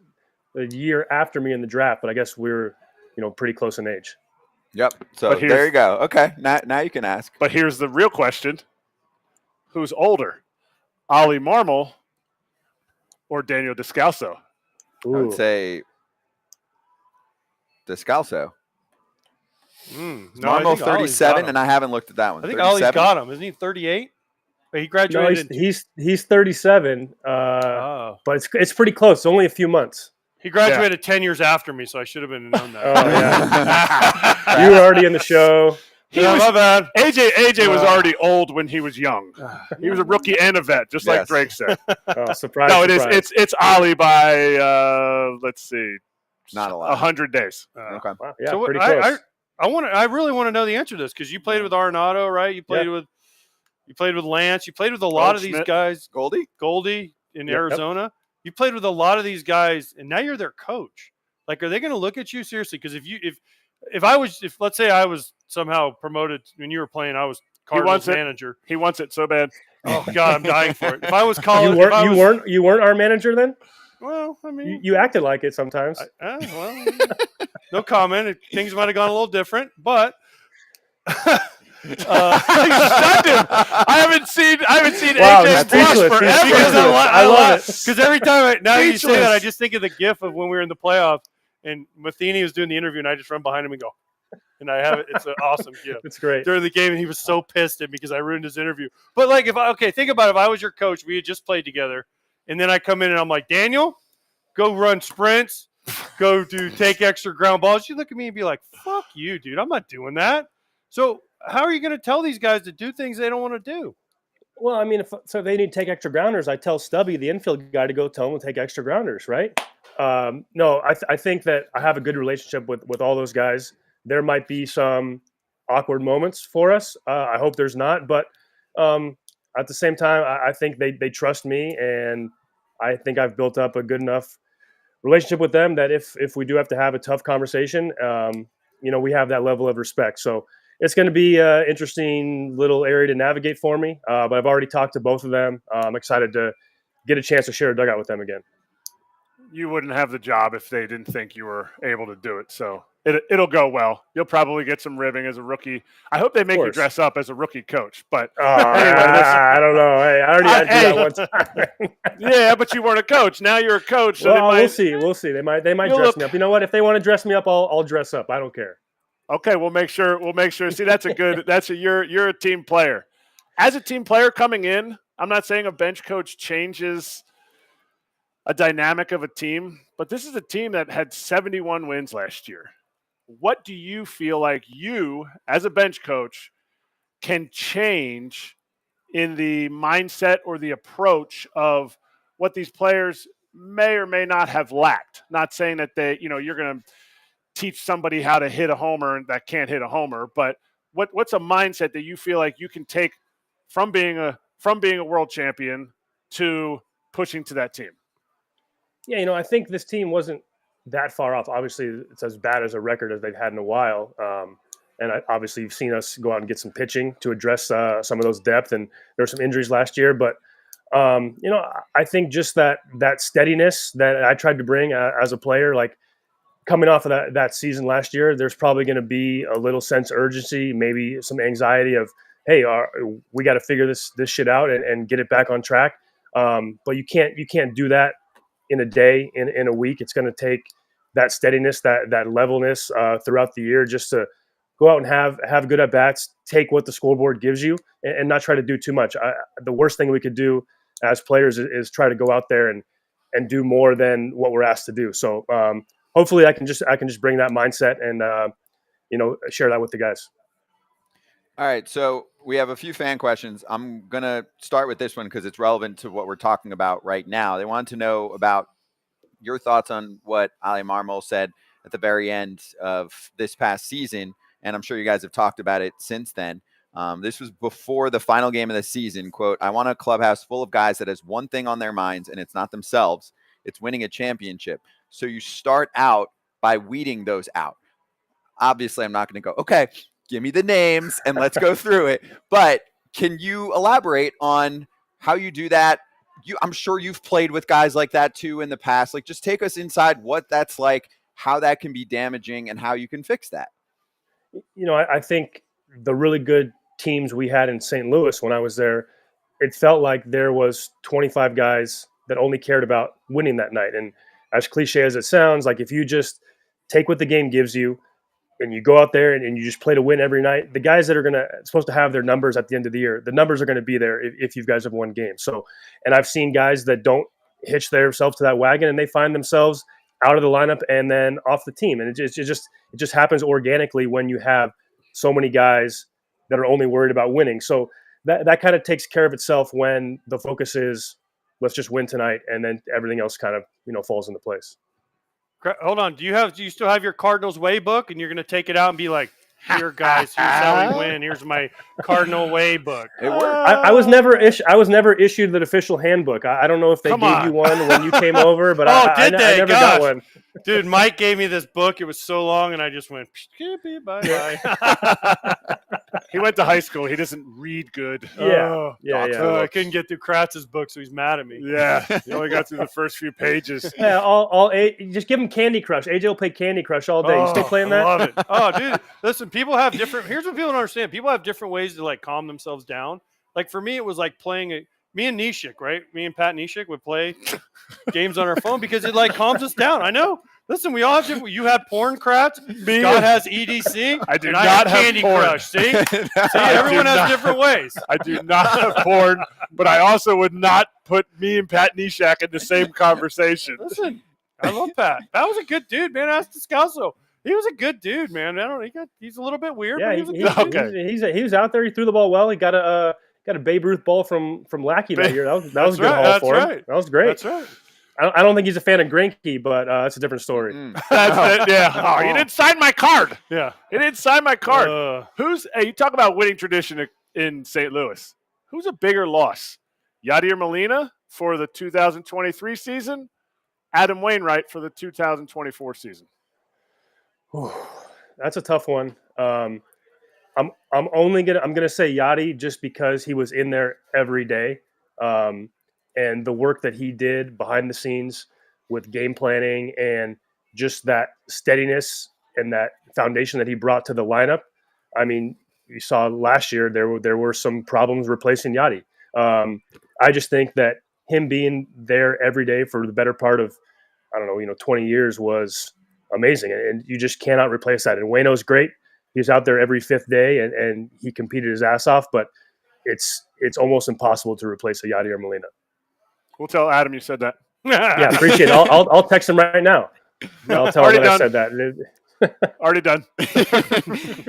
a year after me in the draft, but I guess we're pretty close in age. Yep. So there you go. Okay. Now you can ask. But here's the real question. Who's older, Ollie Marmol or Daniel Descalso? I would say Descalso. Marmol 37, and I haven't looked at that one. I think Ollie's got him. Isn't he 38? He graduated. No, he's 37, but it's pretty close. It's only a few months. He graduated 10 years after me, so I should have been known that. Oh, yeah. You were already in the show. My bad. AJ was already old when he was young. He was a rookie and a vet, just like Drake said. Oh, surprise! No, surprise. it's Ollie by let's see, not a lot. 100 days. Okay. Wow, yeah, so pretty close. I really want to know the answer to this, because you played with Arenado, right? You played with Lance. You played with a lot of these guys. Goldie in Arizona. Yep. You played with a lot of these guys, and now you're their coach. Like, are they going to look at you seriously? Because if let's say I was somehow promoted when you were playing, I was Cardinals manager. He wants it so bad. Oh God, I'm dying for it. If I was calling, you weren't our manager then. Well, I mean, you acted like it sometimes. No comment. Things might have gone a little different, but. You stunned him. I haven't seen wow, AJ's blush forever. I love it. Because every time you say that, I just think of the GIF of when we were in the playoffs and Matheny was doing the interview, and I just run behind him and go, and I have it. It's an awesome GIF. It's great. During the game, and he was so pissed at me because I ruined his interview. But like, think about it. If I was your coach, we had just played together, and then I come in and I'm like, Daniel, go run sprints, take extra ground balls. You look at me and be like, fuck you, dude. I'm not doing that. So how are you going to tell these guys to do things they don't want to do? Well, I mean, if they need to take extra grounders, I tell Stubby, the infield guy, to go tell them to take extra grounders, right? No, I think that I have a good relationship with all those guys. There might be some awkward moments for us. I hope there's not. But at the same time, I think they trust me, and I think I've built up a good enough relationship with them that if we do have to have a tough conversation, we have that level of respect. So it's going to be an interesting little area to navigate for me, but I've already talked to both of them. I'm excited to get a chance to share a dugout with them again. You wouldn't have the job if they didn't think you were able to do it, so it'll go well. You'll probably get some ribbing as a rookie. I hope they make you dress up as a rookie coach, but I don't know. Hey, I already had to do that one time. Yeah, but you weren't a coach. Now you're a coach. So we'll see. They might dress me up. You know what? If they want to dress me up, I'll dress up. I don't care. Okay, we'll make sure. See, you're a team player. As a team player coming in, I'm not saying a bench coach changes a dynamic of a team, but this is a team that had 71 wins last year. What do you feel like you, as a bench coach, can change in the mindset or the approach of what these players may or may not have lacked. Not saying that you're going to teach somebody how to hit a homer that can't hit a homer, but what's a mindset that you feel like you can take from being a world champion to pushing to that team? Yeah, I think this team wasn't that far off. Obviously, it's as bad as a record as they've had in a while. And obviously, you've seen us go out and get some pitching to address some of those depth. And there were some injuries last year. But, I think just that steadiness that I tried to bring as a player, like coming off of that season last year, there's probably going to be a little sense of urgency, maybe some anxiety of, hey, we got to figure this shit out and get it back on track. But you can't do that in a day, in a week. It's going to take that steadiness, that levelness throughout the year, just to go out and have good at bats, take what the scoreboard gives you, and not try to do too much. The worst thing we could do as players is try to go out there and do more than what we're asked to do. So hopefully I can just bring that mindset and share that with the guys. All right, so we have a few fan questions. I'm going to start with this one because it's relevant to what we're talking about right now. They wanted to know about your thoughts on what Ali Marmol said at the very end of this past season, and I'm sure you guys have talked about it since then. This was before the final game of the season. Quote, "I want a clubhouse full of guys that has one thing on their minds, and it's not themselves. It's winning a championship. So you start out by weeding those out." Obviously, I'm not going to go, okay, give me the names and let's go through it. But can you elaborate on how you do that? I'm sure you've played with guys like that too in the past. Like, just take us inside what that's like, how that can be damaging, and how you can fix that. I think the really good teams we had in St. Louis when I was there, it felt like there was 25 guys that only cared about winning that night. And as cliche as it sounds, like if you just take what the game gives you, and you go out there and you just play to win every night, the guys that are supposed to have their numbers at the end of the year, the numbers are going to be there if you guys have won games. So, and I've seen guys that don't hitch themselves to that wagon and they find themselves out of the lineup and then off the team. And it just happens organically when you have so many guys that are only worried about winning. So that kind of takes care of itself when the focus is, let's just win tonight. And then everything else kind of, falls into place. Hold on. Do you still have your Cardinals way book, and you're going to take it out and be like, "Here, guys, here's how we win. Here's my Cardinal way book." It worked. I was never issued the official handbook. I don't know if they gave you one when you came over, but I never got one. Dude, Mike gave me this book. It was so long, and I just went, bye-bye. He went to high school. He doesn't read good. Yeah. I couldn't get through Kratz's book, so he's mad at me. Yeah, he only got through the first few pages. Yeah, just give him Candy Crush. AJ will play Candy Crush all day. You still playing that? I love it. Oh, dude, listen, people have different – here's what people don't understand. People have different ways to, like, calm themselves down. Like, for me, it was like playing me and Nishik, right? Me and Pat Nishik would play games on our phone because it, like, calms us down. I know. Listen, we all have different – you have porn, Kratz. Scott has EDC. I do and not I have have Candy porn. Crush. See, everyone has different ways. I do not have porn, but I also would not put me and Pat Nishak in the same conversation. Listen, I love Pat. Pat was a good dude, man. Ask Descalso. He was a good dude, man. He's a little bit weird, but he was a good dude. He was out there. He threw the ball well. He got a Babe Ruth ball from Lackey that year. That was a good haul for him. That was great. That's right. I don't think he's a fan of Greinke, but that's a different story. That's it. Yeah. Oh, you didn't sign my card. Yeah. You didn't sign my card. You talk about winning tradition in St. Louis. Who's a bigger loss? Yadier Molina for the 2023 season, Adam Wainwright for the 2024 season. That's a tough one. I'm gonna say Yadi just because he was in there every day, and the work that he did behind the scenes with game planning and just that steadiness and that foundation that he brought to the lineup. I mean, you saw last year there were some problems replacing Yadi. I just think that him being there every day for the better part of 20 years was amazing, and you just cannot replace that. And Waino's great. He was out there every fifth day, and he competed his ass off. But it's almost impossible to replace a Yadier Molina. We'll tell Adam you said that. Yeah, appreciate it. I'll text him right now. I'll tell him that I said that. Already done.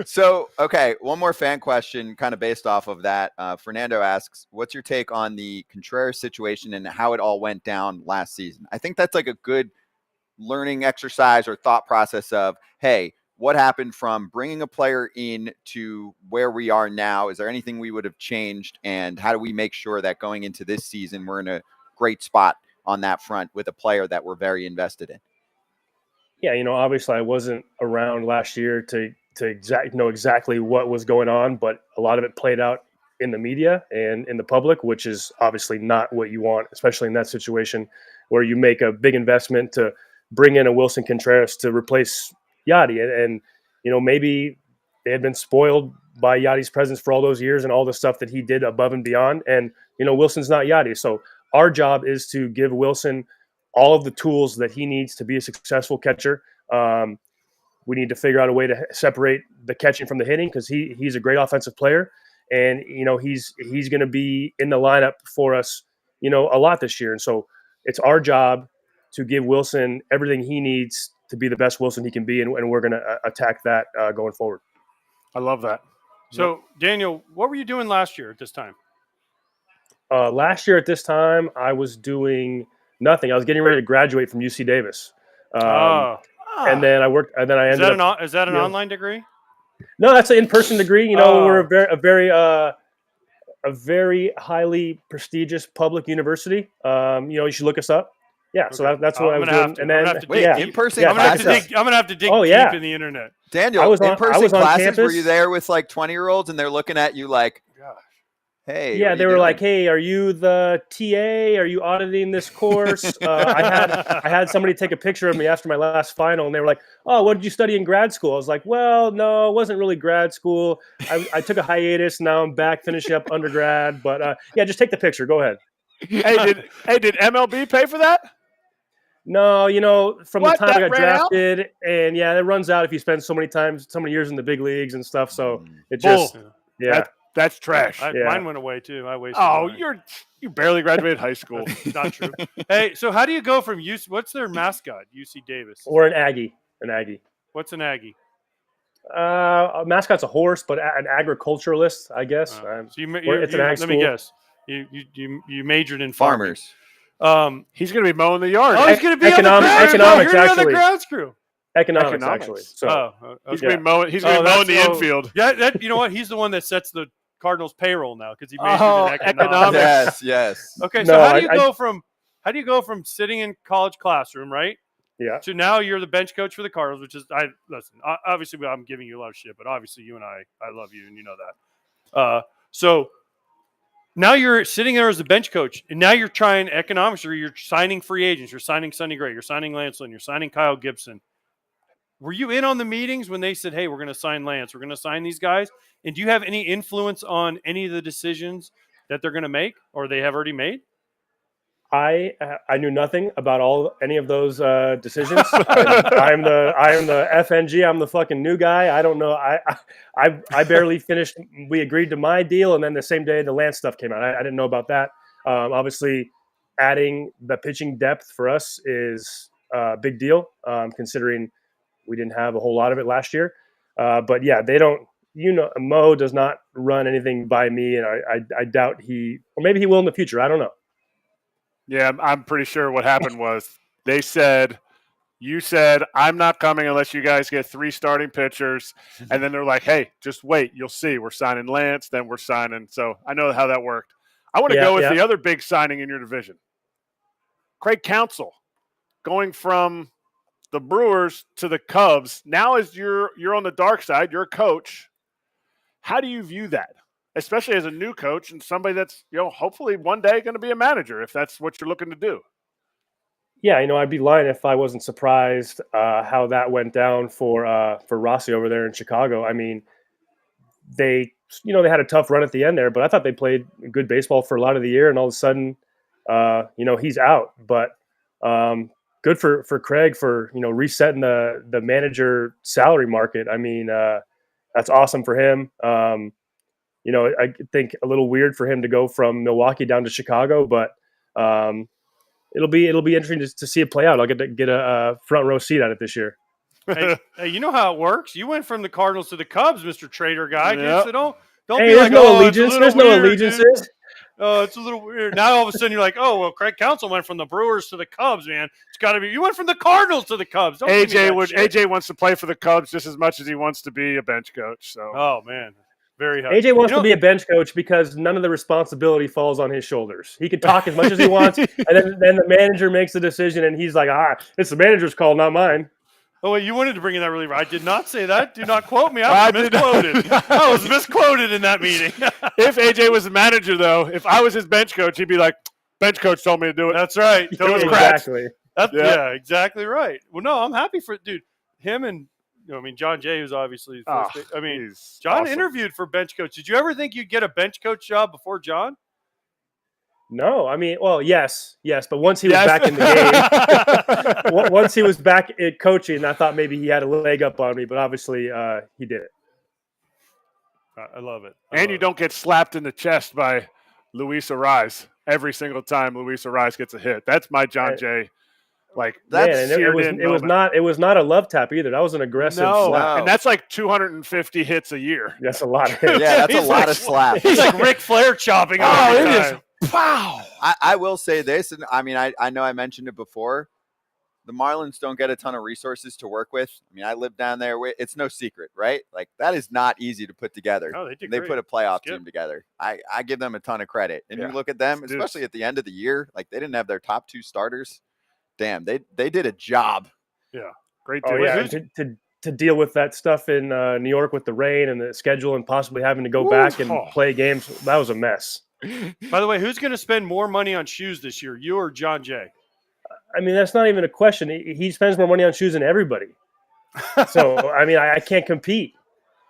So, okay, one more fan question kind of based off of that. Fernando asks, what's your take on the Contreras situation and how it all went down last season? I think that's like a good learning exercise or thought process of, hey, what happened from bringing a player in to where we are now? Is there anything we would have changed? And how do we make sure that going into this season, we're in a great spot on that front with a player that we're very invested in? Yeah, obviously I wasn't around last year to know exactly what was going on, but a lot of it played out in the media and in the public, which is obviously not what you want, especially in that situation where you make a big investment to bring in a Wilson Contreras to replace Yadi. And maybe they had been spoiled by Yadi's presence for all those years and all the stuff that he did above and beyond. And, Wilson's not Yadi. So our job is to give Wilson all of the tools that he needs to be a successful catcher. We need to figure out a way to separate the catching from the hitting because he's a great offensive player. And, he's going to be in the lineup for us, a lot this year. And so it's our job to give Wilson everything he needs to be the best Wilson he can be, and we're going to attack that going forward. I love that. So, Daniel, what were you doing last year at this time? Last year at this time, I was doing nothing. I was getting ready to graduate from UC Davis, and then I worked. And then I ended up. Is that an online degree? No, that's an in-person degree. We're a very highly prestigious public university. You should look us up. Yeah, okay. So that's what I was doing. And then in-person I'm gonna have to dig deep in the internet. Daniel, in-person classes, were you there with like 20-year-olds and they're looking at you like, hey. Yeah, they were like, hey, are you the TA? Are you auditing this course? I had somebody take a picture of me after my last final, and they were like, oh, what did you study in grad school? I was like, well, no, it wasn't really grad school. I took a hiatus. Now I'm back finishing up undergrad. But just take the picture. Go ahead. Did MLB pay for that? No, from the time I got drafted, and it runs out if you spend so many years in the big leagues and stuff. So it just, that's trash. Mine went away too. I wasted. Oh, you barely graduated high school. Not true. Hey, so how do you go from UC? What's their mascot? UC Davis. Or an Aggie. An Aggie. What's an Aggie? A mascot's a horse, but an agriculturalist, I guess. Let me guess. You majored in farmers. He's going to be mowing the yard. Oh, he's going to be economics, actually. The grounds crew. Economics, actually. So he's going to be mowing. He's going to be mowing the infield. Yeah, you know what? He's the one that sets the Cardinals payroll now because he majored in economics. Yes. Okay, so how do you go from sitting in college classroom, right? Yeah. So now you're the bench coach for the Cardinals, which is obviously I'm giving you a lot of shit, but obviously you and I love you and you know that. So now you're sitting there as a bench coach, and now you're trying economics, or you're signing free agents. You're signing Sonny Gray. You're signing Lance Lynn. You're signing Kyle Gibson. Were you in on the meetings when they said, hey, we're going to sign Lance, we're going to sign these guys? And do you have any influence on any of the decisions that they're going to make or they have already made? I knew nothing about any of those decisions. I'm the FNG. I'm the fucking new guy. I don't know. I barely finished. We agreed to my deal, and then the same day the Lance stuff came out. I didn't know about that. Obviously, adding the pitching depth for us is a big deal, considering we didn't have a whole lot of it last year. But yeah, they don't. Mo does not run anything by me, and I doubt or maybe he will in the future. I don't know. Yeah, I'm pretty sure what happened was you said, I'm not coming unless you guys get 3 starting pitchers. And then they're like, hey, just wait. You'll see. We're signing Lance, then we're signing. So I know how that worked. I want to go with the other big signing in your division. Craig Counsell, going from the Brewers to the Cubs. Now as you're on the dark side, you're a coach. How do you view that? Especially as a new coach and somebody that's, hopefully one day going to be a manager if that's what you're looking to do. Yeah, I'd be lying if I wasn't surprised how that went down for Rossi over there in Chicago. I mean, they had a tough run at the end there, but I thought they played good baseball for a lot of the year, and all of a sudden, he's out. But good for Craig for resetting the manager salary market. I mean, that's awesome for him. I think a little weird for him to go from Milwaukee down to Chicago, but it'll be interesting to see it play out. I'll get a front row seat on it this year. Hey, you know how it works. You went from the Cardinals to the Cubs, Mr. Trader guy. Dude, Yep. so don't Hey, be there's like, no oh, allegiance. It's a There's little no weird, dude. allegiances. Oh, it's a little weird. Now all of a sudden you're like, oh, well, Craig Counsell went from the Brewers to the Cubs, man. It's got to be. You went from the Cardinals to the Cubs. Don't give me that shit. AJ wants to play for the Cubs just as much as he wants to be a bench coach. So Oh man, very high. AJ wants to be a bench coach because none of the responsibility falls on his shoulders. He can talk as much as he wants, and then the manager makes the decision, and he's like, it's the manager's call, not mine. Oh, wait, you wanted to bring in that reliever. I did not say that. Do not quote me. I was misquoted. I was misquoted in that meeting. if AJ was the manager, though, if I was his bench coach, he'd be like, bench coach told me to do it. That's right. Totally. Exactly. Yeah, exactly right. Well, no, I'm happy for dude. Him and John Jay, who's obviously first. John awesome. interviewed for bench coach. Did you ever think you'd get a bench coach job before John? No, yes, but once he was back in the game, once he was back at coaching, I thought maybe he had a leg up on me, but obviously he did it. I love it. And you don't get slapped in the chest by Luis Ariz every single time Luis Ariz gets a hit. That's my John Jay. Like that's it was not a love tap either. That was an aggressive slap. And that's like 250 hits a year. That's a lot of hits. Yeah, that's a lot of slaps. He's like Ric Flair chopping. Oh, it time. is. Wow. I will say this, and I mean, I know I mentioned it before. The Marlins don't get a ton of resources to work with. I mean, I live down there. It's no secret, right? Like, that is not easy to put together. Oh, they put a playoff team together. I give them a ton of credit. And you look at them, especially at the end of the year, like, they didn't have their top two starters. Damn, they did a job. Yeah. Great. Oh, yeah. To deal with that stuff in New York with the rain and the schedule and possibly having to go back and play games, that was a mess. By the way, who's going to spend more money on shoes this year, you or John Jay? I mean, that's not even a question. He spends more money on shoes than everybody. So, I mean, I can't compete.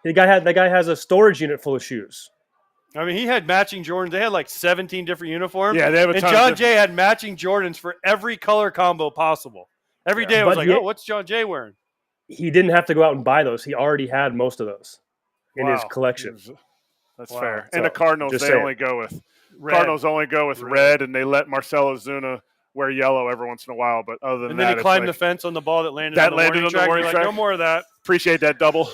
That guy has a storage unit full of shoes. I mean, he had matching Jordans. They had like 17 different uniforms. Yeah, they have a and ton John of Jay had matching Jordans for every color combo possible. Every day I was like, what's John Jay wearing? He didn't have to go out and buy those. He already had most of those in his collection. That's fair. So, and the Cardinals, they only go with red, and they let Marcelo Zuna wear yellow every once in a while. But other than that, then he climbed the fence on the ball that landed on the warning track. Like, no more of that. Appreciate that double.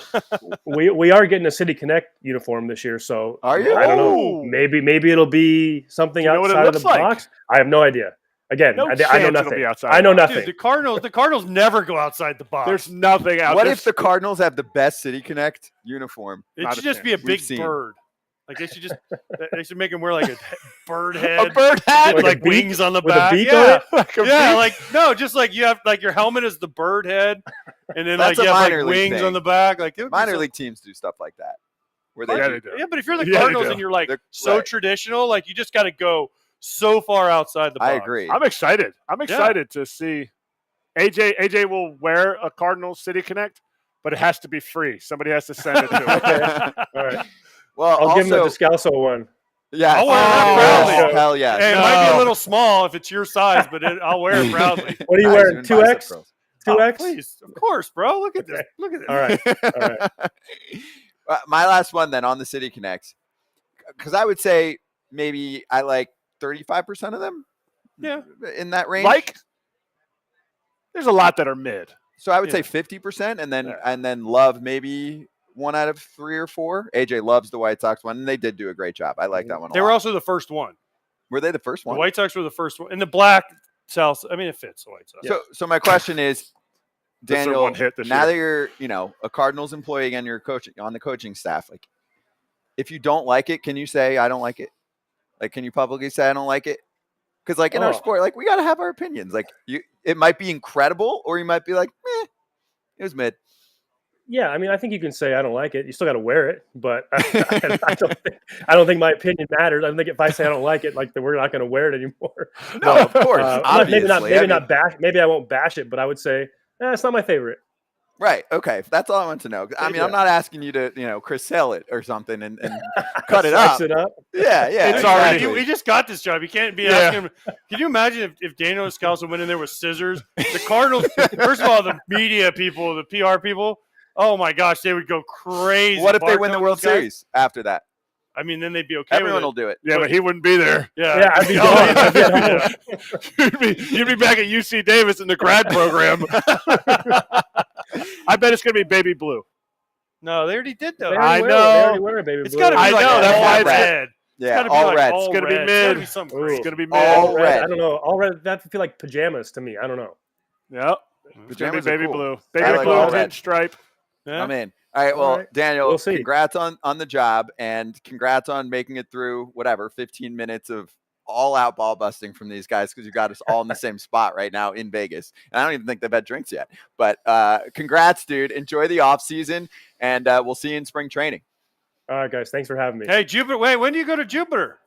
we are getting a City Connect uniform this year, so are you? I don't know. Maybe it'll be something outside of the box. I have no idea. Again, I know nothing. I know nothing. Dude, the Cardinals never go outside the box. There's nothing out. What if the Cardinals have the best City Connect uniform? It should just be a big bird. Like they should make him wear like a bird head, a bird hat, with like wings on the back. Just like you have like your helmet is the bird head, and then like you have like wings on the back. Like minor league teams do stuff like that. Where they do. Yeah, but if you're the Cardinals and you're like traditional, like you just got to go so far outside the box. I agree. I'm excited. To see AJ will wear a Cardinals City Connect, but it has to be free. Somebody has to send it to him. Okay. All right. Well, I'll give him the Descalso one. Yeah. I'll wear it proudly. Hell yeah. Hey, it might be a little small if it's your size, but I'll wear it proudly. What are you wearing? 2X? 2X? Please. Of course, bro. Look at this. Look at this. All right. My last one then on the City Connects, because I would say maybe I like 35% of them. Yeah. In that range. Like, there's a lot that are mid. So I would say 50%, and then love maybe 1 out of 3 or 4. AJ loves the White Sox one, and they did do a great job. I like that one. They were also the first one. Were they the first one? The White Sox were the first one, and the black South. I mean, it fits the White Sox. So my question is, Daniel, now that year. you're a Cardinals employee and you're coaching on the coaching staff, like if you don't like it, can you say I don't like it? Like, can you publicly say I don't like it? Because like in our sport, like we got to have our opinions. Like it might be incredible, or you might be like, it was mid. Yeah, I mean, I think you can say I don't like it. You still got to wear it, but I don't think my opinion matters. I think if I say I don't like it, like we're not going to wear it anymore. No, of course, obviously. Maybe not bash. Maybe I won't bash it, but I would say it's not my favorite. Right. Okay. That's all I want to know. I mean, I'm not asking you to, Chris Sale it or something and cut it up. It up. Yeah. It's already. We just got this job. You can't be asking him. Can you imagine if Daniel Descalso went in there with scissors? The Cardinals. First of all, the media people, the PR people. Oh my gosh, they would go crazy. What if they win the World Series after that? I mean, then they'd be okay. Everyone will do it. Yeah, but he wouldn't be there. Yeah, I'd be gone. You'd be back at UC Davis in the grad program. I bet it's going to be baby blue. No, they already did though. They I already know. They already wear baby It's blue. got to be I like know, that's all why it's red. Yeah, It's got to be all like red. all It's gonna be red. It's got to mid. be something Ooh. crazy. It's going to be All mid. red. I don't know. All red. That feel like pajamas to me. I don't know. Yep. It's going to be Pajamas are baby cool. blue. I Baby like blue all red. pinstripe. Yeah. I'm in. All right. Well, All right. Daniel, We'll see. congrats on the job, and congrats on making it through whatever 15 minutes of all out ball busting from these guys, because you got us all in the same spot right now in Vegas. And I don't even think they've had drinks yet. But congrats, dude. Enjoy the off season, and we'll see you in spring training. All right, guys. Thanks for having me. Hey, Jupiter. Wait, when do you go to Jupiter?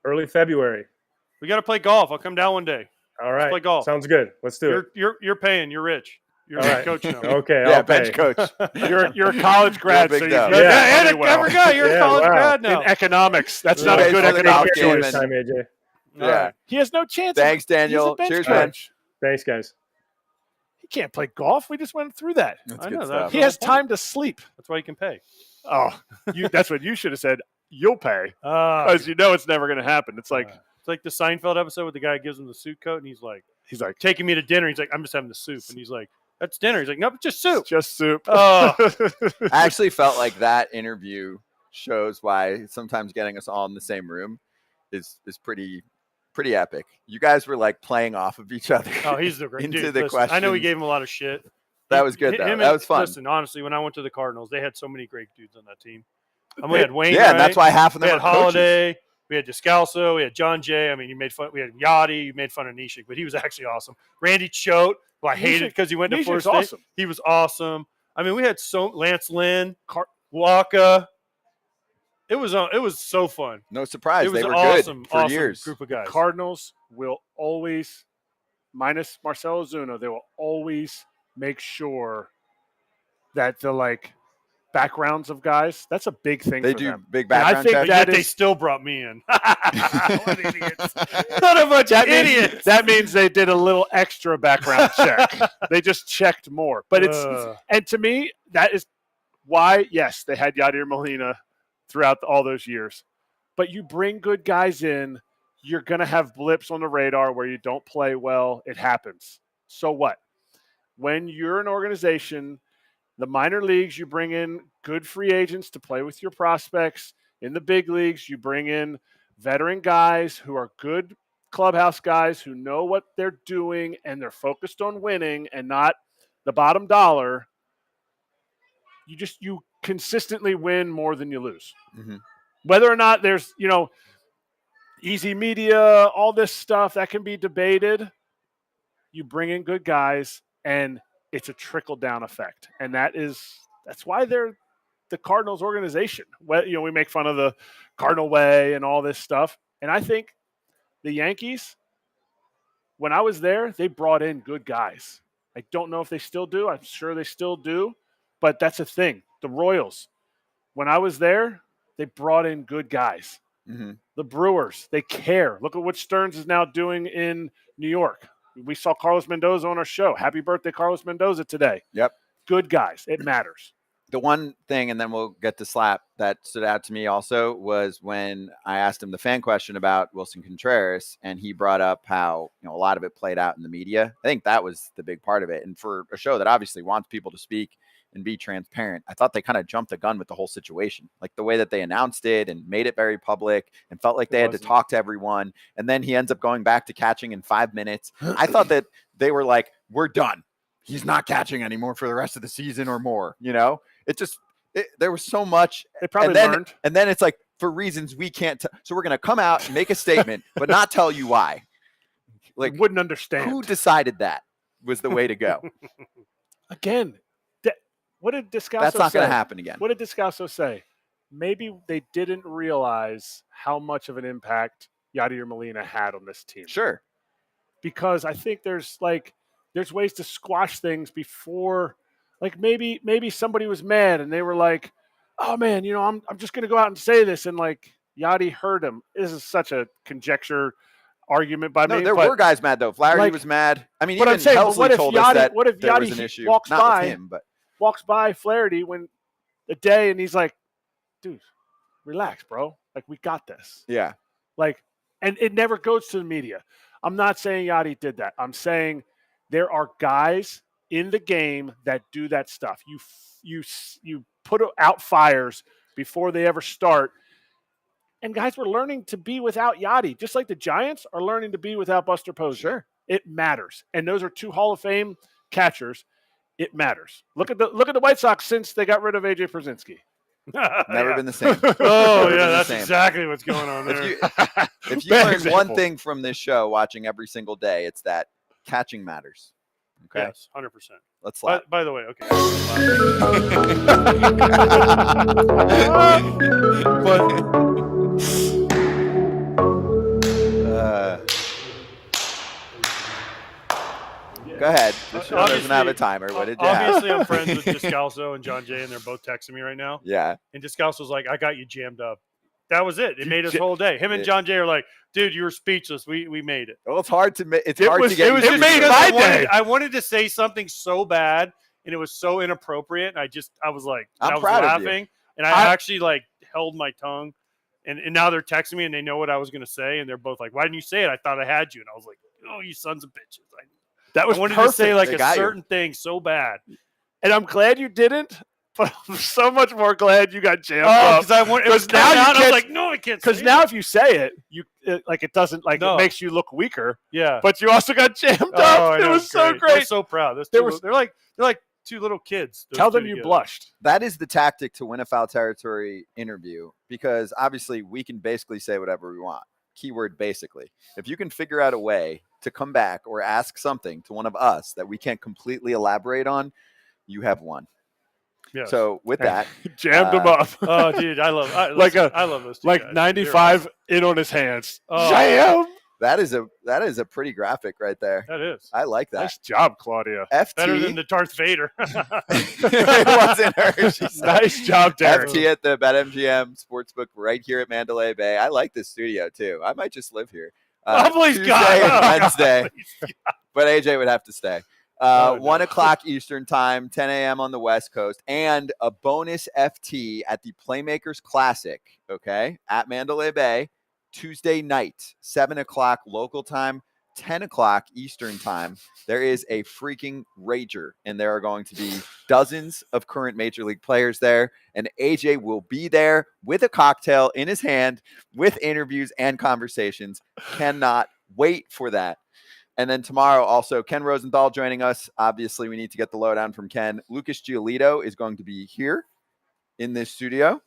Early February. We got to play golf. I'll come down one day. All right. play golf. Sounds good. Let's do it. You're paying. You're rich. You're All a right. coach now. Okay. Yeah, I'll bench pay. coach. You're a college grad, big so you dub. fit Yeah, really and well. I forgot you're a Yeah, college wow. grad now. In economics. That's Yeah. not a Okay, good so the economic golf game choice. This time, AJ. Yeah. He has no chance. Thanks, He's a Daniel. bench Cheers, coach. man. Thanks, guys. He can't play golf. We just went through that. That's I good know stuff. that. He has time to sleep. That's why you can pay. Oh, that's what you should have said. You'll pay, because you know it's never going to happen. It's like it's like the Seinfeld episode where the guy gives him the suit coat, and he's like taking me to dinner. He's like, I'm just having the soup, and he's like, that's dinner. He's like, nope, it's just soup. It's just soup. Oh. I actually felt like that interview shows why sometimes getting us all in the same room is pretty epic. You guys were like playing off of each other. Oh, he's the great into dude. the Listen, I know we questions. gave him a lot of shit. That was good, though. Him That and- was fun. Listen, honestly, when I went to the Cardinals, they had so many great dudes on that team. We had Wayne. Yeah, and that's why half of we them had are coaches. Holiday. We had Descalso. We had John Jay. I mean, you made fun. We had Yachty. You made fun of Nishik, but he was actually awesome. Randy Choate, who I hated because he went to Nishik's Florida State. awesome. He was awesome. I mean, we had Lance Lynn, Waka. It was so fun. No surprise. It was They were awesome, good for awesome years. group of guys. Cardinals will always, minus Marcelo Ozuna, they will always make sure that the backgrounds of guys. That's a big thing. They for do them. big And I background think checks. Yet that they is still brought me in. What idiots. What a bunch of idiots. that means they did a little extra background check. They just checked more. But and to me, that is why, yes, they had Yadier Molina throughout all those years. But you bring good guys in, you're going to have blips on the radar where you don't play well. It happens. So what? When you're an organization, the minor leagues, you bring in good free agents to play with your prospects. In the big leagues, you bring in veteran guys who are good clubhouse guys who know what they're doing and they're focused on winning and not the bottom dollar. You consistently win more than you lose. Mm-hmm. Whether or not there's, easy media, all this stuff that can be debated, you bring in good guys and it's a trickle-down effect, and that's why they're the Cardinals organization. Well, we make fun of the Cardinal way and all this stuff, and I think the Yankees, when I was there, they brought in good guys. I don't know if they still do. I'm sure they still do, but that's a thing. The Royals, when I was there, they brought in good guys. Mm-hmm. The Brewers, they care. Look at what Stearns is now doing in New York. We saw Carlos Mendoza on our show. Happy birthday, Carlos Mendoza, today. Yep. Good guys. It matters. The one thing, and then we'll get to Slap, that stood out to me also was when I asked him the fan question about Wilson Contreras, and he brought up how a lot of it played out in the media. I think that was the big part of it. And for a show that obviously wants people to speak and be transparent, I thought they kind of jumped the gun with the whole situation, like the way that they announced it and made it very public and felt like they had to talk to everyone. And then he ends up going back to catching in 5 minutes. I thought that they were like, we're done. He's not catching anymore for the rest of the season or more. There was so much. They probably learned. And then it's like, for reasons we can't. So we're going to come out and make a statement, but not tell you why. Like, wouldn't understand. Who decided that was the way to go? Again, what did Descalso say? That's not going to happen again. What did Descalso say? Maybe they didn't realize how much of an impact Yadier Molina had on this team. Sure. Because I think there's ways to squash things before, maybe somebody was mad and they were like, oh man, I'm just going to go out and say this. And Yachty heard him. This is such a conjecture argument by me. There were guys mad though. Flaherty was mad. I mean, even Helsley told us that what if there was Yachty an issue. walks Not by, with him, but walks by Flaherty when the day and he's like, dude, relax, bro. We got this. Yeah. And it never goes to the media. I'm not saying Yachty did that. I'm saying there are guys in the game that do that stuff. You put out fires before they ever start. And guys were learning to be without Yachty, just like the Giants are learning to be without Buster Posey. Sure. It matters. And those are 2 Hall of Fame catchers. It matters. Look at the White Sox since they got rid of AJ Pierzynski. Never been the same. Oh, Never yeah, been the that's same. exactly what's going on there. If you Bad learn example. one thing from this show, watching every single day, it's that catching matters. Okay, Yes, 100%. let's slap. By the way, okay. Go ahead. The show doesn't have a Obviously- timer. What did you have? Obviously, I'm friends with Descalso and John Jay, and they're both texting me right now. Yeah. And Descalso's like, I got you jammed up. That was it. It made his J- whole day. Him and John Jay are like, dude, you were speechless. We made it. Well, it's hard to make. It's It hard was- to get. it was used just to. made Because my I day. wanted to say something so bad, and it was so inappropriate. And I was like, I'm I was proud of you. laughing, and I actually like held my tongue. And now they're texting me, and they know what I was going to say, and they're both like, why didn't you say it? I thought I had you. And I was like, oh, you sons of bitches. That was I wanted perfect. to say like They a got you. certain thing so bad. And I'm glad you didn't, but I'm so much more glad you got jammed Oh, up. because I wanted. It was Because now coming you out, and I was can't- like, no, I can't. Because say now it. if you say it, like it doesn't like No. it makes you look weaker. Yeah. But you also got jammed Oh, up. I It know, was it's so They're great. so proud. Those There two was- they're like two little kids. those Tell two them you together. blushed. That is the tactic to win a foul territory interview, because obviously we can basically say whatever we want. Keyword basically. If you can figure out a way to come back or ask something to one of us that we can't completely elaborate on, you have won. Yes. So with that, Jammed him up. Oh, dude, I love. I Like a- I love those two Like guys. 95 in on his hands. Oh. Jam! that is a pretty graphic right there. That is I like that. Nice job, Claudia. FT. better than the Darth Vader. It wasn't her. She said. Nice job, Derek. FT at the BetMGM Sportsbook right here at Mandalay Bay. I like this studio too. I might just live here. Oh, please, Tuesday God. and Oh, God, Wednesday. please. But AJ would have to stay. Oh, no. 1 o'clock Eastern time, 10 a.m. on the West Coast, and a bonus FT at the Playmakers Classic, okay, at Mandalay Bay, Tuesday night, 7 o'clock local time, 10 o'clock Eastern time. There is a freaking rager, and there are going to be dozens of current Major League players there, and AJ will be there with a cocktail in his hand with interviews and conversations. Cannot wait for that. And then tomorrow, also, Ken Rosenthal joining us. Obviously, we need to get the lowdown from Ken. Lucas Giolito is going to be here in this studio.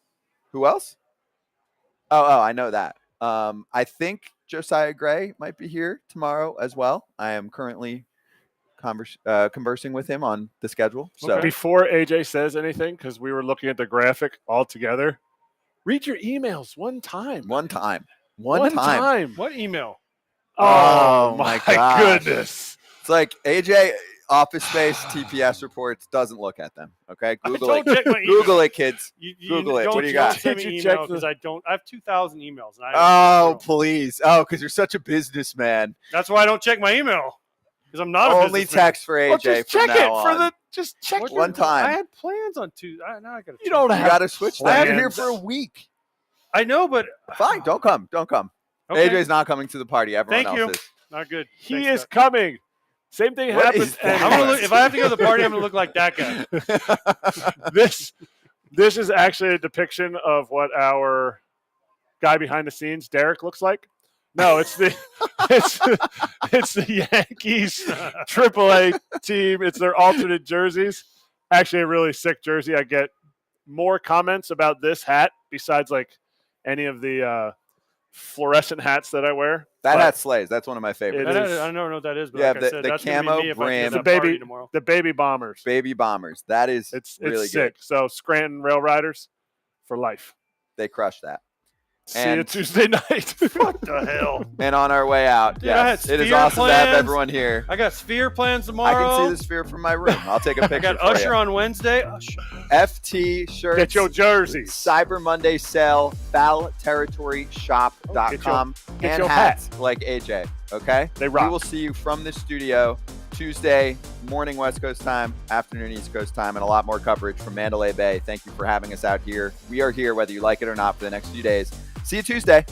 Who else? Oh, I know that. I think Josiah Gray might be here tomorrow as well. I am currently conversing with him on the schedule. So Before AJ says anything, because we were looking at the graphic all together, read your emails one time. one time. What email? Oh, my my gosh. goodness. It's like AJ Office Space TPS reports doesn't look at them. Okay, Google don't it. check my email. Google it, kids. You Google it. Don't, What do you don't got? Send me Did you email check the- because I don't. I have 2,000 emails. And I Oh, please. Oh, because you're such a businessman. That's why I don't check my email because I'm not a Only businessman. text for AJ Well, just from check now it for on. the. Just check What- your- one time. I had plans on Tuesday. Now I got to. You don't You have. got to switch that. I have it here plans. for a week. I know, but Fine, don't come. Don't come. okay. AJ's not coming to the party. Everyone Thank else you. is. Not good. He Thanks, is Scott. coming. Same thing What happened. is that? and I'm gonna look, if I have to go to the party, I'm gonna look like that guy. this is actually a depiction of what our guy behind the scenes, Derek, looks like. No, it's the it's the Yankees AAA team. It's their alternate jerseys. Actually, a really sick jersey. I get more comments about this hat besides like any of the fluorescent hats that I wear. That But hat slays. That's one of my favorites. It I is. don't know what that is, but Yeah, like I the- said, the that's gonna camo be me if I brim. go to The that baby- party tomorrow. The baby bombers. Baby Bombers. That is It's really sick. good. So Scranton Rail Riders for life. They crushed that. See you And- Tuesday night. What the hell? And on our way out, Dude, I yes, had it is Sphere awesome to have plans. everyone here. I got Sphere plans I tomorrow. can see the Sphere from my room. I'll take a I picture got for Usher you. on Wednesday. Usher. FT shirts. Get your jerseys. Cyber Monday sale, foulterritoryshop.com, get and your hats like AJ. Okay? They rock. We will see you from the studio Tuesday morning West Coast time, afternoon East Coast time, and a lot more coverage from Mandalay Bay. Thank you for having us out here. We are here whether you like it or not for the next few days. See you Tuesday.